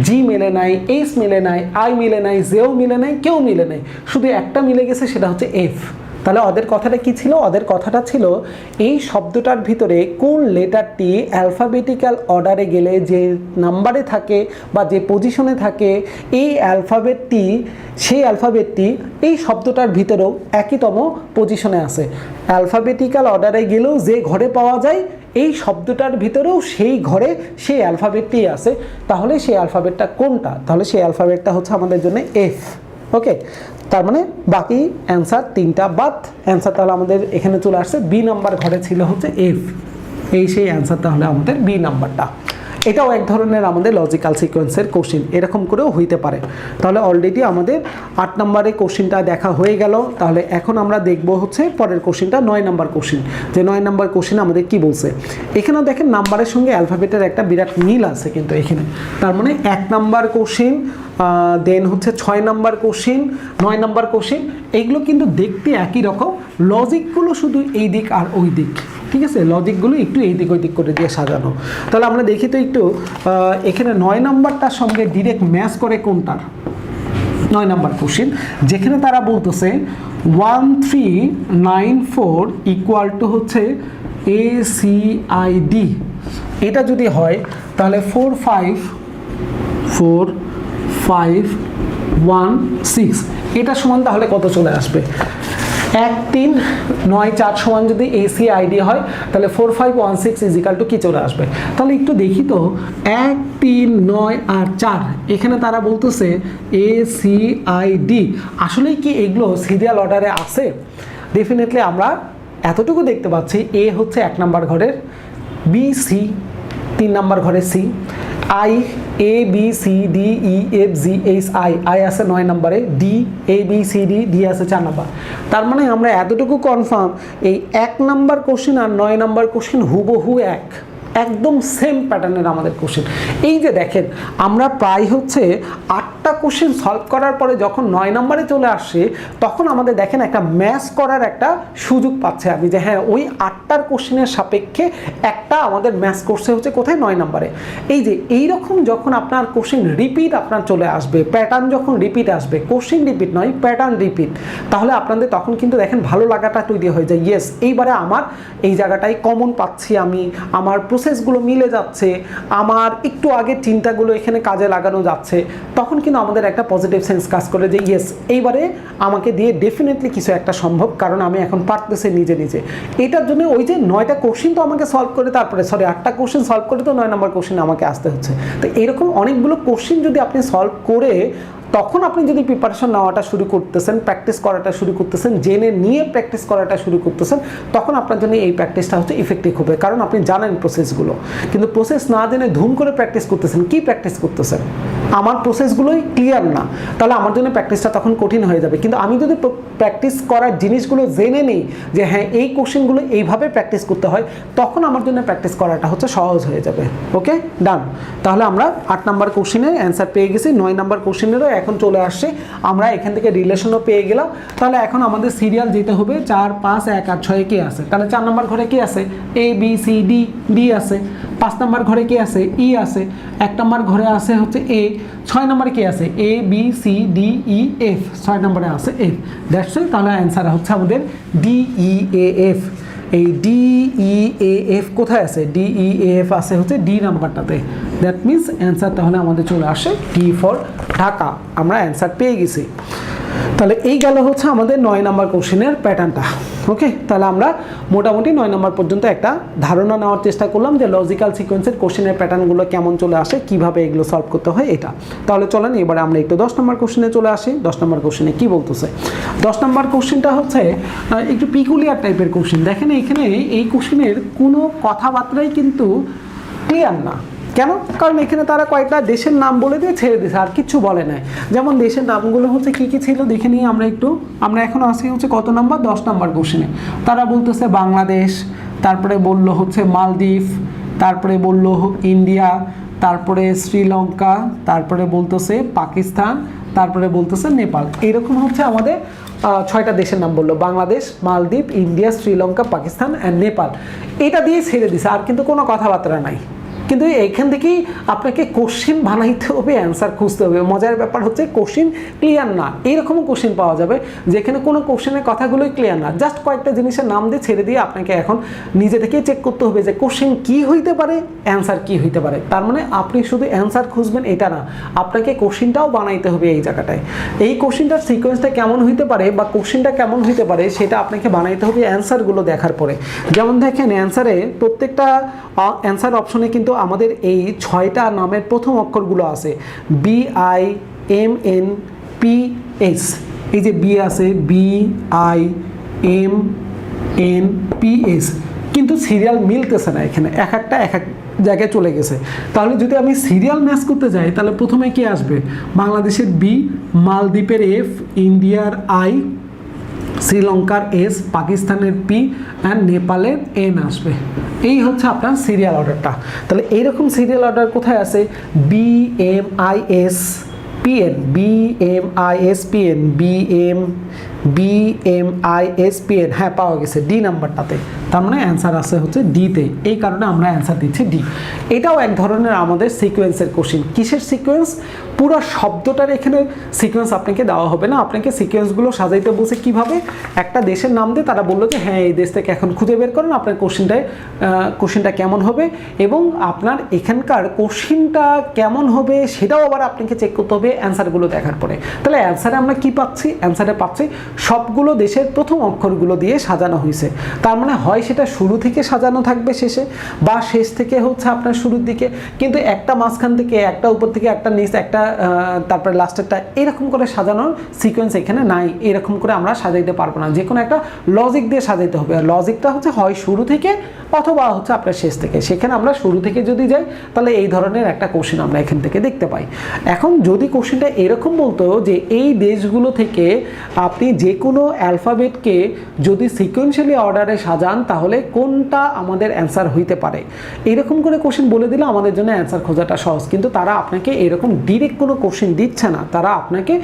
Speaker 1: জি মিলে নাই, এইচ মিলে নাই, আই মিলে নাই, জেও মিলে নাই, কেউ মিলে নাই, শুধু একটা মিলে গেছে, সেটা হচ্ছে এফ। তাহলে ওদের কথাটা কি ছিল? ওদের কথাটা ছিল এই শব্দটার ভিতরে কোন লেটারটি অ্যালফাবেটিক্যাল অর্ডারে গেলে যে নাম্বারে থাকে বা যে পজিশনে থাকে এই অ্যালফাবেটটি, সেই অ্যালফাবেটটি এই শব্দটার ভিতরেও একইতম পজিশনে আছে। অ্যালফাবেটিক্যাল অর্ডারে গেলেও যে ঘরে পাওয়া যায় এই শব্দটার ভিতরেও সেই ঘরে সেই অ্যালফাবেটটি আছে। তাহলে সেই অ্যালফাবেটটা কোনটা? তাহলে সেই অ্যালফাবেটটা হচ্ছে আমাদের জন্য এফ। ওকে, তার মানে বাকি অ্যান্সার 3টা বাদ। অ্যান্সার তাহলে আমাদের এখানে চলে আসছে বি নাম্বার ঘরে ছিল হচ্ছে এফ, এই সেই অ্যান্সার তাহলে আমাদের বি নাম্বারটা। এটাও এক ধরনের আমাদের লজিক্যাল সিকোয়েন্সের কোশ্চিন, এরকম করেও হইতে পারে। তাহলে অলরেডি আমাদের 8 নম্বরে কোশ্চিনটা দেখা হয়ে গেল। তাহলে এখন আমরা দেখব হচ্ছে পরের কোশ্চিনটা 9 নম্বর কোশ্চিন, যে 9 নম্বর কোশ্চিন আমাদের কি বলছে। এখানেও দেখেন নাম্বারের সঙ্গে অ্যালফাবেটের একটা বিরাট মিল আছে কিন্তু এখানে। তার মানে 1 নম্বর কোশ্চিন, দেন হচ্ছে 6 নম্বর কোশ্চিন, 9 নম্বর কোশ্চিন, এইগুলো কিন্তু দেখতে একই রকম, লজিকগুলো শুধু এই দিক আর ওই দিক, ঠিক আছে? লজিকগুলো একটু এই দিক ওই দিক করে দিয়ে সাজানো। তাহলে আমরা দেখি তো একটু এখানে 9 নম্বরটার সঙ্গে ডিরেক্ট ম্যাচ করে কোনটার। 9 নম্বর কোশ্চিন, যেখানে তারা বলতেছে 1394 ইকুয়াল টু হচ্ছে ACID, এটা যদি হয় তাহলে 45116 এটা সমান তাহলে কত চলে আসবে? 1394 সমান যদি ACID হয় তাহলে 4516 ইজিক্যাল টু কি চলে আসবে? তাহলে একটু দেখি তো, 1 3 9 আর 4, এখানে তারা বলতেছে ACID, আসলেই কি এগুলো সিরিয়াল অর্ডারে আছে? ডেফিনেটলি আমরা এতটুকু দেখতে পাচ্ছি, এ হচ্ছে 1 নম্বর ঘরের, বি সি 3 নম্বর ঘরের, সি আই ABCDEFGHI, আই আছে 9 নম্বরে, ডি ABCD আছে 4 নম্বর। তার মানে আমরা এতটুকু কনফার্ম এই 1 নম্বর কোশ্চিন আর 9 নম্বর কোশ্চিন হুবহু একদম সেম প্যাটার্নের আমাদের কোশ্চেন। এই যে দেখেন আমরা প্রায় হচ্ছে 8টা কোশ্চেন সলভ করার পরে যখন 9 নম্বরে চলে আসছে তখন আমাদের দেখেন একটা ম্যাচ করার একটা সুযোগ পাচ্ছে আমি, যে হ্যাঁ ওই 8টার কোশ্চেনের সাপেক্ষে একটা আমাদের ম্যাচ করছে হচ্ছে কোথায়? 9 নম্বরে। এই যে এইরকম যখন আপনার কোশ্চেন রিপিট আপনার চলে আসবে, প্যাটার্ন যখন রিপিট আসবে, কোশ্চেন রিপিট নয় প্যাটার্ন রিপিট, তাহলে আপনাদের তখন কিন্তু দেখেন ভালো লাগাটা তৈরি হয়ে যায়। ইয়েস, এইবারে আমার এই জায়গাটাই কমন পাচ্ছি, আমি আমার প্রসেসগুলো মিলে যাচ্ছে, আমার একটু আগের চিন্তাগুলো এখানে কাজে লাগানো যাচ্ছে, তখন কিন্তু আমাদের একটা পজিটিভ সেন্স কাজ করে যে ইয়েস এইবারে আমাকে দিয়ে ডেফিনেটলি কিছু একটা সম্ভব, কারণ আমি এখন পারতেছি নিজে নিজে। এটার জন্য ওই যে 9টা কোশ্চেন তো আমাকে সলভ করে, তারপরে 8টা কোশ্চেন সলভ করে তো 9 নম্বর কোশ্চেন আমাকে আসতে হচ্ছে। তো এরকম অনেকগুলো কোশ্চেন যদি আপনি সলভ করে তখন আপনি যদি প্রিপারেশন নেওয়াটা শুরু করতেছেন, প্র্যাকটিস করাটা শুরু করতেছেন, জেনে নিয়ে প্র্যাকটিস করাটা শুরু করতেছেন, তখন আপনার জন্য এই প্র্যাকটিসটা হচ্ছে ইফেক্টিভ হবে, কারণ আপনি জানেন প্রসেসগুলো। কিন্তু প্রসেস না জেনে ধুম করে প্র্যাকটিস করতেছেন, কি প্র্যাকটিস করতেছেন? আমার প্রসেসগুলোই ক্লিয়ার না, তাহলে আমার জন্য প্র্যাকটিসটা তখন কঠিন হয়ে যাবে। কিন্তু আমি যদি প্র্যাকটিস করার জিনিসগুলো জেনে নিই যে হ্যাঁ এই কোশ্চেনগুলো এইভাবে প্র্যাকটিস করতে হয়, তখন আমার জন্য প্র্যাকটিস করাটা হচ্ছে সহজ হয়ে যাবে। ওকে, ডান। তাহলে আমরা 8 নাম্বার কোশ্চেনের অ্যান্সার পেয়ে গেছি, 9 নাম্বার কোশ্চেনেরও এখন চলে আসছে, আমরা এখান থেকে রিলেশনও পেয়ে গেলাম। তাহলে এখন আমাদের সিরিয়াল যেতে হবে 4, 5, 1, 8, 6 কি আছে, তাহলে 4 নাম্বার ঘরে কি আছে, A B C D, D আছে। 5 নাম্বার ঘরে কি আছে, ই আছে। 1 নাম্বার ঘরে আছে হচ্ছে এ। 6 নাম্বারে কি আছে, A B C D E F. 6 নাম্বারে আছে এফ। That's it. তাহলে অ্যান্সার হচ্ছে আমাদের ডি ই এ এফ। এই ডি ই এ এফ কোথায় আছে, ডি ই এ এফ আছে হচ্ছে ডি নাম্বারটাতে। দ্যাট মিনস অ্যান্সার তাহলে আমাদের চলে আসে ডি ফর ঢাকা। আমরা অ্যান্সার পেয়ে গেছি। তাহলে এই গেল হচ্ছে আমাদের 9 নাম্বার কোশ্চেনের প্যাটার্নটা। ওকে, তাহলে আমরা মোটামুটি 9 নাম্বার পর্যন্ত একটা ধারণা নেওয়ার চেষ্টা করলাম যে লজিক্যাল সিকোয়েন্সের কোশ্চেনের প্যাটার্নগুলো কেমন চলে আসে, কিভাবে এগুলো সলভ করতে হয় এটা। তাহলে চলেন এবারে আমরা একটু 10 নম্বর কোশ্চেনে চলে আসি। 10 নম্বর কোশ্চেনে কি বলতেছে, 10 নম্বর কোশ্চেনটা হচ্ছে একটু পিকুলিয়ার টাইপের কোশ্চেন। দেখেন এখানে এই কোশ্চেনের কোনো কথাবার্তাই কিন্তু ক্লিয়ার না। কেন? কারণ এখানে তারা কয়েকটা দেশের নাম বলে দিয়ে ছেড়ে দিয়েছে, আর কিছু বলে নাই। যেমন দেশের নামগুলো হচ্ছে কি কি ছিল দেখে নিই আমরা একটু। আমরা এখন আসি হচ্ছে কত নাম্বার, 10 নাম্বার কোশ্চেনে। তারা বলতেছে বাংলাদেশ, তারপরে বললো হচ্ছে মালদ্বীপ, তারপরে বললো ইন্ডিয়া, তারপরে শ্রীলঙ্কা, তারপরে বলতেছে পাকিস্তান, তারপরে বলতেছে নেপাল। এরকম হচ্ছে আমাদের 6টা দেশের নাম বললো, বাংলাদেশ, মালদ্বীপ, ইন্ডিয়া, শ্রীলঙ্কা, পাকিস্তান অ্যান্ড নেপাল। এটা দিয়ে ছেড়ে দিছে, আর কিন্তু কোনো কথাবার্তা নাই। কিন্তু এইখান থেকেই আপনাকে কোশ্চেন বানাইতে হবে, অ্যান্সার খুঁজতে হবে। মজার ব্যাপার হচ্ছে কোশ্চেন ক্লিয়ার না, এইরকমও কোশ্চেন পাওয়া যাবে যেখানে কোনো কোশ্চেনের কথাগুলোই ক্লিয়ার না, জাস্ট কয়েকটা জিনিসের নাম দিয়ে ছেড়ে দিয়ে আপনাকে এখন নিজে থেকেই চেক করতে হবে যে কোশ্চেন কী হইতে পারে, অ্যান্সার কী হইতে পারে। তার মানে আপনি শুধু অ্যান্সার খুঁজবেন এটা না, আপনাকে কোশ্চেনটাও বানাইতে হবে এই জায়গাটায়। এই কোশ্চেনটার সিকোয়েন্সটা কেমন হইতে পারে বা কোশ্চেনটা কেমন হইতে পারে সেটা আপনাকে বানাইতে হবে অ্যান্সারগুলো দেখার পরে। যেমন দেখেন অ্যান্সারে প্রত্যেকটা অ্যান্সার অপশনে কিন্তু আমাদের এই 6টা নামের প্রথম অক্ষরগুলো আছে, B I M N P S. এই যে বি আছে, B I M N P S, কিন্তু সিরিয়াল মিলতেছে না এখানে, এক একটা এক এক জায়গায় চলে গেছে। তাহলে যদি আমি সিরিয়াল ম্যাচ করতে যাই তাহলে প্রথমে কি আসবে, বাংলাদেশের বি, মালদ্বীপের এফ, ইন্ডিয়ার আই, শ্রীলঙ্কার এস, পাকিস্তানের পি অ্যান্ড নেপালের এন আসবে। এই হচ্ছে আপনার সিরিয়াল অর্ডারটা। তাহলে এইরকম সিরিয়াল অর্ডার কোথায় আছে, B M I S P N, B M I S P N, B M I S P N, হ্যাঁ পাওয়া গেছে ডি নাম্বারটাতে। তার মানে অ্যান্সার আছে হচ্ছে ডিতে, এই কারণে আমরা অ্যান্সার দিচ্ছি ডি। এটাও এক ধরনের আমাদের সিকোয়েন্সের কোশ্চেন। কিসের সিকোয়েন্স? পুরো শব্দটার এখানে সিকোয়েন্স আপনাকে দেওয়া হবে না, আপনাকে সিকোয়েন্সগুলো সাজাইতে বলছে কীভাবে, একটা দেশের নাম দিয়ে তারা বললো যে হ্যাঁ এই দেশ থেকে এখন খুঁজে বের করেন আপনার কোশ্চেনটা কেমন হবে, এবং আপনার এখানকার কোশ্চেনটা কেমন হবে সেটাও আবার আপনাকে চেক করতে হবে অ্যান্সারগুলো দেখার পরে। তাহলে অ্যান্সারে আমরা কি পাচ্ছি, অ্যান্সারে পাচ্ছি সবগুলো দেশের প্রথম অক্ষরগুলো দিয়ে সাজানো হয়েছে। তার মানে হয় সেটা শুরু থেকে সাজানো থাকবে শেষে, বা শেষ থেকে হচ্ছে আপনার শুরুর দিকে, কিন্তু একটা মাঝখান থেকে, একটা উপর থেকে, একটা নিচ, একটা তারপরে লাস্টেরটা, এরকম করে সাজানোর সিকোয়েন্স এখানে নাই। এরকম করে আমরা সাজাইতে পারবো না, যে কোনো একটা লজিক দিয়ে সাজাইতে হবে। আর লজিকটা হচ্ছে হয় শুরু থেকে অথবা হচ্ছে আপনার শেষ থেকে। সেখানে আমরা শুরু থেকে যদি যাই তাহলে এই ধরনের একটা কোশ্চেন আমরা এখান থেকে দেখতে পাই। এখন যদি কোশ্চেনটা এরকম বলতো যে এই দেশগুলো থেকে আপনি যে কোনো অ্যালফাবেটকে যদি সিকোয়েন্সিয়ালি অর্ডারে সাজান তাহলে কোনটা আমাদের অ্যান্সার হইতে পারে, এরকম করে কোশ্চেন বলে দিলে আমাদের জন্য অ্যান্সার খোঁজাটা সহজ। কিন্তু তারা আপনাকে এরকম ডিরেক্ট কোনো কোশ্চেন দিচ্ছে না, তারা আপনাকে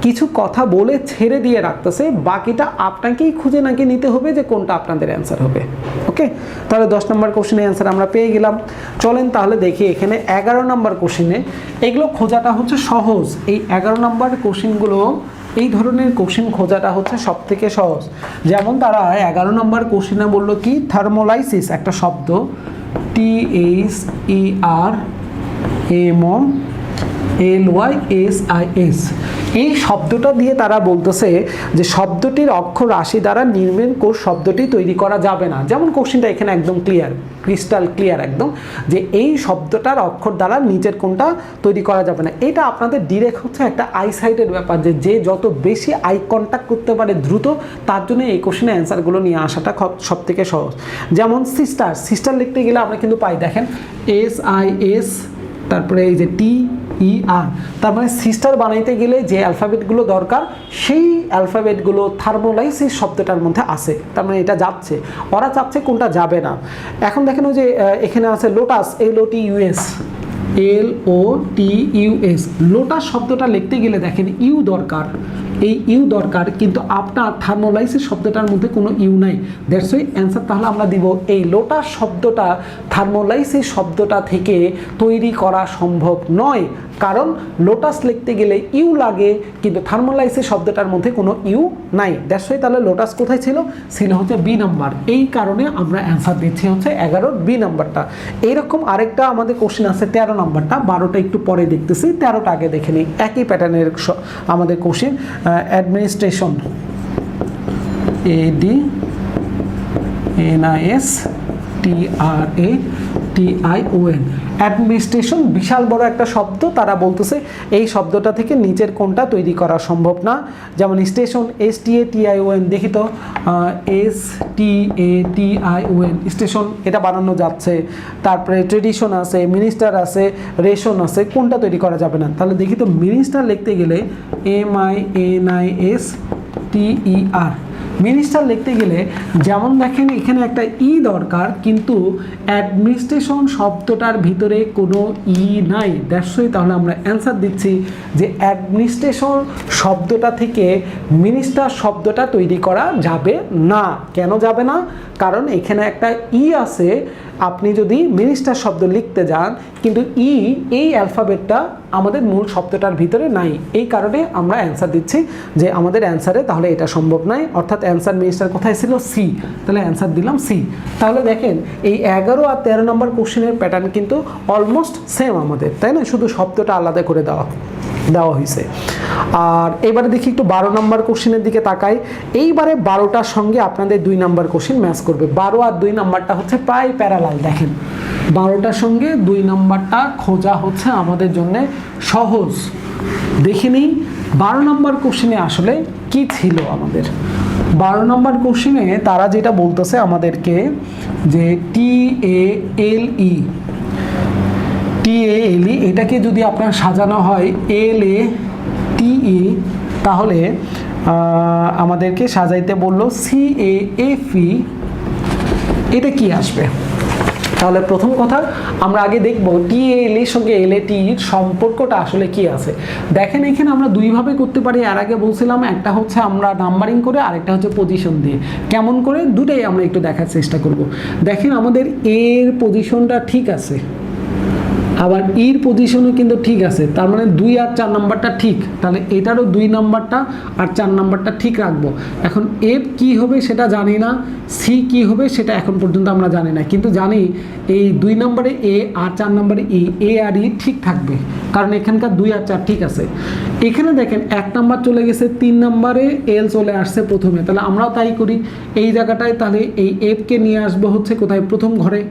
Speaker 1: কিছু কথা বলে ছেড়ে দিয়ে রাখতেছে, বাকিটা আপনাকেই খুঁজে নাকি নিতে হবে যে কোনটা আপনাদের অ্যান্সার হবে। ওকে, তাহলে 10 নম্বর কোশ্চেনের অ্যান্সার আমরা পেয়ে গেলাম। চলেন তাহলে দেখি এখানে 11 নম্বর কোশ্চেনে, এগুলো খোঁজাটা হচ্ছে সহজ। এই 11 নম্বর কোশ্চেনগুলো, এই ধরনের কোশ্চেন খোঁজাটা হচ্ছে সব থেকে সহজ। যেমন তারা 11 নম্বর কোশ্চেনে বললো কি, থার্মোলাইসিস একটা শব্দ, THERMOLYSIS, এই শব্দটা দিয়ে তারা বলতেছে যে শব্দটির অক্ষর রাশি দ্বারা নির্মেল কোষ শব্দটি তৈরি করা যাবে না। যেমন কোশ্চেনটা এখানে একদম ক্লিয়ার, ক্রিস্টাল ক্লিয়ার একদম, যে এই শব্দটার অক্ষর দ্বারা নিচের কোনটা তৈরি করা যাবে না। এটা আপনাদের ডিরেক্ট হচ্ছে একটা আইসাইটের ব্যাপার, যে যত বেশি আই কন্ট্যাক্ট করতে পারে দ্রুত, তার জন্য এই কোশ্চেনের অ্যান্সারগুলো নিয়ে আসাটা সব থেকে সহজ। যেমন সিস্টার লিখতে গেলে আমরা কিন্তু পাই, দেখেন SISTER, তারপরে এই যে টি ই আর, তার মানে সিস্টার বানাইতে গেলে যে অ্যালফাবেটগুলো দরকার সেই অ্যালফাবেটগুলো থার্মোলাইসিস শব্দটার মধ্যে আছে, তার মানে এটা যাচ্ছে। ওরা চাচ্ছে কোনটা যাবে না। এখন দেখেন ওই যে এখানে আছে লোটাস, LOTUS, LOTUS, লোটাস শব্দটা লিখতে গেলে দেখেন ইউ দরকার, এই ইউ দরকার, কিন্তু আপনার থার্মোলাইসিস শব্দটার মধ্যে কোনো ইউ নাই। দ্যাটস ওয়াই অ্যান্সার তাহলে আমরা দিব এই লোটাস শব্দটা থার্মোলাইসিস শব্দটা থেকে তৈরি করা সম্ভব নয়, কারণ লোটাস লিখতে গেলে ইউ লাগে, কিন্তু থার্মোলাইসিস শব্দটার মধ্যে কোনো ইউ নাই। দ্যাটস ওয়াই তাহলে লোটাস কোথায় ছিল হচ্ছে বি নাম্বার। এই কারণে আমরা অ্যান্সার দিচ্ছি হচ্ছে 11 বি নাম্বারটা। এইরকম আরেকটা আমাদের কোশ্চেন আছে 13 নাম্বারটা, 12টা একটু পরে দেখতেছি, 13টা আগে দেখে নিই। একই প্যাটার্নের আমাদের কোশ্চেন, অ্যাডমিনিস্ট্রেশন, ADNISTRATION, অ্যাডমিনিস্ট্রেশন বিশাল বড় একটা শব্দ। তারা বলতেছে এই শব্দটা থেকে নিচের কোনটা তৈরি করা সম্ভব না। যেমন স্টেশন, STATION, দেখি তো STATION, স্টেশন এটা বানানো যাচ্ছে। তারপরে ট্রেডিশন আছে, মিনিস্টার আছে, রেশন আছে, কোনটা তৈরি করা যাবে না। তাহলে দেখি তো মিনিস্টার লিখতে গেলে MINISTER, মিনিস্টার লিখতে গেলে যেমন দেখেন এখানে একটা ই দরকার, কিন্তু অ্যাডমিনিস্ট্রেশন শব্দটার ভিতরে কোনো ই নাই। দ্যাটস ওয়াই তাহলে আমরা অ্যান্সার দিচ্ছি যে অ্যাডমিনিস্ট্রেশন শব্দটা থেকে মিনিস্টার শব্দটা তৈরি করা যাবে না। কেন যাবে না? কারণ এখানে একটা ই আছে। আপনি যদি মিনিস্টার শব্দ লিখতে যান, কিন্তু ই এই অ্যালফাবেটটা আমাদের মূল শব্দটার ভিতরে নাই, এই কারণে আমরা অ্যান্সার দিচ্ছি যে আমাদের অ্যান্সারে তাহলে এটা সম্ভব নয়। অর্থাৎ অ্যান্সার মিনিস্টার কোথায় ছিল? সি। তাহলে অ্যান্সার দিলাম সি। তাহলে দেখেন এই 11 আর 13 নম্বর কোশ্চেনের প্যাটার্ন কিন্তু অলমোস্ট সেম আমাদের, তাই না? শুধু শব্দটা আলাদা করে দেওয়া হয়েছে। আর এবারে দেখি একটু 12 নম্বর কোশ্চেনের দিকে তাকাই। এইবারে 12টার সঙ্গে আপনাদের 2 নম্বর কোশ্চেন ম্যাচ করবে। 12 আর 2 নম্বরটা হচ্ছে প্রায় প্যারালাল। দেখেন 12টার সঙ্গে 2 নম্বরটা খোঁজা হচ্ছে আমাদের জন্য সহজ। দেখে নিই 12 নম্বর কোশ্চেনে আসলে কি ছিল আমাদের। 12 নম্বর কোশ্চেনে তারা যেটা বলতেছে আমাদেরকে যে TALE, এটাকে যদি আপনার সাজানো হয় LATE, তাহলে আমাদেরকে সাজাইতে বললো CAFE, এটা কি আসবে? তাহলে প্রথম কথা আমরা আগে দেখব TAL এর সঙ্গে LAT এর সম্পর্কটা আসলে কি আছে। দেখেন এখানে আমরা দুইভাবে করতে পারি। এর আগে বলছিলাম একটা হচ্ছে আমরা নাম্বারিং করে, আরেকটা হচ্ছে পজিশন দিয়ে। কেমন করে? দুটাই আমরা একটু দেখার চেষ্টা করব। দেখেন আমাদের এর পজিশনটা ঠিক আছে, আবার ইর পজিশনও কিন্তু ঠিক আছে, তার মানে 2 আর 4 নাম্বারটা ঠিক। তাহলে এটারও 2 নাম্বারটা আর 4 নাম্বারটা ঠিক রাখবো। এখন এফ কি হবে সেটা জানি না, সি কি হবে সেটা এখন পর্যন্ত আমরা জানি না, কিন্তু জানি এই 2 নম্বরে এ আর 4 নম্বরে ই, এ আর ই ঠিক থাকবে, কারণ এখানকার 2 আর 4 ঠিক আছে। এখানে দেখেন 1 নাম্বার চলে গেছে, 3 নম্বরে এল চলে আসছে প্রথমে, তাহলে আমরাও তাই করি। এই জায়গাটায় তাহলে এই এফকে নিয়ে আসবো হচ্ছে কোথায়? প্রথম ঘরে,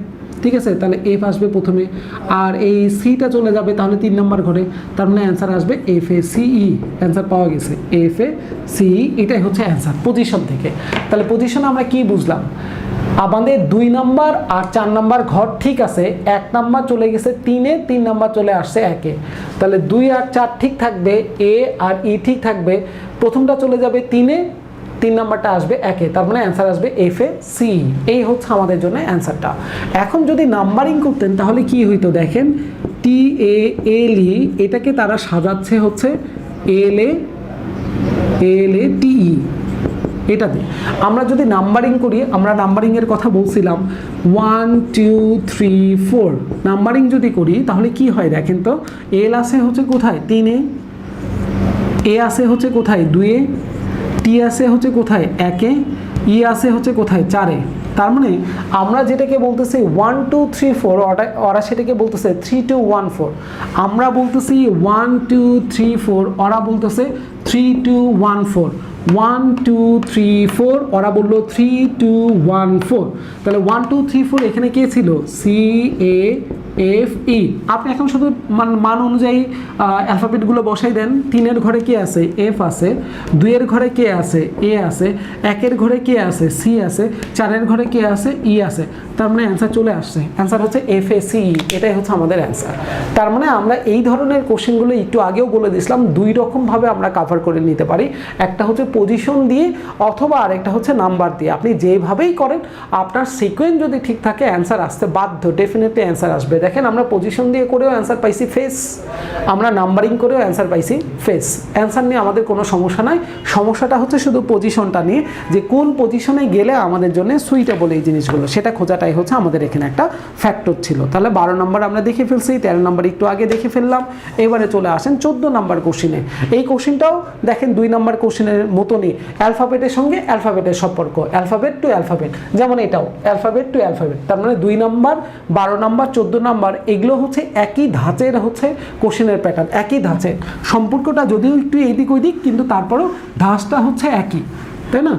Speaker 1: ঠিক আছে? তাহলে এফ আসবে প্রথমে, আর এই সিটা চলে যাবে তাহলে 3 নম্বর ঘরে। তার মানে অ্যান্সার আসবে FACE। অ্যান্সার পাওয়া গেছে FACE, এটাই হচ্ছে অ্যান্সার পজিশন থেকে। তাহলে পজিশন আমরা কি বুঝলাম? আমাদের 2 নাম্বার আর 4 নাম্বার ঘর ঠিক আছে, 1 নাম্বার চলে গেছে 3-এ, 3 নাম্বার চলে আসছে 1-এ। তাহলে 2 আর 4 ঠিক থাকবে, এ আর ই ঠিক থাকবে, প্রথমটা চলে যাবে 3-এ, 3 নাম্বারটা আসবে 1-এ, তার মানে অ্যান্সার আসবে FACE। এই হচ্ছে আমাদের জন্য অ্যান্সারটা। এখন যদি নাম্বারিং করতেন তাহলে কি হইতো? দেখেন TALE, এটাকে তারা সাজাচ্ছে হচ্ছে LATE, এটাতে। আমরা যদি নাম্বারিং করি, আমরা নাম্বারিংয়ের কথা বলছিলাম 1 2 3 4, নাম্বারিং যদি করি তাহলে কি হয় দেখেন তো। এল আসে হচ্ছে কোথায়? 3-এ, এ আসে হচ্ছে কোথায়? 2-এ, টি আসে হচ্ছে কোথায়? 1-এ, ই আসে হচ্ছে কোথায়? 4-এ। তার মানে আমরা যেটাকে বলতেছি 1 2 3 4, ওরা সেটাকে বলতেছে 3 2 1 4। আমরা বলতেছি 1 2 3 4, ওরা বলতেছে 3 2 1 4। 1 2 3 4, ওরা বললো 3 2 1 4। তাহলে 1 2 3 4 এখানে কে ছিল? CA F E. আপনি এখন শুধু মান অনুযায়ী অ্যালফাবেটগুলো বসাই দেন। 3-এর ঘরে কি আছে? এফ আছে। 2-এর ঘরে কে আছে? এ আছে। 1-এর ঘরে কে আছে? সি আছে। 4-এর ঘরে কে আছে? ই আছে। তার মানে অ্যান্সার চলে আসছে। অ্যান্সার হচ্ছে এফ এ সি ই, এটাই হচ্ছে আমাদের অ্যান্সার। তার মানে আমরা এই ধরনের কোশ্চেনগুলো একটু আগেও বলে দিয়েছিলাম, 2 রকমভাবে আমরা কভার করে নিতে পারি। একটা হচ্ছে পজিশন দিয়ে, অথবা আরেকটা হচ্ছে নাম্বার দিয়ে। আপনি যেভাবেই করেন, আপনার সিকোয়েন্স যদি ঠিক থাকে অ্যান্সার আসতে বাধ্য, ডেফিনেটলি অ্যান্সার আসবে। দেখেন আমরা পজিশন দিয়ে করেও অ্যান্সার পাইছি ফেস, আমরা নাম্বারিং করেও অ্যান্সার পাইছি ফেস। অ্যান্সার নিয়ে আমাদের কোনো সমস্যা নাই। সমস্যাটা হচ্ছে শুধু পজিশনটা নিয়ে, যে কোন পজিশনে গেলে আমাদের জন্য সুইটেবল এই জিনিসগুলো, সেটা খোঁজাটাই হচ্ছে আমাদের এখানে একটা ফ্যাক্টর ছিল। তাহলে 12 নম্বর আমরা দেখে ফেলছি, 13 নম্বর একটু আগে দেখে ফেললাম। এবারে চলে আসেন 14 নম্বর কোশ্চিনে। এই কোশ্চিনটাও দেখেন 2 নম্বর কোশ্চিনের মতনই, অ্যালফাবেটের সঙ্গে অ্যালফাবেটের সম্পর্ক, অ্যালফাবেট টু অ্যালফাবেট। যেমন এটাও অ্যালফাবেট টু অ্যালফাবেট। তার মানে 2 নম্বর, 12 নম্বর, 14 নম্বর এগুলো হচ্ছে একই ধাঁচের হচ্ছে কোশ্চিনের প্যাটার্ন, একই ধাঁচের। সম্পর্কটা যদিও একটু এদিক ওইদিক, কিন্তু তারপরেও ধাঁচটা হচ্ছে একই, তাই না?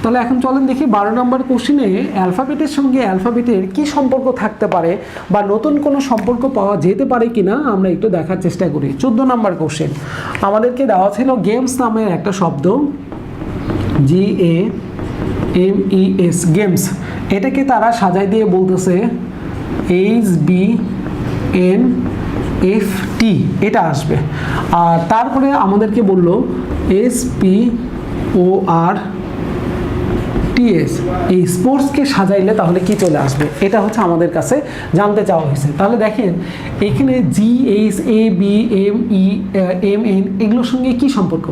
Speaker 1: তাহলে এখন চলেন দেখি 12 নম্বর কোশ্চিনে অ্যালফাবেটের সঙ্গে অ্যালফাবেটের কি সম্পর্ক থাকতে পারে, বা নতুন কোনো সম্পর্ক পাওয়া যেতে পারে কিনা আমরা একটু দেখার চেষ্টা করি। 14 নম্বর কোশ্চেন আমাদেরকে দেওয়া ছিল গেমস নামের একটা শব্দ, GAMES, গেমস। এটাকে তারা সাজাই দিয়ে বলতেছে HBNFT, এটা আসবে। আর তারপরে আমাদেরকে বলল SPORTS, এই স্পোর্টসকে সাজাইলে তাহলে কি চলে আসবে, এটা হচ্ছে আমাদের কাছে জানতে চাওয়া হয়েছে। তাহলে দেখেন এখানে GHABMEMN এগুলোর সঙ্গে কি সম্পর্ক।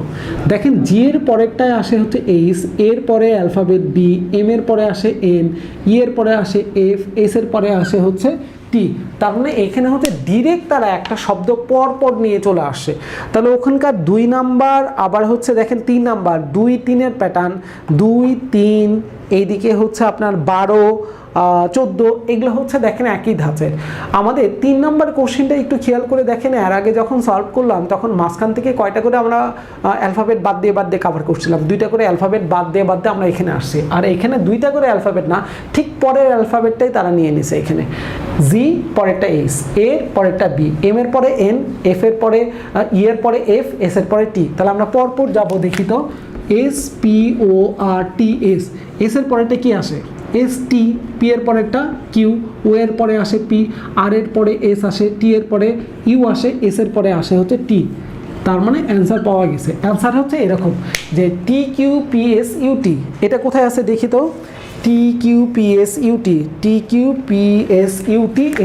Speaker 1: দেখেন জি এর পরেরটায় আসে হচ্ছে এইচ, এর পরে অ্যালফাবেট বি, এম এর পরে আসে এন, ই এর পরে আসে এফ, এস এর পরে আসে হচ্ছে টি। তার মানে এখানে হচ্ছে ডিরেক্ট তারা একটা শব্দ পর পর নিয়ে চলে আসে। তাহলে ওখানকার 2 নাম্বার, আবার হচ্ছে দেখেন 3 নাম্বার, 2-3-এর প্যাটার্ন, 2-3, এইদিকে হচ্ছে আপনার 12, 14, এগুলো হচ্ছে দেখেন একই ধাঁচের। আমাদের 3 নম্বর কোশ্চেনটা একটু খেয়াল করে দেখেন, এর আগে যখন সলভ করলাম তখন মাঝখান থেকে কয়টা করে আমরা অ্যালফাবেট বাদ দিয়ে কভার করছিলাম, 2টা করে অ্যালফাবেট বাদ দিয়ে আমরা এখানে আসছি। আর এখানে 2টা করে অ্যালফাবেট না, ঠিক পরের অ্যালফাবেটটাই তারা নিয়ে নিছে। এখানে জি, পরেরটা এইচ, এর পরেরটা বি, এম এর পরে এন, এফ এর পরে ই এর পরে এফ, এস এর পরে টি। তাহলে আমরা পরপর যাবো, দেখি তো। SPORTS, এস এর পরেরটা কি আসে? ST, পি এর পরেরটা কিউ, ও এর পরে আসে পি, আর এর পরে এস আসে, টি এর পরে ইউ আসে, এস এর পরে আসে হচ্ছে টি। তার মানে অ্যান্সার পাওয়া গেছে। অ্যান্সার হচ্ছে এরকম যে TQPSUT, এটা কোথায় আছে দেখি তো। TQPSUT,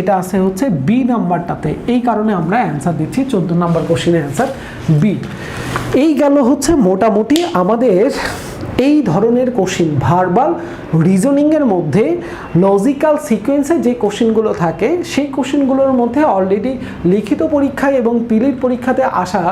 Speaker 1: এটা আছে হচ্ছে বি নাম্বারটাতে। এই কারণে আমরা অ্যান্সার দিচ্ছি 14 নম্বর কোশ্চেনের অ্যান্সার বি। এই গেল হচ্ছে মোটামুটি আমাদের এই ধরনের কোশ্চিন, ভার্বাল রিজনিংয়ের মধ্যে লজিক্যাল সিকোয়েন্সে যে কোশ্চিনগুলো থাকে, সেই কোশ্চিনগুলোর মধ্যে অলরেডি লিখিত পরীক্ষায় এবং পিলিট পরীক্ষাতে আসা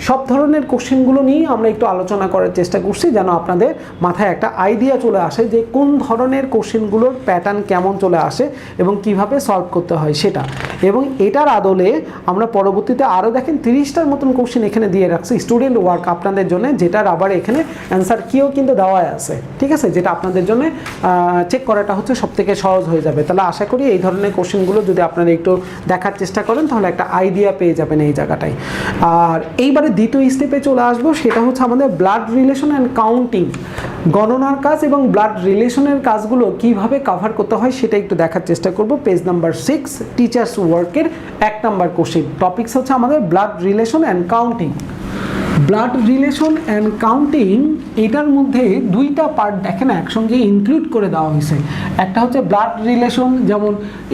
Speaker 1: সব ধরনের কোশ্চিনগুলো নিয়ে আমরা একটু আলোচনা করার চেষ্টা করছি, যেন আপনাদের মাথায় একটা আইডিয়া চলে আসে যে কোন ধরনের কোশ্চিনগুলোর প্যাটার্ন কেমন চলে আসে এবং কিভাবে সলভ করতে হয় সেটা। এবং এটার আদলে আমরা পরবর্তীতে আরও দেখেন 30টার মতন কোশ্চিন এখানে দিয়ে রাখছি স্টুডেন্ট ওয়ার্ক আপনাদের জন্য, যেটার আবার এখানে অ্যান্সার কিও কিন্তু দেওয়া আছে, ঠিক আছে, যেটা আপনাদের জন্য চেক করাটা হচ্ছে সবথেকে সহজ হয়ে যাবে। তাহলে আশা করি এই ধরনের কোশ্চেনগুলো যদি আপনারা একটু দেখার চেষ্টা করেন তাহলে একটা আইডিয়া পেয়ে যাবেন এই জায়গাটায়। আর এইবারে দ্বিতীয় স্টেপে চলে আসবো, সেটা হচ্ছে আমাদের ব্লাড রিলেশন অ্যান্ড কাউন্টিং, গণনার কাজ এবং ব্লাড রিলেশনের কাজগুলো কিভাবে কভার করতে হয় সেটা একটু দেখার চেষ্টা করব। পেজ নাম্বার 6, টিচার্স ওয়ার্কের 1 নম্বর কোশ্চেন। টপিকস হচ্ছে আমাদের blood relation and counting. Blood relation and counting, এটার মধ্যে 2টা পার্ট দেখেন একসঙ্গে ইনক্লুড করে দেওয়া হয়েছে। একটা হচ্ছে ব্লাড রিলেশন, যেমন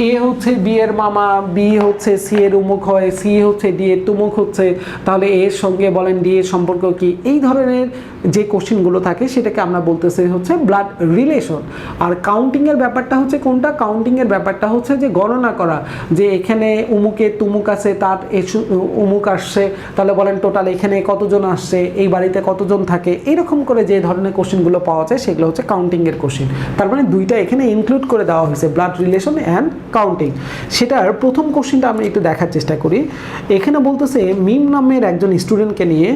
Speaker 1: এ হচ্ছে বি এর মামা, বি হচ্ছে সি এর উমুক হয়, সি হচ্ছে ডি এর তুমুক হচ্ছে, তাহলে এর সঙ্গে বলেন ডি এর সম্পর্ক কি, এই ধরনের যে কোশ্চেনগুলো থাকে সেটাকে আমরা বলতেছি হচ্ছে ব্লাড রিলেশন। আর কাউন্টিংয়ের ব্যাপারটা হচ্ছে কোনটা, কাউন্টিংয়ের ব্যাপারটা হচ্ছে যে গণনা করা, যে এখানে উমুকে তুমুক আছে, তার উমুক আসছে, তাহলে বলেন টোটাল এখানে কতজন আসছে, এই বাড়িতে কতজন থাকে, এইরকম করে যে ধরনের কোশ্চেনগুলো পাওয়া যায় সেগুলো হচ্ছে কাউন্টিংয়ের কোশ্চেন। তার মানে 2টা এখানে ইনক্লুড করে দেওয়া হয়েছে, ব্লাড রিলেশন অ্যান্ড কাউন্টিং। সেটার প্রথম কোশ্চেনটা আমরা একটু দেখার চেষ্টা করি। এখানে বলতেছে মিম নামের একজন স্টুডেন্টকে নিয়ে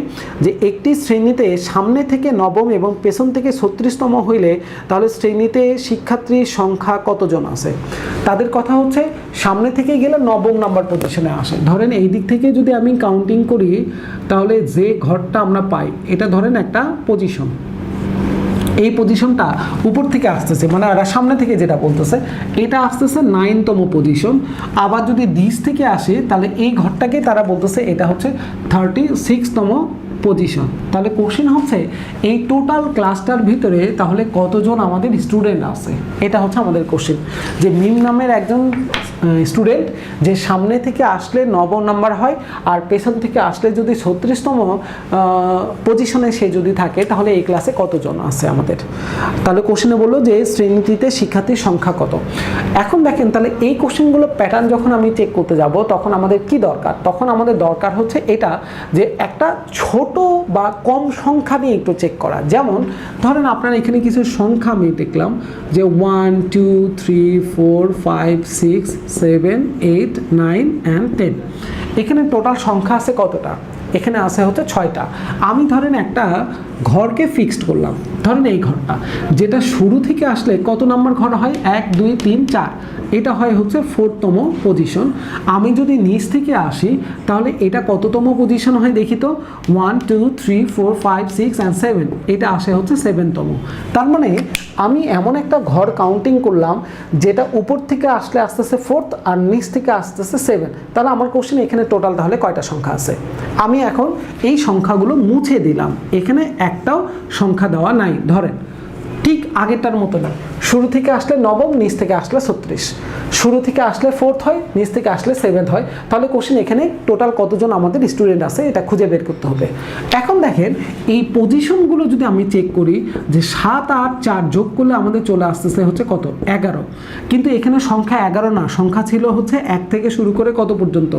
Speaker 1: যে একটি শ্রেণীতে সামনে থেকে নবম এবং পেছন থেকে 36তম হইলে তাহলে শ্রেণীতে শিক্ষার্থীর সংখ্যা কতজন আছে। তাদের কথা হচ্ছে সামনে থেকে গেলে নবম নাম্বার পজিশনে আসে। ধরেন এই দিক থেকে যদি আমি কাউন্টিং করি তাহলে যে ঘরটা আমরা পাই এটা ধরেন একটা পজিশন, এই পজিশনটা উপর থেকে আসতেছে, মানে এরা সামনে থেকে যেটা বলতেছে এটা আসতেছে 9তম পজিশন। আবার যদি নিচ থেকে আসে তাহলে এই ঘরটাকে তারা বলতেছে এটা হচ্ছে 36তম পজিশন। তাহলে কোশ্চেন হচ্ছে এই টোটাল ক্লাসটার ভিতরে তাহলে কতজন আমাদের স্টুডেন্ট আছে, এটা হচ্ছে আমাদের কোশ্চেন। যে মিম নামের একজন স্টুডেন্ট যে সামনে থেকে আসলে 9 নাম্বার হয় আর পেছন থেকে আসলে যদি 36তম পজিশনে সে যদি থাকে তাহলে এই ক্লাসে কতজন আছে আমাদের। তাহলে কোশ্চেনে বললো যে শ্রেণীতে শিক্ষার্থীর সংখ্যা কত। এখন দেখেন তাহলে এই কোশ্চেনগুলো প্যাটার্ন যখন আমি চেক করতে যাব তখন আমাদের কি দরকার, তখন আমাদের দরকার হচ্ছে এটা যে একটা ছোট বা কম সংখ্যা নিয়ে একটু চেক করা। যেমন ধরেন আপনার এখানে কিছু সংখ্যা আমি দেখলাম যে 1 2 3 4 5 6 7 8 9 and 10। এখানে টোটাল সংখ্যা আছে কতটা, এখানে আছে হচ্ছে 6টা। আমি ধরেন একটা ঘরকে ফিক্সড করলাম, ধরেন এই ঘরটা যেটা শুরু থেকে আসলে কত নাম্বার ঘর হয় 1 2 3 4, এটা হয় হচ্ছে 4তম পজিশন। আমি যদি নিচ থেকে আসি তাহলে এটা কততম পজিশন হয় দেখি তো, 1 2 3 4 5 6 and 7, এটা আসে হচ্ছে 7তম। তার মানে আমি এমন একটা ঘর কাউন্টিং করলাম যেটা উপর থেকে আসলে আসতেছে 4th আর নিচ থেকে আসতেছে 7। তাহলে আমার কোশ্চেন এখানে টোটাল তাহলে কয়টা সংখ্যা আছে। আমি এখন এই সংখ্যাগুলো মুছে দিলাম, এখানে একটাও সংখ্যা দেওয়া নাই। ধরেন ঠিক আগেরটার মতো না, শুরু থেকে আসলে নবম, নিচ থেকে আসলে 36, শুরু থেকে আসলে 4th হয়, নিচ থেকে আসলে 7th হয়। তাহলে কোশ্চেন এখানে টোটাল কতজন আমাদের স্টুডেন্ট আছে এটা খুঁজে বের করতে হবে। এখন দেখেন এই পজিশনগুলো যদি আমি চেক করি যে 7 8 4 যোগ করলে আমাদের চলে আসতেছে হচ্ছে কত 11, কিন্তু এখানে সংখ্যা 11 না, সংখ্যা ছিল হচ্ছে 1 থেকে শুরু করে কত পর্যন্ত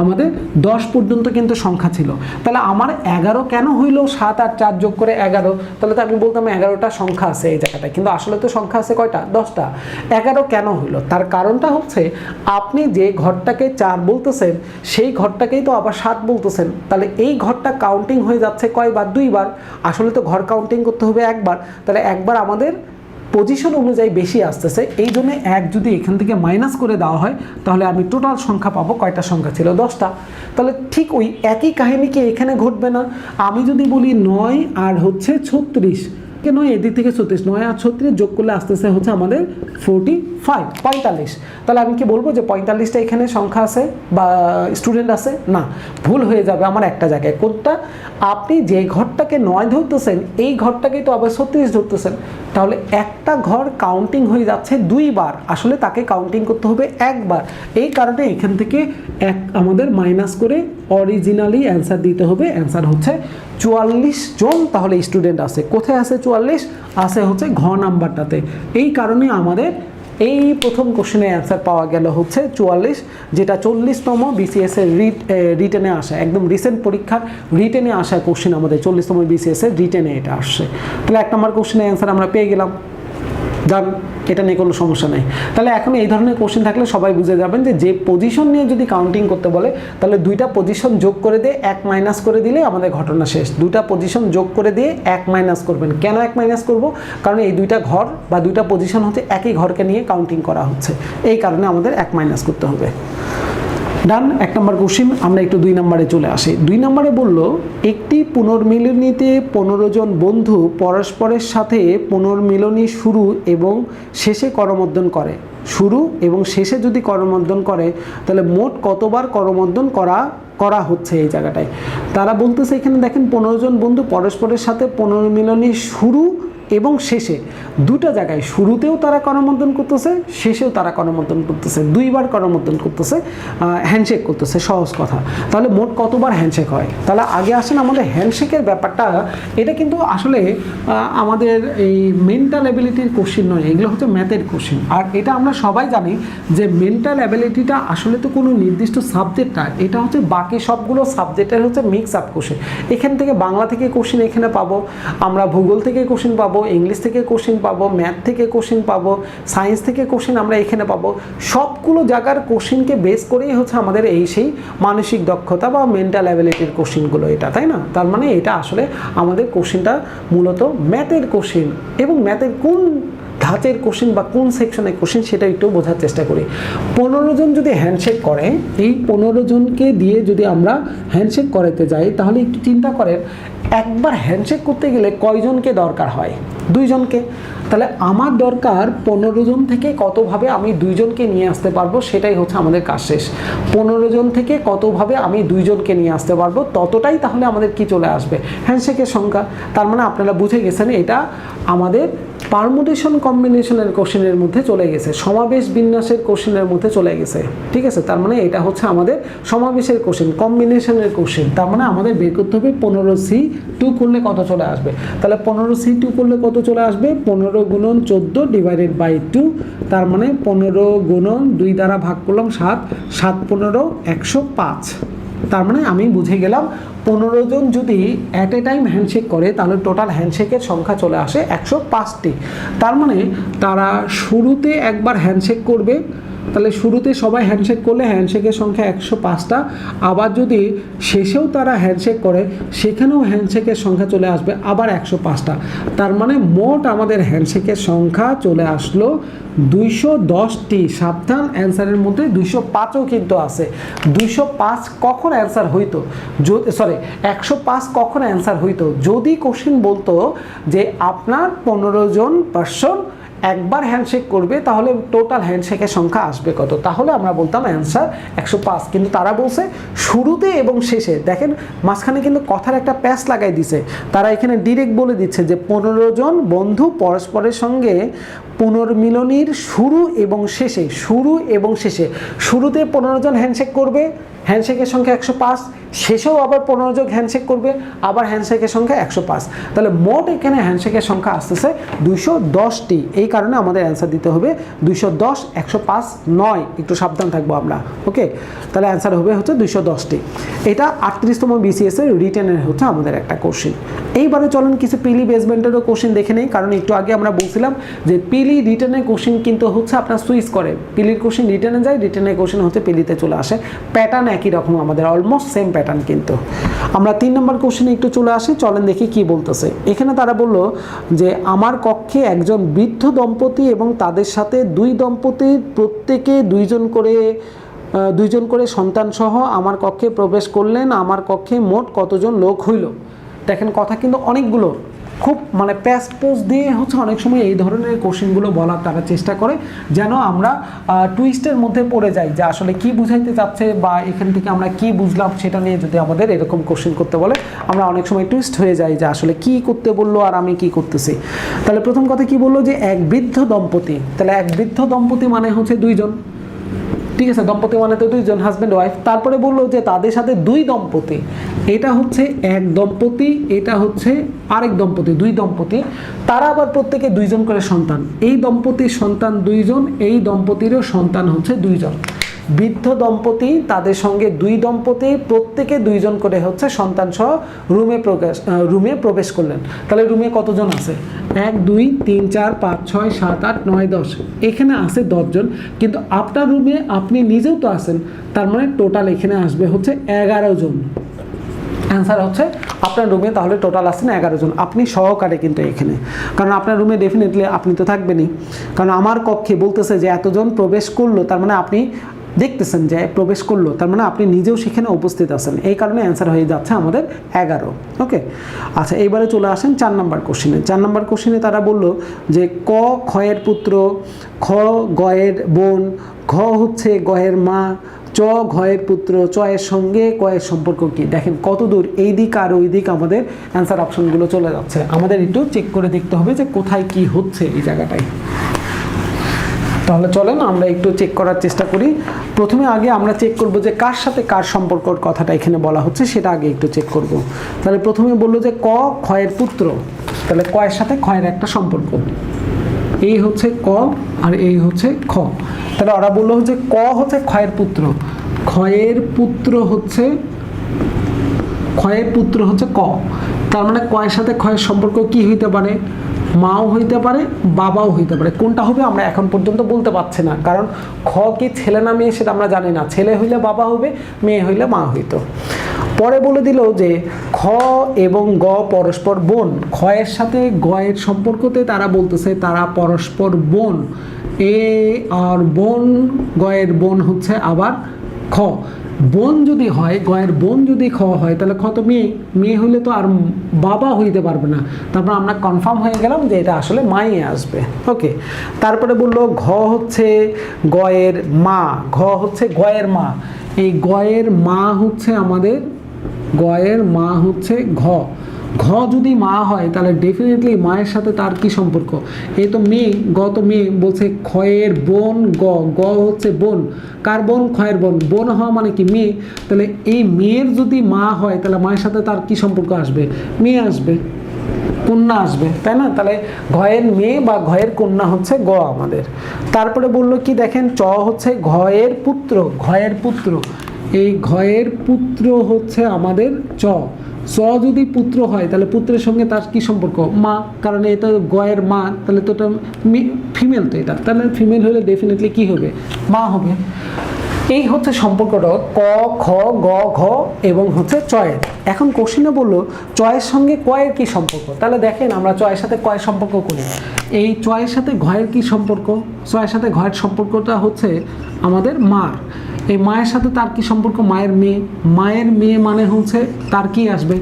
Speaker 1: আমাদের 10 পর্যন্ত কিন্তু সংখ্যা ছিল। তাহলে আমার 11 কেন হইলো, 7 8 4 যোগ করে 11, তাহলে তো আমি বলতাম 11টা সংখ্যা আছে এই জায়গাটায়, কিন্তু আসলে তো সংখ্যা আছে কয়টা 10টা। 11 কেন হইলো, তার কারণটা হচ্ছে আপনি যে ঘরটাকে 4 বলতেছেন সেই ঘরটাকেই তো আবার 7 বলতেছেন, তাহলে এই ঘরটা কাউন্টিং হয়ে যাচ্ছে কয়বার, 2বার। আসলে তো ঘর কাউন্টিং করতে হবে একবার, তাহলে একবার আমাদের পজিশন অনুযায়ী বেশি আসতেছে, এই জন্য 1 যদি এখান থেকে মাইনাস করে দেওয়া হয় তাহলে আমি টোটাল সংখ্যা পাবো, কয়টা সংখ্যা ছিল 10টা। তাহলে ঠিক ওই একই কাহিনী কি এখানে ঘটবে না? আমি যদি বলি 9 আর হচ্ছে 36, কেন এদিক থেকে 36, 9 আর 36 যোগ করলে আসতেছে হচ্ছে আমাদের 45, তাহলে আমি কি বলবো যে 45টা এখানে সংখ্যা আছে বা স্টুডেন্ট আছে? না, ভুল হয়ে যাবে আমার একটা জায়গায়। কোনটা? আপনি যে ঘরটাকে 9 ধরতেছেন এই ঘরটাকেই তো আবার 36 ধরতেছেন, তাহলে একটা ঘর কাউন্টিং হয়ে যাচ্ছে 2বার, আসলে তাকে কাউন্টিং করতে হবে একবার। এই কারণে এখান থেকে আমাদের মাইনাস করে অরিজিনালি অ্যান্সার দিতে হবে। অ্যান্সার হচ্ছে 44 জন তাহলে স্টুডেন্ট আছে। কোথায় আছে 44? আছে হচ্ছে ঘ নাম্বারটাতে। এই কারণে আমাদের এই প্রথম কোশ্চেনের অ্যান্সার পাওয়া গেল হচ্ছে 44, যেটা 40তম বিসিএস এর রিটেনে আসা, একদম রিসেন্ট পরীক্ষার রিটেনে আসা কোশ্চেন আমাদের 40তম বিসিএস এর রিটেনে এটা আসছে। তাহলে 1 নম্বর কোশ্চেনের অ্যান্সার আমরা পেয়ে গেলাম, ডান, এটা নিয়ে কোনো সমস্যা নেই। তাহলে এখন এই ধরনের কোশ্চেন থাকলে সবাই বুঝে যাবেন যে পজিশন নিয়ে যদি কাউন্টিং করতে বলে তাহলে 2টা পজিশন যোগ করে দিয়ে 1 মাইনাস করে দিলে আমাদের ঘটনা শেষ। 2টা পজিশন যোগ করে দিয়ে 1 মাইনাস করবেন। কেন 1 মাইনাস করব? কারণ এই 2টা ঘর বা 2টা পজিশন হচ্ছে একই ঘরকে নিয়ে কাউন্টিং করা হচ্ছে, এই কারণে আমাদের 1 মাইনাস করতে হবে। ডান, 1 নম্বর কোশ্চেন। আমরা একটু 2 নম্বরে চলে আসি। 2 নম্বরে বলল একটি পুনর্মিলনীতে 15 জন বন্ধু পরস্পরের সাথে পুনর্মিলনী শুরু এবং শেষে করমর্দন করে। শুরু এবং শেষে যদি করমর্দন করে তাহলে মোট কতবার করমর্দন করা হচ্ছে এই জায়গাটায়। তারা বলতেছে এখানে দেখেন 15 জন বন্ধু পরস্পরের সাথে পুনর্মিলনী শুরু এবং শেষে, 2টা জায়গায় শুরুতেও তারা করমর্দন করতেছে, শেষেও তারা করমর্দন করতেছে, 2বার করমর্দন করতেছে, হ্যান্ডশেক করতেছে, সহজ কথা। তাহলে মোট কতবার হ্যান্ডশেক হয়? তাহলে আগে আসেন আমাদের হ্যান্ডশেকের ব্যাপারটা, এটা কিন্তু আসলে আমাদের এই মেন্টাল অ্যাবিলিটির কোশ্চেন নয়, এগুলো হচ্ছে ম্যাথের কোশ্চেন। আর এটা আমরা সবাই জানি যে মেন্টাল অ্যাবিলিটিটা আসলে তো কোনো নির্দিষ্ট সাবজেক্ট না, এটা হচ্ছে বাকি সবগুলো সাবজেক্টের হচ্ছে মিক্স আপ কোশ্চেন। এখান থেকে বাংলা থেকে কোশ্চেন এখানে পাবো, আমরা ভূগোল থেকে কোশ্চেন পাবো, ইংলিশ থেকে কোশ্চেন পাবো, ম্যাথ থেকে কোশ্চেন পাবো, সায়েন্স থেকে কোশ্চেন আমরা এখানে পাবো। সবগুলো জায়গার কোশ্চেনকে বেস করেই হচ্ছে আমাদের এই সেই মানসিক দক্ষতা বা মেন্টাল অ্যাবিলিটির কোশ্চেনগুলো এটা, তাই না? তার মানে এটা আসলে আমাদের কোশ্চেনটা মূলত ম্যাথের কোশ্চেন, এবং ম্যাথের কোন ধাঁচের কোশ্চেন বা কোন সেকশনের কোশ্চেন সেটা একটু বোঝার চেষ্টা করি। 15 জন যদি হ্যান্ডশেক করে, এই 15 জনকে দিয়ে যদি আমরা হ্যান্ডশেক করাতে যাই, তাহলে একটু চিন্তা করেন একবার হ্যান্ডশেক করতে গেলে কয়জনকে দরকার হয়? 2 জনকে। তাহলে আমার দরকার 15 জন থেকে কতভাবে আমি 2 জনকে নিয়ে আসতে পারবো, সেটাই হচ্ছে আমাদের কাজ শেষ। 15 জন থেকে কতভাবে আমি 2 জনকে নিয়ে আসতে পারবো, ততটাই তাহলে আমাদের কি চলে আসবে? হ্যান্ডশেকের সংখ্যা। তার মানে আপনারা বুঝে গেছেন এটা আমাদের পারমুটেশন কম্বিনেশনের কোশ্চেনের মধ্যে চলে গেছে, সমাবেশ বিন্যাসের কোশ্চেনের মধ্যে চলে গেছে। ঠিক আছে, তার মানে এটা হচ্ছে আমাদের সমাবেশের কোশ্চেন, কম্বিনেশনের কোশ্চেন। তার মানে আমাদের বের করতে হবে 15C2 করলে কত চলে আসবে। তাহলে 15C2 করলে কত চলে আসবে? 15 গুণন 14 ডিভাইডেড বাই 2। তার মানে 15 গুণন 2 দ্বারা ভাগ করলাম 7, 7 15 105। তার মানে আমি বুঝে গেলাম 15 জন যদি অ্যাট এ টাইম হ্যান্ডশেক করে তাহলে টোটাল হ্যান্ডশেকের সংখ্যা চলে আসে 105টি। তার মানে তারা শুরুতে একবার হ্যান্ডশেক করবে, তাহলে শুরুতে সবাই হ্যান্ডশেক করলে হ্যান্ডশেকের সংখ্যা 105টা। আবার যদি শেষেও তারা হ্যান্ডশেক করে সেখানেও হ্যান্ডশেকের সংখ্যা চলে আসবে আবার 105টা। তার মানে মোট আমাদের হ্যান্ডশেকের সংখ্যা চলে আসলো 210টি। সাবধান, অ্যান্সারের মধ্যে 205ও কিন্তু আছে। 205 কখন অ্যান্সার হইতো, 105 কখন অ্যান্সার হইতো? যদি কোশ্চেন বলতো যে আপনার 15 জন পার্সন একবার হ্যান্ডশেক করবে, তাহলে টোটাল হ্যান্ডশেকের সংখ্যা আসবে কত, তাহলে আমরা বলতাম অ্যান্সার 105। কিন্তু তারা বলছে শুরুতে এবং শেষে। দেখেন মাঝখানে কিন্তু কথার একটা প্যাচ লাগাই দিছে। তারা এখানে ডিরেক্ট বলে দিচ্ছে যে 15 জন বন্ধু পরস্পরের সঙ্গে পুনর্মিলনীর শুরু এবং শেষে, শুরু এবং শেষে। শুরুতে 15 জন হ্যান্ডশেক করবে, হ্যান্ডশেকের সংখ্যা 105, শেষেও আবার 15 জন হ্যান্ডশেক করবে, আবার হ্যান্ডশেকের সংখ্যা 105। তাহলে মোট এখানে হ্যান্ডশেকের সংখ্যা আসতেছে 210টি। এই কারণে আমাদের অ্যান্সার দিতে হবে 210, 105 নয়। একটু সাবধান থাকবো আমরা। ওকে, তাহলে অ্যান্সার হবে হচ্ছে 210টি। এটা 38তম BCS এর রিটেনের হচ্ছে আমাদের একটা কোশ্চেন। এইবারে চলেন কিছু পিলি বেসমেন্টেরও কোশ্চেন দেখে নেই, কারণ একটু আগে আমরা বলছিলাম যে পিলি রিটেনের কোশ্চেন কিন্তু হচ্ছে আপনার সুইচ করে। পিলির কোশ্চেন রিটেনে যায়, রিটেনের কোশ্চেন হচ্ছে পিলিতে চলে আসে। প্যাটার্ন একই রকম, আমাদের অলমোস্ট সেম প্যাটার্ন। কিন্তু আমরা 3 নম্বর কোশ্চেনে একটু চলে আসি, চলেন দেখি কি বলতেছে। এখানে তারা বলল যে আমার কক্ষে একজন বৃদ্ধ দম্পতি এবং তাদের সাথে 2 দম্পতির প্রত্যেকে 2 জন করে সন্তান সহ আমার কক্ষে প্রবেশ করলেন। আমার কক্ষে মোট কতজন লোক হইল? দেখেন কথা কিন্তু অনেকগুলো, খুব মানে প্যাস পোজ দিয়ে হচ্ছে অনেক সময় এই ধরনের কোশ্চেনগুলো বলার তারা চেষ্টা করে, যেন আমরা টুইস্টের মধ্যে পড়ে যাই যে আসলে কি বুঝাইতে চাচ্ছে বা এখান থেকে আমরা কি বুঝলাম সেটা নিয়ে যদি আমাদের এরকম কোশ্চেন করতে বলে আমরা অনেক সময় টুইস্ট হয়ে যাই যে আসলে কি করতে বললো আর আমি কি করতেছি। তাহলে প্রথম কথা কি বললো যে এক বৃদ্ধ দম্পতি। তাহলে এক বৃদ্ধ দম্পতি মানে হচ্ছে 2 জন। ঠিক আছে, দম্পতি মানে তো 2 জন, হাজব্যান্ড ওয়াইফ। তারপরে বললো যে তাদের সাথে 2 দম্পতি। এটা হচ্ছে এক দম্পতি, এটা হচ্ছে আরেক দম্পতি, 2 দম্পতি। তারা আবার প্রত্যেকে 2 জন করে সন্তান। এই দম্পতির সন্তান 2 জন, এই দম্পতিরও সন্তান হচ্ছে 2 জন। বৃদ্ধ দম্পতি, তাদের সঙ্গে 2 দম্পতি, প্রত্যেকে 2 জন করে হচ্ছে সন্তান সহ রুমে প্রবেশ করলেন। তাহলে রুমে কতজন আছে? 1 2 3 4 5 6 7 8 9 10। এখানে আছে 10 জন, কিন্তু আপনার রুমে আপনি নিজেও তো আছেন। তার মানে টোটাল এখানে আসবে হচ্ছে 11 জন। অ্যান্সার হচ্ছে আপনার রুমে তাহলে টোটাল আসছেন 11 জন, আপনি সহকারে কিন্তু এখানে, কারণ আপনার রুমে ডেফিনেটলি আপনি তো থাকবেনই। কারণ আমার কক্ষে বলতেছে যে এতজন প্রবেশ করলো, তার মানে আপনি দেখতেছেন যে প্রবেশ করলো, তার মানে আপনি নিজেও সেখানে উপস্থিত আছেন। এই কারণে অ্যান্সার হয়ে যাচ্ছে আমাদের 11। ওকে, আচ্ছা এইবারে চলে আসেন 4 নম্বর কোশ্চেনে। 4 নম্বর কোশ্চেনে তারা বলল যে ক ক্ষয়ের পুত্র, খ গয়ের বোন, ঘ হচ্ছে গয়ের মা, চ ঘয়ের পুত্র, চয়ের সঙ্গে কয়ের সম্পর্ক কি? দেখেন কত দূর এই দিক আর ওই দিক আমাদের অ্যান্সার অপশনগুলো চলে যাচ্ছে। আমাদের একটু চেক করে দেখতে হবে যে কোথায় কি হচ্ছে এই জায়গাটায়। তাহলে চলেন আমরা একটু চেক করার চেষ্টা করি। প্রথমে আগে আমরা চেক করব যে কার সাথে কার সম্পর্কর কথাটা এখানে বলা হচ্ছে, সেটা আগে একটু চেক করব। তাহলে প্রথমে বললো যে ক ক্ষয়ের পুত্র, তাহলে কয়ের সাথে ক্ষয়ের একটা সম্পর্ক। এই হচ্ছে ক আর এই হচ্ছে খ। তাহলে ওরা বললো যে ক হচ্ছে ক্ষয়ের পুত্র, ক্ষয়ের পুত্র হচ্ছে ক। তার মানে কয়ের সাথে ক্ষয়ের সম্পর্ক কি হইতে পারে? মাও হইতে পারে, বাবাও হইতে পারে। কোনটা হবে আমরা এখন পর্যন্ত বলতে পারছি না, কারণ খ কি ছেলে না মেয়ে সেটা আমরা জানি না। ছেলে হইলে বাবা হবে, মেয়ে হইলে মা হইতো। পরে বলে দিল যে খ খ এবং গ পরস্পর বোন, খয়ের সাথে গয়ের সম্পর্কতে তারা বলতেছে তারা পরস্পর বোন, এ আর বোন, গয়ের বোন হচ্ছে আবার খ। বোন যদি হয়, গয়ের বোন যদি খ হয়, তাহলে খ তো মেয়ে, মেয়ে হলে তো আর বাবা হইতে পারবে না, তারপর আমরা কনফার্ম হয়ে গেলাম যে এটা আসলে মাই আসবে। ওকে, তারপরে বললো ঘ হচ্ছে গয়ের মা, ঘ হচ্ছে গয়ের মা, এই গয়ের মা হচ্ছে আমাদের, গয়ের মা হচ্ছে ঘ। ঘ যদি মা হয় তাহলে ডেফিনেটলি মায়ের সাথে তার কি সম্পর্ক, এই তো মেয়ে, গ তো মেয়ে, বলছে ক্ষয়ের বোন গ, গ হচ্ছে বোন, কার বোন, ক্ষয়ের বোন, বোন হওয়া মানে কি মেয়ে, তাহলে এই মেয়ের যদি মা হয় তাহলে মায়ের সাথে তার কি সম্পর্ক আসবে, মেয়ে আসবে, কন্যা আসবে, তাই না? তাহলে ঘয়ের মেয়ে বা ঘয়ের কন্যা হচ্ছে গ আমাদের। তারপরে বললো কি দেখেন, চ হচ্ছে ঘয়ের পুত্র, ঘয়ের পুত্র, এই ঘয়ের পুত্র হচ্ছে আমাদের চ। চ যদি পুত্র হয় তাহলে পুত্রের সঙ্গে তার কি সম্পর্ক, মা, কারণ এটা গয়ের মা, তাহলে তো এটা ফিমেল, তো এটা তাহলে ফিমেল হলে ডেফিনেটলি কি হবে, মা হবে। এই হচ্ছে সম্পর্কটা ক, খ, গ, ঘ এবং হচ্ছে চয়ের। এখন কোশ্চেনে বললো চয়ের সঙ্গে কয়ের কি সম্পর্ক, তাহলে দেখেন আমরা চয়ের সাথে কয়ের সম্পর্ক করি, এই চয়ের সাথে ঘয়ের কি সম্পর্ক, চয়ের সাথে ঘয়ের সম্পর্কটা হচ্ছে আমাদের মার, এই মায়ের সাথে তার কি সম্পর্ক, মায়ের মেয়ে, মায়ের মেয়ে মানে হচ্ছে তার কি আসবে,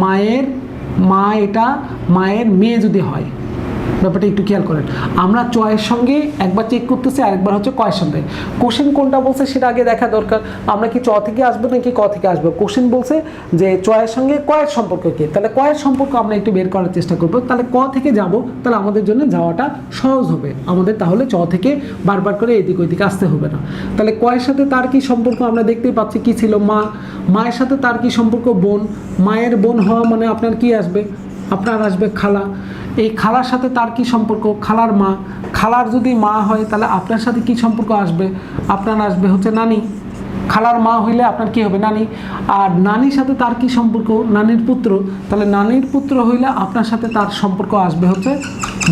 Speaker 1: মায়ের মা, এটা মায়ের মেয়ে যদি হয়, ব্যাপারটা একটু খেয়াল করেন। আমরা চয়ের সঙ্গে একবার চেক করতেছি, আরেকবার হচ্ছে কয়ের সঙ্গে। কোশ্চেন কোনটা বলছে সেটা আগে দেখা দরকার, আমরা কি চ থেকে আসবো নাকি ক থেকে আসবো। কোশ্চেন বলছে যে চয়ের সঙ্গে কয়ের সম্পর্ক কি, তাহলে কয়ের সম্পর্ক আমরা একটু বের করার চেষ্টা করবো, তাহলে ক থেকে যাব, তাহলে আমাদের জন্য যাওয়াটা সহজ হবে, আমাদের তাহলে চ থেকে বারবার করে এদিক ওইদিকে আসতে হবে না। তাহলে কয়ের সাথে তার কি সম্পর্ক আমরা দেখতেই পাচ্ছি, কি ছিল, মা, মায়ের সাথে তার কি সম্পর্ক, বোন, মায়ের বোন হওয়া মানে আপনার কি আসবে, আপনার আসবে খালা, এই খালার সাথে তার কি সম্পর্ক, খালার মা, খালার যদি মা হয় তাহলে আপনার সাথে কি সম্পর্ক আসবে, আপনার আসবে হচ্ছে নানি, খালার মা হইলে আপনার কি হবে, নানি। আর নানির সাথে তার কি সম্পর্ক, নানির পুত্র, তাহলে নানির পুত্র হইলে আপনার সাথে তার সম্পর্ক আসবে হচ্ছে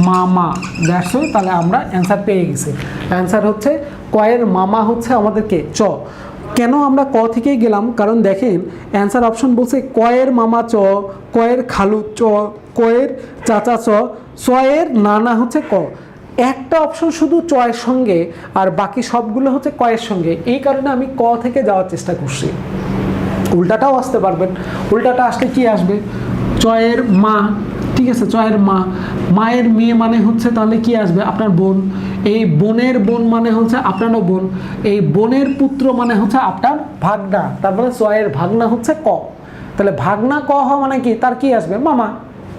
Speaker 1: মামা। দ্যাটস ওয়াই, তাহলে আমরা অ্যান্সার পেয়ে গেছি। অ্যান্সার হচ্ছে কয়ের মামা হচ্ছে আমাদেরকে চ। কেন আমরা ক থেকেই গেলাম, কারণ দেখেন অ্যান্সার অপশন বলছে কয়ের মামা চ, কয়ের খালু চ, কয়ের চাচা চ, চয়ের নানা হচ্ছে ক। একটা অপশন শুধু চয়ের সঙ্গে আর বাকি সবগুলো হচ্ছে কয়ের সঙ্গে, এই কারণে আমি ক থেকে যাওয়ার চেষ্টা করছি। উল্টাটাও আসতে পারবেন, উল্টাটা আসলে কি আসবে, চয়ের মা, ঠিক আছে, চয়ের মা, মায়ের মেয়ে মানে হচ্ছে তাহলে কি আসবে, আপনার বোন, এই বোনের বোন মানে হচ্ছে আপনারও বোন, এই বোনের পুত্র মানে হচ্ছে আপনার ভাগনা, তারপরে চয়ের ভাগনা হচ্ছে ক। তাহলে ভাগনা ক হওয়া মানে কি, তার কি আসবে, মামা।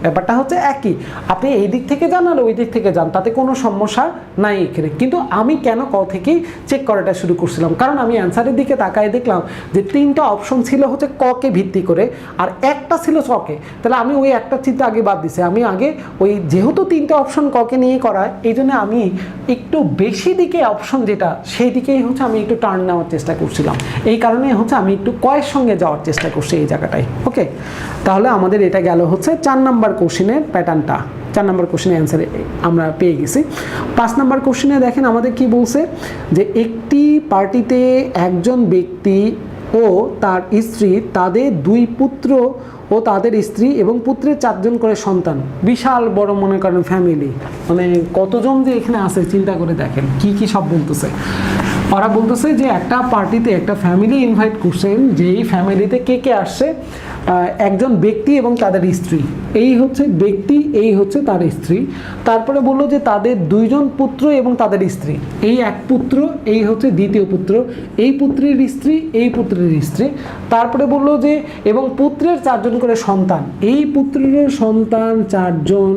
Speaker 1: ব্যাপারটা হচ্ছে একই, আপনি এই দিক থেকে যান আর ওই দিক থেকে যান, তাতে কোনো সমস্যা নাই এখানে। কিন্তু আমি কেন ক থেকেই চেক করাটা শুরু করছিলাম, কারণ আমি অ্যান্সারের দিকে তাকায় দেখলাম যে 3টা অপশন ছিল হচ্ছে ককে ভিত্তি করে আর একটা ছিল চকে, তাহলে আমি ওই একটা চিন্তা আগে বাদ দিছি। আমি আগে ওই যেহেতু 3টা অপশন ককে নিয়ে করা, এই জন্য আমি একটু বেশি দিকে অপশন যেটা সেই দিকেই হচ্ছে আমি একটু টার্ন নেওয়ার চেষ্টা করছিলাম, এই কারণে হচ্ছে আমি একটু কয়ের সঙ্গে যাওয়ার চেষ্টা করছি এই জায়গাটায়। ওকে, তাহলে আমাদের এটা গেল হচ্ছে 4 নাম্বার কোশ্চেনের প্যাটার্নটা। 4 নাম্বার কোশ্চেনের অ্যান্সারে আমরা পেয়ে গেছি। 5 নাম্বার কোশ্চেনে দেখেন আমাদের কি বলছে, যে একটি পার্টিতে একজন ব্যক্তি ও তার স্ত্রী, তাদের 2 পুত্র ও তাদের স্ত্রী এবং পুত্রের 4 জন করে সন্তান। বিশাল বড় মনে করেন ফ্যামিলি, মানে কতজন যে এখানে আছে চিন্তা করে দেখেন কি কি সব বলতেছে। ওরা বলতেছে যে একটা পার্টিতে একটা ফ্যামিলি ইনভাইট করছেন, যে এই ফ্যামিলিতে কে কে আসছে, একজন ব্যক্তি এবং তাদের স্ত্রী, এই হচ্ছে ব্যক্তি, এই হচ্ছে তার স্ত্রী। তারপরে বললো যে তাদের 2 জন পুত্র এবং তাদের স্ত্রী, এই এক পুত্র, এই হচ্ছে দ্বিতীয় পুত্র, এই পুত্রের স্ত্রী, এই পুত্রের স্ত্রী। তারপরে বললো যে এবং পুত্রের 4 জন করে সন্তান, এই পুত্রেরও সন্তান 4 জন,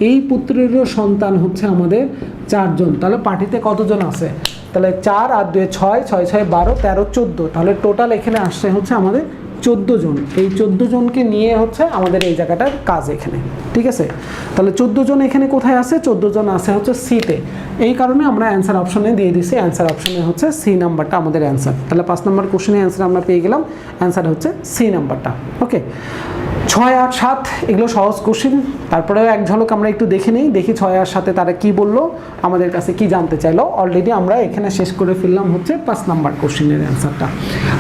Speaker 1: এই পুত্রেরও সন্তান হচ্ছে আমাদের 4 জন। তাহলে পার্টিতে কতজন আছে, তাহলে 4 আর 2 6, 6 6 12 13 14, তাহলে টোটাল এখানে আসছে হচ্ছে আমাদের 14 জন। এই 14 জনকে নিয়ে হচ্ছে আমাদের এই জায়গাটার কাজ এখানে, ঠিক আছে। তাহলে 14 জন এখানে কোথায় আছে, 14 জন আছে হচ্ছে সিতে, এই কারণে আমরা অ্যান্সার অপশনে দিয়ে দিছি। অ্যান্সার অপশনে হচ্ছে সি নাম্বারটা আমাদের অ্যান্সার। তাহলে 5 নাম্বার কোশ্চেনের অ্যান্সার আমরা পেয়ে গেলাম, অ্যান্সার হচ্ছে সি নাম্বারটা। ওকে, 6 আর 7 এগুলো সহজ কোশ্চেন, তারপরেও এক ঝলক আমরা একটু দেখে নিই, দেখি 6 আর 7 তারা কি বললো, আমাদের কাছে কি জানতে চাইলো। অলরেডি আমরা এখানে শেষ করে ফেললাম হচ্ছে 5 নাম্বার কোশ্চেনের অ্যান্সারটা।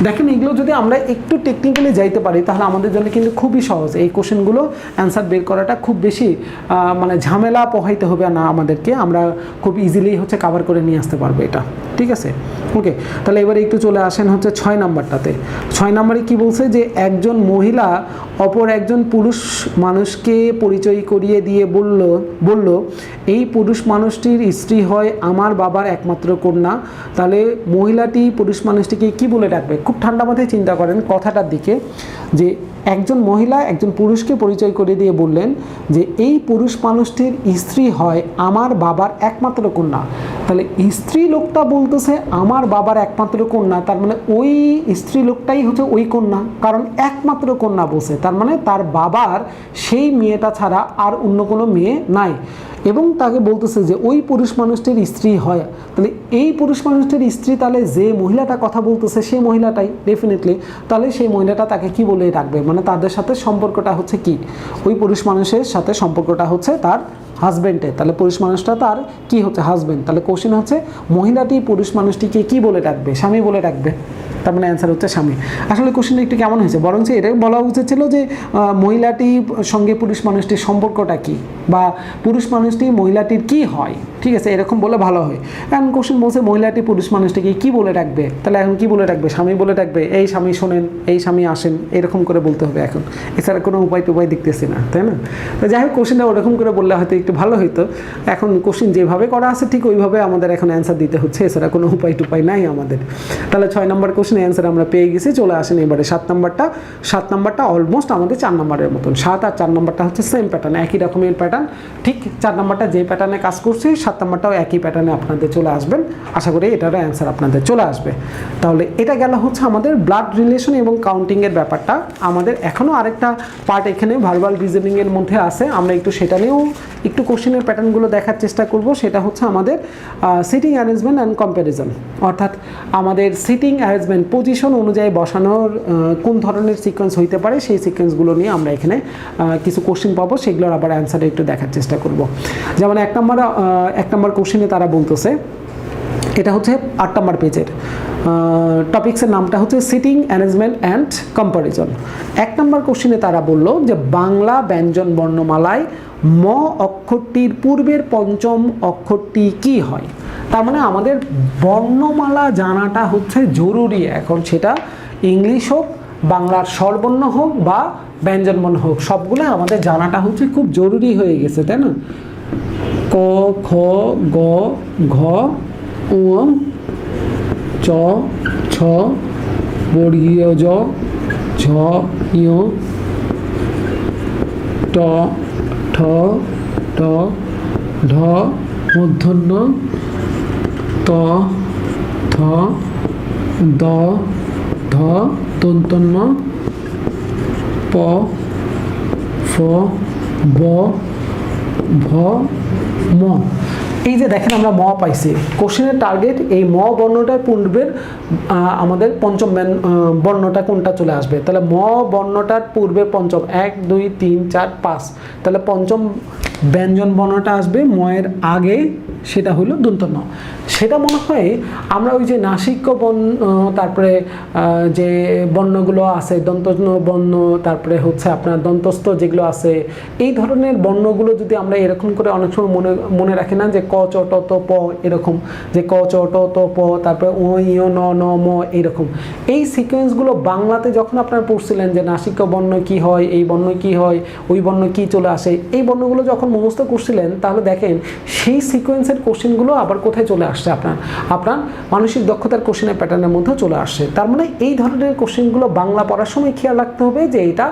Speaker 1: দেখেন এগুলো যদি আমরা একটু টেকনিক্যালি যাইতে পারি তাহলে আমাদের জন্য কিন্তু খুবই সহজ, এই কোশ্চেনগুলো অ্যান্সার বের করাটা খুব বেশি মানে ঝামেলা পোহাইতে হবে না আমাদেরকে, আমরা খুব ইজিলি হচ্ছে কাভার করে নিয়ে আসতে পারবো এটা, ঠিক আছে। ওকে, তাহলে এবারে একটু চলে আসেন হচ্ছে 6 নাম্বারটাতে। 6 নাম্বারে কি বলছে যে একজন মহিলা অপর একজন পুরুষ মানুষকে পরিচয় করিয়ে দিয়ে বলল এই পুরুষ মানুষটির স্ত্রী হয় আমার বাবার একমাত্র কন্যা। তাহলে মহিলাটি পুরুষ মানুষটিকে কি বলে ডাকবে? খুব ঠান্ডা মাথায় চিন্তা করেন কথাটার দিকে, যে একজন মহিলা একজন পুরুষকে পরিচয় করে দিয়ে বললেন যে এই পুরুষ মানুষটির স্ত্রী হয় আমার বাবার একমাত্র কন্যা। তাহলে স্ত্রী লোকটা বলতেছে আমার বাবার একমাত্র কন্যা, তার মানে ওই স্ত্রী লোকটাই হচ্ছে ওই কন্যা, কারণ একমাত্র কন্যা বলছে, তার মানে তার বাবার সেই মেয়েটা ছাড়া আর অন্য কোনো মেয়ে নাই। এবং তাকে বলতেছে যে ওই পুরুষ মানুষটির স্ত্রী হয়, তাহলে এই পুরুষ মানুষটির স্ত্রী তাহলে যে মহিলাটা কথা বলতেছে সেই মহিলাটাই ডেফিনেটলি, তাহলে সেই মহিলাটা তাকে কি বলে ডাকবে? মানে তাদের সাথে সম্পর্কটা হচ্ছে কি, ওই পুরুষ মানুষের সাথে সম্পর্কটা হচ্ছে তার হাজব্যান্ডের, তাহলে পুরুষ মানুষটা তার কি হচ্ছে? হাজব্যান্ড। তাহলে কোশ্চেন হচ্ছে মহিলাটি পুরুষ মানুষটিকে কি বলে ডাকবে? স্বামী বলে ডাকবে, তার মানে অ্যান্সার হচ্ছে স্বামী। আসলে কোশ্চেনটা একটু কেমন হয়েছে, বরঞ্চ এটা বলা উচিত ছিল যে মহিলাটির সঙ্গে পুরুষ মানুষটির সম্পর্কটা কি, বা পুরুষ মানুষটি মহিলাটির কি হয়, ঠিক আছে, এরকম বলে ভালো হয়। এখন কোশ্চেন বলছে মহিলাটি পুরুষ মানুষটিকে কি বলে ডাকবে, তাহলে এখন কি বলে ডাকবে? স্বামী বলে ডাকবে, এই স্বামী শোনেন, এই স্বামী আসেন, এরকম করে বলতে হবে এখন, এছাড়া কোনো উপায় টুপায় দেখতেছি না, তাই না? তো যাই হোক কোশ্চেনটা ওরকম করে বললে হয়তো একটু ভালো হতো। এখন কোশ্চেন যেভাবে করা আছে ঠিক ওইভাবে আমাদের এখন অ্যান্সার দিতে হচ্ছে, এছাড়া কোনো উপায় টুপায় নাই আমাদের। তাহলে 6 নম্বর কোশ্চেনের অ্যান্সার আমরা পেয়ে গেছি। চলে আসেন এবারে 7 নাম্বারটা। 7 নাম্বারটা অলমোস্ট আমাদের 4 নাম্বারের মতন, 7 আর 4 নাম্বারটা হচ্ছে সেম প্যাটার্ন, একই রকমের প্যাটার্ন, ঠিক 4 নাম্বারটা যে প্যাটার্নে কাজ করছে 7 নাম্বারটাও একই প্যাটার্নে আপনাদের চলে আসবেন, আশা করি এটারও অ্যান্সার আপনাদের চলে আসবে। তাহলে এটা গেল হচ্ছে আমাদের ব্লাড রিলেশন এবং কাউন্টিংয়ের ব্যাপারটা। আমাদের এখনও আরেকটা পার্ট এখানে ভার্বাল রিজনিংয়ের মধ্যে আছে, আমরা একটু সেটা নিয়েও একটু কোশ্চেনের প্যাটার্নগুলো দেখার চেষ্টা করব। সেটা হচ্ছে আমাদের সিটিং অ্যারেঞ্জমেন্ট অ্যান্ড কম্প্যারিজন, অর্থাৎ আমাদের সিটিং অ্যারেঞ্জমেন্ট পজিশন অনুযায়ী বসানোর কোন ধরনের সিকোয়েন্স হইতে পারে সেই সিকোয়েন্সগুলো নিয়ে আমরা এখানে কিছু কোশ্চেন পাবো, সেগুলোর আবার অ্যান্সার একটু দেখার চেষ্টা করব। যেমন 1 নম্বর কোশ্চেনে তারা বলতেছে, এটা হচ্ছে 8 নম্বর পেজের টপিক্সের নামটা হচ্ছে সিটিং অ্যারেঞ্জমেন্ট অ্যান্ড কম্প্যারিজন। 1 নম্বর কোশ্চেনে তারা বলল যে বাংলা ব্যঞ্জন বর্ণমালায় ম অক্ষরটির পূর্বের পঞ্চম অক্ষরটি কি হয়? তার মানে আমাদের বর্ণমালা জানাটা হচ্ছে জরুরি এখন, সেটা ইংলিশ হোক, বাংলার স্বরবর্ণ হোক বা ব্যঞ্জনবর্ণ হোক, সবগুলো আমাদের জানাটা হচ্ছে খুব জরুরি হয়ে গেছে, তাই না? ক, খ, গ, ঘ, উ, চ, ছ, বর্গীয় জ, ঝ, ঞ, ট, ঠ, ট, ঢ, মূর্ধন্য, ত, থ, দ, ধ, দন্তন্য, প, ফ, ব, ভ, ম। এই যে দেখেন আমরা ম পাইছি, কোশ্চেনের টার্গেট এই ম বর্ণটার পূর্বের আমাদের পঞ্চম বর্ণটা কোনটা চলে আসবে। তাহলে ম বর্ণটার পূর্বে পঞ্চম 1 2 3 4 5, তাহলে পঞ্চম ব্যঞ্জন বর্ণটা আসবে ময়ের আগে, সেটা হলো দন্তন্য। সেটা মনে হয় আমরা ওই যে নাসিক্য বর্ণ, তারপরে যে বর্ণগুলো আছে দন্তন্য বর্ণ, তারপরে হচ্ছে আপনার দন্তস্থ যেগুলো আছে, এই ধরনের বর্ণগুলো যদি আমরা এরকম করে অনেক সময় মনে রাখি না, যে ক চ ট ত প, এরকম যে ক চ ট ত প, তারপরে ও ই ন ন ম, এইরকম এই সিকোয়েন্সগুলো বাংলাতে যখন আপনারা পড়ছিলেন যে নাসিক্য বর্ণ কি হয়, এই বর্ণ কি হয়, ওই বর্ণ কি চলে আসে, এই বর্ণগুলো যখন মুখস্থ করছিলেন তাহলে দেখেন সেই সিকোয়েন্সের কোশ্চেনগুলো আবার কোথায় চলে আসছে, আপনার মানসিক দক্ষতার কোশ্চেনের প্যাটার্নের মধ্যে চলে আসছে। তার মানে এই ধরনের কোশ্চেনগুলো বাংলা পড়ার সময় খেয়াল রাখতে হবে যে এটা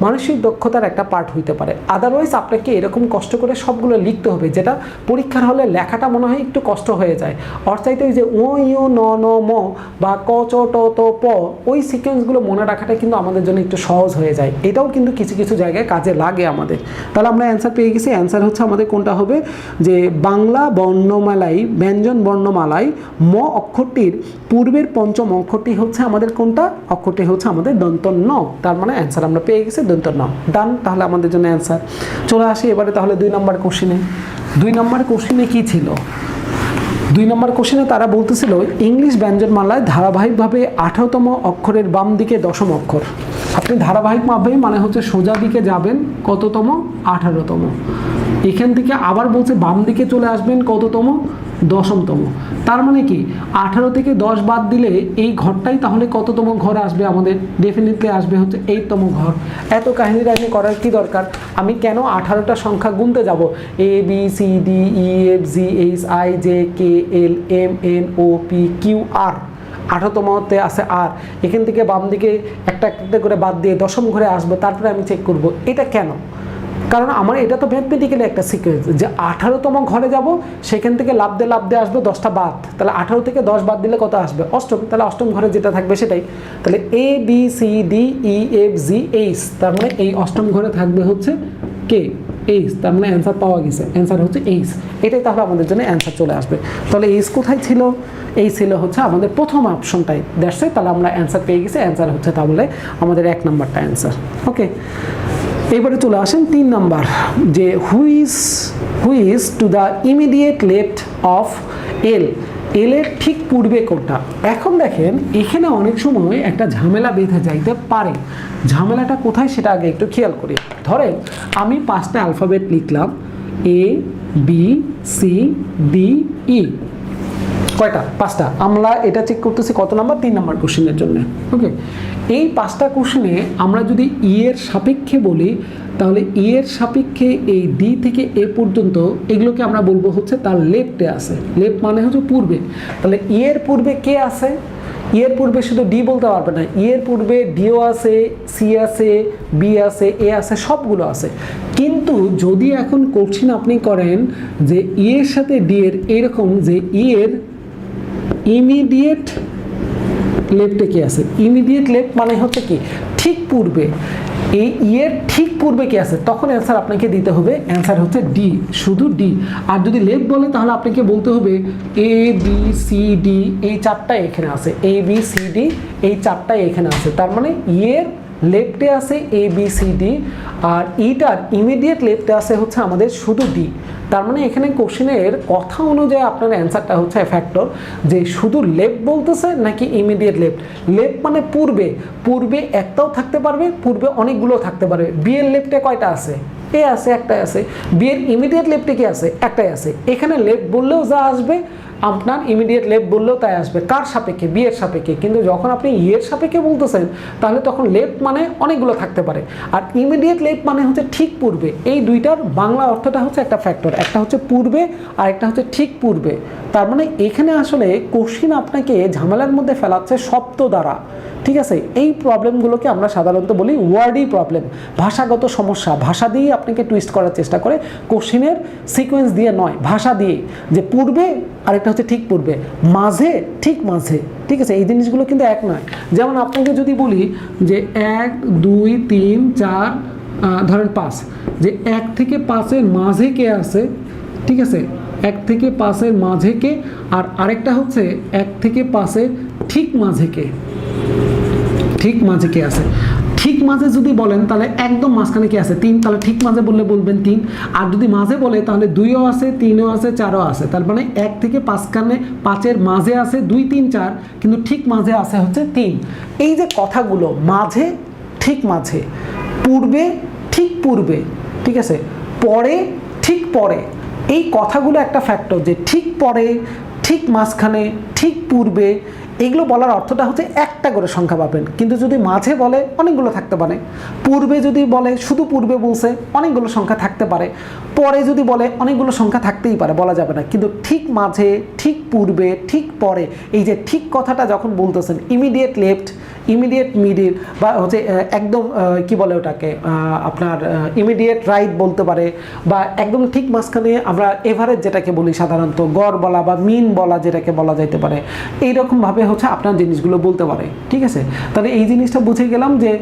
Speaker 1: মানসিক দক্ষতার একটা পার্ট হইতে পারে। আদারওয়াইজ আপনাকে এরকম কষ্ট করে সবগুলো লিখতে হবে, যেটা পরীক্ষার হলে লেখাটা মনে হয় একটু কষ্ট হয়ে যায়। অর্থাৎ যে ও ইউ ন ন ম বা ক চ ট ত প, ওই সিকোয়েন্সগুলো মনে রাখাটা কিন্তু আমাদের জন্য একটু সহজ হয়ে যায়। এটাও কিন্তু কিছু কিছু জায়গায় কাজে লাগে আমাদের। তাহলে আমরা অ্যান্সার পেয়ে গেছি। অ্যান্সার হচ্ছে আমাদের কোনটা হবে, যে বাংলা বর্ণমালায় ব্যঞ্জন বর্ণমালায় ম অক্ষরটির পূর্বের পঞ্চম অক্ষরটি হচ্ছে আমাদের কোনটা, অক্ষরটি হচ্ছে আমাদের দন্ত ন। তার মানে অ্যান্সার আমরা পেয়ে গেছি দন্ত ন। ডান, তাহলে আমাদের জন্য অ্যান্সার। চলে আসি এবারে তাহলে 2 নম্বর কোশ্চেনে। 2 নম্বর কোশ্চেনে কি ছিল? 2 নম্বর কোশ্চেনে তারা বলতেছিল ইংলিশ ব্যঞ্জনমালায় ধারাবাহিকভাবে 18তম অক্ষরের বাম দিকে 10ম অক্ষর। আপনি ধারাবাহিকভাবে মানে হচ্ছে সোজা দিকে যাবেন কততম, 18তম। এখান থেকে আবার বলছে বাম দিকে চলে আসবেন কততম, 10তম। তার মানে কি 18 থেকে 10 বাদ দিলে এই ঘরটাই তাহলে কততম ঘর আসবে আমাদের? ডেফিনেটলি আসবে হচ্ছে 8তম ঘর। এত কাহিনী রাহিনী করার কি দরকার? আমি কেন 18টা সংখ্যা গুনতে যাব? A B C D E F G H I J K L M N O P Q R, 18তমতে আছে আর, এখান থেকে বাম দিকে একটা একটা করে বাদ দিয়ে 10ম ঘরে আসবো, তারপরে আমি চেক করব। এটা কেন? কারণ আমার এটা তো ম্যাথমেটিক্যালি একটা সিকোয়েন্স, যে 18তম ঘরে যাব, সেখান থেকে লাভ দিয়ে আসবে 10টা বাদ, তাহলে 18 থেকে 10 বাদ দিলে কত আসবে? 8ম। তাহলে 8ম ঘরে যেটা থাকবে সেটাই। তাহলে A B C D E F G H, তার মানে এই 8ম ঘরে থাকবে হচ্ছে কে, এইচ। তার মানে অ্যান্সার পাওয়া গেছে, অ্যান্সার হচ্ছে এইচ। এটাই তাহলে আমাদের জন্য অ্যান্সার চলে আসবে। তাহলে এইচ কোথায় ছিল? এই ছিল হচ্ছে আমাদের প্রথম অপশনটাই। That's it. তাহলে আমরা অ্যান্সার পেয়ে গেছি। অ্যান্সার হচ্ছে তাহলে আমাদের 1 নম্বরটা অ্যান্সার। ওকে, এবারে চলে আসেন 3 নাম্বার, যে which to the immediate left of L, L এর ঠিক পূর্বে কোনটা? এখন দেখেন এখানে অনেক সময় একটা ঝামেলা বেঁধে যাইতে পারে। ঝামেলাটা কোথায় সেটা আগে একটু খেয়াল করি। ধরেন আমি 5টা অ্যালফাবেট লিখলাম, এ বি সি ডি ই। কয়টা? 5টা। আমরা এটা চেক করতেছি কত নাম্বার? 3 নাম্বার কোশ্চেনের জন্য। ওকে, এই 5টা কোশ্চেনে আমরা যদি ই এর সাপেক্ষে বলি, তাহলে ই এর সাপেক্ষে এই ডি থেকে এ পর্যন্ত এগুলোকে আমরা বলবো হচ্ছে তার লেফটে আছে। লেফট মানে হচ্ছে পূর্বে। তাহলে ই এর পূর্বে কে আছে? ই এর পূর্বে শুধু ডি বলতে পারবে না, ই এর পূর্বে ডিও আছে, সি আছে, বি আছে, এ আছে, সবগুলো আছে। কিন্তু যদি এখন কোশ্চেন আপনি করেন যে ই এর সাথে ডি এর এরকম, যে ই এর ইমিডিয়েট লেফটে কি আছে? ইমিডিয়েট লেফট মানে হচ্ছে কি ঠিক পূর্বে, এই এর ঠিক পূর্বে কি আছে, তখন অ্যান্সার আপনাকে দিতে হবে, অ্যান্সার হচ্ছে ডি, শুধু ডি। আর যদি লেফট বলে তাহলে আপনাকে বলতে হবে এ বি সি ডি, এই 4টাই এখানে আছে, এ বি সি ডি এই 4টাই এখানে আছে। তার মানে এর লেফটে আছে A B C D, R eater immediate লেফটে আছে হচ্ছে আমাদের শুধু ডি। তার মানে এখানে কোশ্চেনের কথা অনুযায়ী আপনার অ্যান্সারটা হচ্ছে ফ্যাক্টর, যে শুধু লেফট বলতেছে নাকি ইমিডিয়েট লেফট। লেফট মানে পূর্বে, পূর্বে একটাও থাকতে পারবে, পূর্বে অনেকগুলো থাকতে পারবে। বি এর লেফটে কয়টা আছে? এ আছে, একটাই আছে। বি এর ইমিডিয়েট লেফটে কি আছে? একটাই আছে। এখানে লেফট বললেও যা আসবে, আপনার ইমিডিয়েট লেফট বললেও তাই আসবে। কার সাপেক্ষে? বি এর সাপেক্ষে। কিন্তু যখন আপনি ই এর সাপেক্ষে বলতেছেন, তাহলে তখন লেফট মানে অনেকগুলো থাকতে পারে, আর ইমিডিয়েট লেফট মানে হচ্ছে ঠিক পূর্বে। এই দুইটার বাংলা অর্থটা হচ্ছে একটা ফ্যাক্টর, একটা হচ্ছে পূর্বে আর একটা হচ্ছে ঠিক পূর্বে। তার মানে এখানে আসলে কোশ্চিন আপনাকে ঝামেলার মধ্যে ফেলাচ্ছে শব্দ দ্বারা। ঠিক আছে, এই প্রবলেমগুলোকে আমরা সাধারণত বলি ওয়ার্ডি প্রবলেম, ভাষাগত সমস্যা। ভাষা দিয়ে আপনাকে টুইস্ট করার চেষ্টা করে, কোশ্চিনের সিকোয়েন্স দিয়ে নয়, ভাষা দিয়ে। যে পূর্বে, আরেকটা হচ্ছে ঠিক পূর্বে, মাঝে, ঠিক মাঝে। ঠিক আছে, এই জিনিসগুলো কিন্তু এক নয়। যেমন আপনাকে যদি বলি যে 1 2 3 4 ধরেন 5, যে 1 থেকে 5-এর মাঝে কে আছে? ঠিক আছে, 1 থেকে 5-এর মাঝে কে, আর আরেকটা হচ্ছে 1 থেকে 5-এর ঠিক মাঝে কে? ঠিক মাঝে কে আছে? ঠিক মাঝে যদি বলেন তাহলে একদম মাঝখানে কি আছে? 3। তাহলে ঠিক মাঝে বললে বলবেন 3। আর যদি মাঝে বলে তাহলে 2ও আছে, 3ও আছে, 4ও আছে। তার মানে 1 থেকে 5-এর মাঝে আছে 2 3 4, কিন্তু ঠিক মাঝে আছে হচ্ছে 3। এই যে কথাগুলো, মাঝে, ঠিক মাঝে, পূর্বে, ঠিক পূর্বে, ঠিক আছে, পরে, ঠিক পরে, এই কথাগুলো একটা ফ্যাক্টর, যে ঠিক পরে, ঠিক মাঝখানে, ঠিক পূর্বে, এগুলো বলার অর্থটা হচ্ছে একটা করে সংখ্যা পাবেন। কিন্তু যদি মাঝে বলে অনেকগুলো থাকতে পারে, পূর্বে যদি বলে শুধু পূর্বে বলছে অনেকগুলো সংখ্যা থাকতে পারে, পরে যদি বলে অনেকগুলো সংখ্যা থাকতেই পারে, বলা যাবে না। কিন্তু ঠিক মাঝে, ঠিক পূর্বে, ঠিক পরে, এই যে ঠিক কথাটা যখন বলতেছেন, ইমিডিয়েট লেফট, ইমিডিয়েট মিডিল, বা হচ্ছে একদম কি বলে ওটাকে আপনার ইমিডিয়েট রাইট বলতে পারে, বা একদম ঠিক মাঝখানে আমরা এভারেজ যেটাকে বলি সাধারণত, গড় বলা বা মিন বলা যেটাকে বলা যাইতে পারে, এইরকমভাবে হচ্ছে আপনার জিনিসগুলো বলতে পারে, ঠিক আছে। তাহলে এই জিনিসটা বুঝে গেলাম যে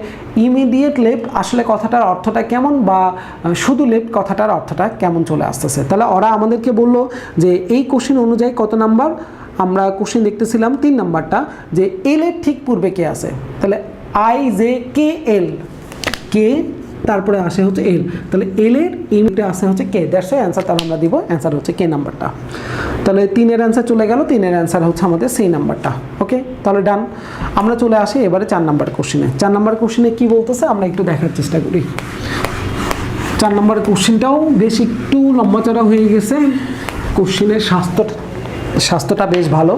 Speaker 1: ইমিডিয়েট লেফট আসলে কথাটার অর্থটা কেমন, বা শুধু লেফট কথাটার অর্থটা কেমন চলে আসতেছে। তাহলে ওরা আমাদেরকে বললো যে এই কোশ্চেন অনুযায়ী কত নাম্বার, আমরা কোশ্চেন দেখতেছিলাম 3 নাম্বারটা, যে এল এর ঠিক পূর্বে কে আছে। তাহলে আই জে কে এল, কে তারপরে আসে হচ্ছে এল, তাহলে এল এর ইমিডিয়েটে আসে হচ্ছে কে, দ্যাটস ওয়াই অ্যান্সার তাহলে আমরা দিব, অ্যান্সার হচ্ছে কে নাম্বারটা। তাহলে 3 এর অ্যান্সার চলে গেল, 3 এর অ্যান্সার হচ্ছে আমাদের সেই নাম্বারটা। ওকে, তাহলে ডান। আমরা চলে আসি এবারে 4 নাম্বার কোশ্চেনে। 4 নাম্বার কোশ্চেনে কি বলতেছে আমরা একটু দেখার চেষ্টা করি। 4 নাম্বার কোশ্চেনটাও বেশ একটু লম্বাচড়া হয়ে গেছে, কোশ্চেনের স্বাস্থ্যটা বেশ ভালো।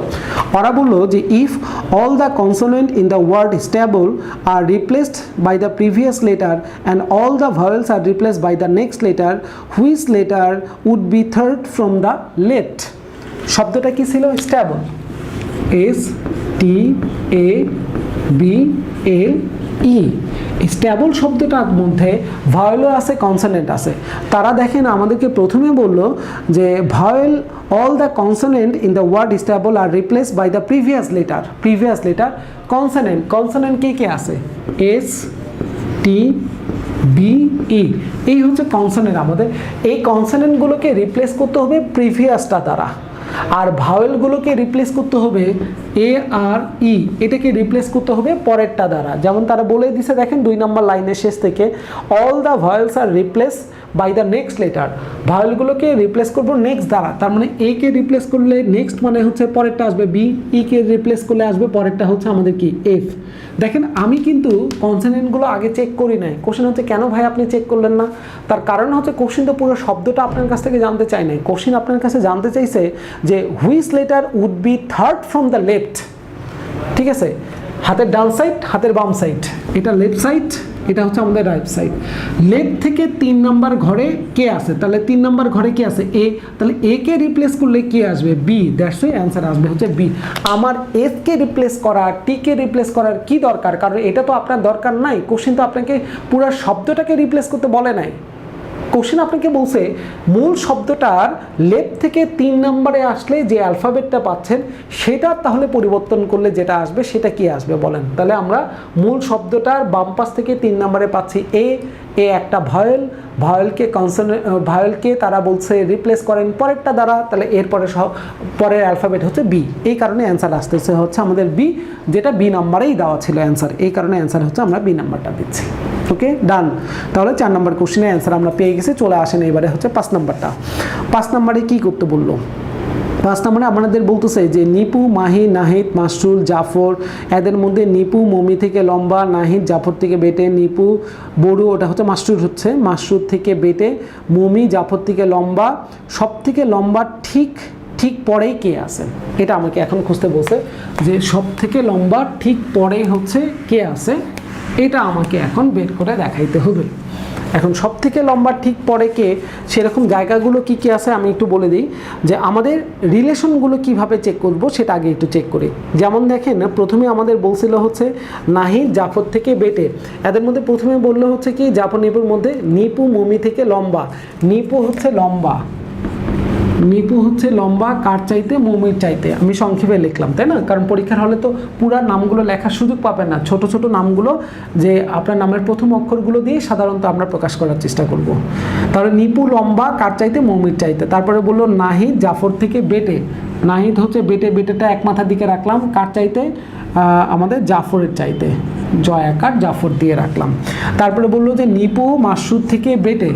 Speaker 1: ওরা বললো যে if all the consonant in the word stable are replaced by the previous letter and all the vowels are replaced by the next letter, which letter would be third from the left. শব্দটা কি ছিল? Stable, S T A B L E. Stable শব্দটার মধ্যে ভাওয়েলও আছে, consonant আছে। তারা দেখেন আমাদেরকে প্রথমে বলল যে vowel all the consonant in the word stable are replaced by the previous letter consonant কে কে আছে? s t b e, এই হচ্ছে কনসোনেন্ট। আমাদের এই কনসোনেন্টগুলোকে রিপ্লেস করতে হবে প্রিভিয়াসটা দ্বারা, আর ভাওয়েলগুলোকে রিপ্লেস করতে হবে এ আর ই, এটাকে রিপ্লেস করতে হবে পরেরটা দ্বারা। যেমন তারা বলে দিছে দেখেন 2 নম্বর লাইনের শেষ থেকে, all the vowels are replace by the next letter, ভাওয়েলগুলোকে রিপ্লেস করবো নেক্সট দ্বারা। তার মানে এ কে রিপ্লেস করলে নেক্সট মানে হচ্ছে পরেরটা আসবে বি, ই কে রিপ্লেস করলে আসবে পরেরটা হচ্ছে আমাদের কি এফ। দেখেন আমি কিন্তু কনসোনেন্টগুলো আগে চেক করি নাই। কোশ্চেন হচ্ছে কেন ভাই আপনি চেক করলেন না? তার কারণ হচ্ছে কোশ্চেন তো পুরো শব্দটা আপনার কাছ থেকে জানতে চাই নাই। কোশ্চেন আপনার কাছে জানতে চাইছে যে which letter would be third from the left, ঠিক আছে। হাতের ডান সাইড, হাতের বাম সাইড, এটা লেফট সাইড, এটা হচ্ছে আমাদের রাইট সাইড। লেফট থেকে 3 নাম্বার ঘরে কে আছে? তাহলে 3 নাম্বার ঘরে কে আছে? এ। তাহলে এ কে রিপ্লেস করলে কে আসবে? বি, দ্যাটস ওয়াই অ্যান্সার আসবে হচ্ছে বি। আমার এস কে রিপ্লেস করার, টি কে রিপ্লেস করার কি দরকার? কারণ এটা তো আপনার দরকার নাই। কোশ্চেন তো আপনাকে পুরো শব্দটাকে রিপ্লেস করতে বলে নাই। কোশ্চেন আপনাকে বলছে মূল শব্দটার লেফট থেকে 3 নম্বরে আসলে যে অ্যালফাবেটটা পাচ্ছেন সেটা তাহলে পরিবর্তন করলে যেটা আসবে সেটা কি আসবে বলেন। তাহলে আমরা মূল শব্দটার বাম পাশ থেকে 3 নম্বরে পাচ্ছি এ, এ একটা ভাওয়েল, ভাওয়েলকে তারা বলছে রিপ্লেস করেন পরেরটা দ্বারা, তাহলে এরপরে পরের অ্যালফাবেট হচ্ছে বি। এই কারণে অ্যান্সার আসতেছে হচ্ছে আমাদের বি, যেটা বি নম্বরেই দেওয়া ছিল অ্যান্সার। এই কারণে অ্যান্সার হচ্ছে আমরা বি নাম্বারটা দিচ্ছি। ওকে, ডান। তাহলে 4 নম্বর কোশ্চেনের অ্যান্সার আমরা পেয়ে গেছি। চলে আসেন এবারে হচ্ছে 5 নাম্বারটা। 5 নাম্বারে কি করতে বললো? 5 নম্বরে আমাদের বলতেছে যে নিপু, মাহি, নাহিদ, মাসরুল, জাফর, এদের মধ্যে নিপু মমি থেকে লম্বা, নাহিদ জাফর থেকে বেটে, নিপু বড়ু, ওটা হচ্ছে মাসরুর, হচ্ছে মাসরুর থেকে বেটে, মমি জাফর থেকে লম্বা, সব থেকে লম্বা ঠিক পরেই কে আছে? এটা আমাকে এখন খুঁজতে বলছে যে সব থেকে লম্বা ঠিক পরেই হচ্ছে কে আছে, এটা আমাকে এখন বের করে দেখাইতে হবে। এখন সব থেকে লম্বা ঠিক পরে কে, সেরকম জায়গাগুলো কি কি আছে আমি একটু বলে দিই। যে আমাদের রিলেশনগুলো কিভাবে চেক করব সেটা আগে একটু চেক করি। যেমন দেখেন প্রথমে আমাদের বলছিল হচ্ছে নাহিদ জাফর থেকে বেটে, এদের মধ্যে প্রথমে বললো হচ্ছে কি জাফর নিপুর মধ্যে নিপু মমি থেকে লম্বা। নিপু হচ্ছে লম্বা, নিপু হচ্ছে লম্বা কার চাইতে? মমির চাইতে। আমি সংক্ষেপে লিখলাম, তাই না? কারণ পরীক্ষার হলে তো পুরা নামগুলো লেখার সুযোগ পাবেন না। ছোট ছোট নামগুলো যে আপনার নামের প্রথম অক্ষরগুলো দিয়ে সাধারণত আমরা প্রকাশ করার চেষ্টা করব। তাহলে নিপু লম্বা কার চাইতে? মমির চাইতে। তারপরে বললো নাহিদ জাফর থেকে বেটে, নাহিদ হচ্ছে বেটে, বেটেটা এক মাথার দিকে রাখলাম, কার চাইতে? আমাদের জাফরের চাইতে, জয়াকার জাফর দিয়ে রাখলাম। তারপরে বললো যে নিপু মাসুদ থেকে বেটে,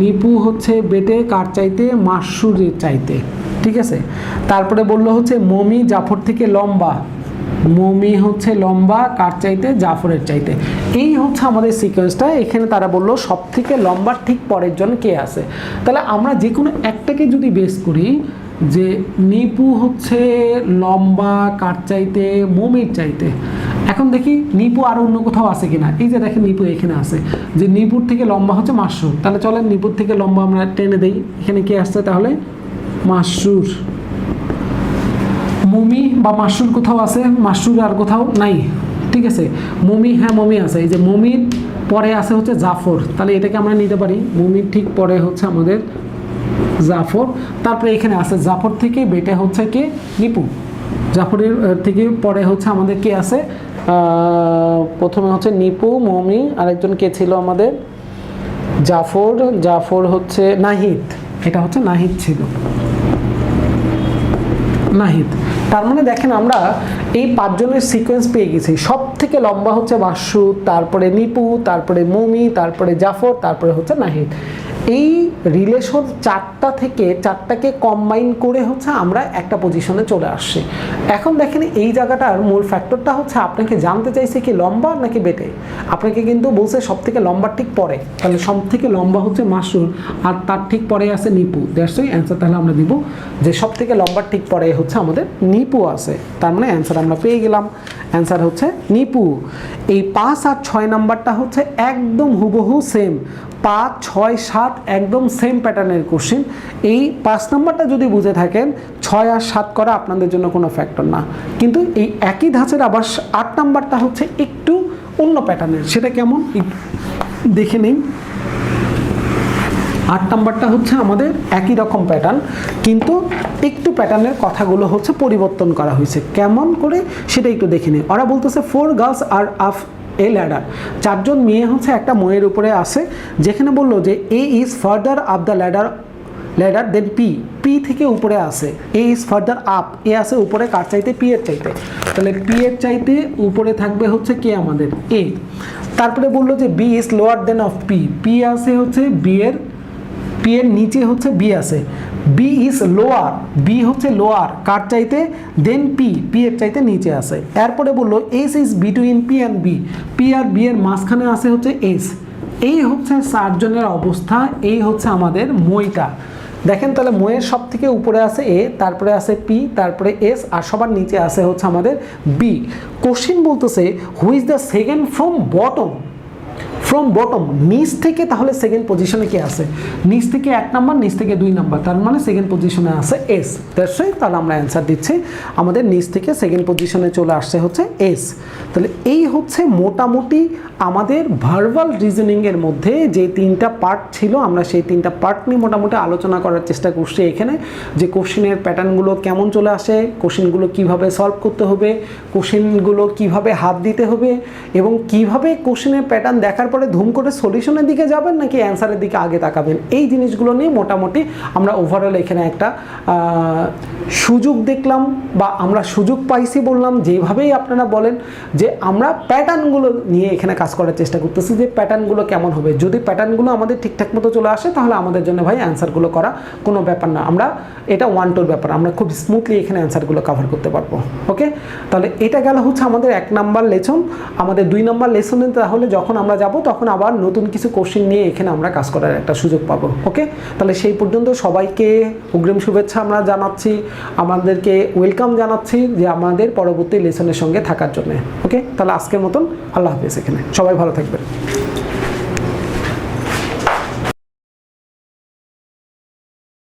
Speaker 1: নিপু হচ্ছে বেটে কার চাইতে? মাসুরের চাইতে, ঠিক আছে। তারপরে বললো হচ্ছে মমি জাফর থেকে লম্বা, মমি হচ্ছে লম্বা কার চাইতে? জাফরের চাইতে। এই হচ্ছে আমাদের সিকোয়েন্সটা। এখানে তারা বললো সব থেকে লম্বা ঠিক পরের জন কে আছে। তাহলে আমরা যে কোনো একটাকে যদি বেস করি যে নিপু হচ্ছে লম্বা কার চাইতে? মমির চাইতে। এখন দেখি নিপু আরও অন্য কোথাও আছে কিনা। এই যে দেখেন নিপু এখানে আছে, যে নিপুর থেকে লম্বা হচ্ছে মাসরুর। তাহলে চলেন নিপুর থেকে লম্বা আমরা টেনে দেই। এখানে কে আসছে তাহলে? মাসরুর। মমি বা মাসরুর কোথাও আছে? মাসরুর আর কোথাও নাই, ঠিক আছে। মমি, হ্যাঁ মমি আছে। এই যে মমির পরে আছে হচ্ছে জাফর, তাহলে এটাকে আমরা নিতে পারি। মমির ঠিক পরে হচ্ছে আমাদের জাফর। তারপরে এখানে আছে জাফর থেকে বেটে হচ্ছে কে? নিপু। জাফরের থেকে পরে হচ্ছে আমাদের কে আছে, প্রথমে হচ্ছে নিপু, মমি, আরেকজন কে ছিল আমাদের, জাফর হচ্ছে নাহিদ, এটা হচ্ছে নাহিদ ছিল, নাহিদ। তার মানে দেখেন আমরা এই 5 জনের সিকোয়েন্স পেয়ে গেছি। সব থেকে লম্বা হচ্ছে মাসুদ, তারপরে নিপু, তারপরে মমি, তারপরে জাফর, তারপরে হচ্ছে নাহিদ। এই রিলেশন 4টা থেকে 4টাকে কম্বাইন করে হচ্ছে আমরা একটা পজিশনে চলে আসছি। এখন দেখেন এই জায়গাটার মূল ফ্যাক্টরটা হচ্ছে আপনাকে জানতে চাইছে কি লম্বা নাকি বেটে। আপনাকে কিন্তু বলছে সব থেকে লম্বা ঠিক পরে, তাহলে সব থেকে লম্বা হচ্ছে মাসুদ আর তার ঠিক পরে আছে নিপু। দ্যাটস ওয়াই অ্যান্সার তাহলে আমরা দিব যে সব থেকে লম্বা ঠিক পরে হচ্ছে আমাদের নিপু আছে। তার মানে অ্যান্সার আমরা পেয়ে গেলাম, অ্যান্সার হচ্ছে নিপু। এই 5 আর 6 নাম্বারটা হচ্ছে একদম হুবহু সেম, 5, 6, 7 একদম সেম প্যাটার্নের কোশ্চেন। এই 5 নাম্বারটা যদি বুঝে থাকেন 6 আর 7 করা আপনাদের জন্য কোনো ফ্যাক্টর না, কিন্তু এই একই ধাঁচের আবার 8 নাম্বারটা হচ্ছে একটু অন্য প্যাটার্নের। সেটা কেমন দেখে নিন। 8 নাম্বারটা হচ্ছে আমাদের একই রকম প্যাটার্ন, কিন্তু একটু প্যাটার্নের কথাগুলো হচ্ছে পরিবর্তন করা হয়েছে। কেমন করে সেটা একটু দেখে নিন। ওরা বলতেছে 4 girls are up a ladder, 4 জন মেয়ে হচ্ছে একটা ময়ের উপরে আসে, যেখানে বললো যে A is further up the ladder then P থেকে উপরে আসে, A is further up, A আসে উপরে কার চাইতে, পি এর চাইতে। তাহলে পি এর চাইতে উপরে থাকবে হচ্ছে কে আমাদের এ। তারপরে বললো যে B is lower than of P আসে হচ্ছে পি এর নিচে হচ্ছে বি আছে, বি ইজ লোয়ার, বি হচ্ছে লোয়ার কার চাইতে, দেন পি এর চাইতে নিচে আছে। এরপরে বললো S is between P and P আর বি এর মাঝখানে আছে হচ্ছে এস। এই হচ্ছে 4 জনের অবস্থা, এই হচ্ছে আমাদের মইটা। দেখেন তাহলে ময়ের সব থেকে উপরে আছে এ, তারপরে আছে পি, তারপরে এস, আর সবার নিচে আছে হচ্ছে আমাদের বি। কোশ্চিন বলতেছে who is the second from bottom, নিচ থেকে, তাহলে সেকেন্ড পজিশনে কে আছে, নিচ থেকে 1 নাম্বার, নিচ থেকে 2 নাম্বার, তার মানে সেকেন্ড পজিশনে আছে এস। দ্যাটস ওয়াই তাহলে আমরা অ্যান্সার দিচ্ছি আমাদের নিচ থেকে সেকেন্ড পজিশনে চলে আসছে হচ্ছে এস। তাহলে এই হচ্ছে মোটামুটি আমাদের ভার্বাল রিজনিংয়ের মধ্যে যে 3টা পার্ট ছিল, আমরা সেই 3টা পার্ট নিয়ে মোটামুটি আলোচনা করার চেষ্টা করছি এখানে, যে কোশ্চেনের প্যাটার্নগুলো কেমন চলে আসে, কোশ্চেনগুলো কিভাবে সলভ করতে হবে, কোশ্চেনগুলো কিভাবে হাত দিতে হবে, এবং কিভাবে কোশ্চেনের প্যাটার্ন দেখার পরে ধুম করে সলিউশনের দিকে যাবেন নাকি অ্যান্সারের দিকে আগে তাকাবেন। এই জিনিসগুলো নিয়ে মোটামুটি আমরা ওভারঅল এখানে একটা সুযোগ দেখলাম, বা আমরা সুযোগ পাইছি বললাম। যেভাবেই আপনারা বলেন যে আমরা প্যাটার্নগুলো নিয়ে এখানে কাজ করার চেষ্টা করতেছি, যে প্যাটার্নগুলো কেমন হবে। যদি প্যাটার্নগুলো আমাদের ঠিকঠাক মতো চলে আসে তাহলে আমাদের জন্য ভাই অ্যান্সারগুলো করা কোনো ব্যাপার না, আমরা এটা 1-2 ব্যাপার, আমরা খুব স্মুথলি এখানে অ্যান্সারগুলো কভার করতে পারবো। ওকে, তাহলে এটা গেল হচ্ছে আমাদের 1 নাম্বার লেসন। আমাদের 2 নাম্বার লেসনে তাহলে যখন আমরা যাব তখন আবার নতুন কিছু কোশ্চেন নিয়ে এখানে আমরা কাজ করার একটা সুযোগ পাবো। ওকে, তাহলে সেই পর্যন্ত সবাইকে অগ্রিম শুভেচ্ছা আমরা জানাচ্ছি, আমাদেরকে ওয়েলকাম জানাচ্ছি যে আমাদের পরবর্তী লেসনের সঙ্গে থাকার জন্য। ওকে, তাহলে আজকের মতন আল্লাহ হাফেজ, এখানে সবাই ভালো থাকবেন।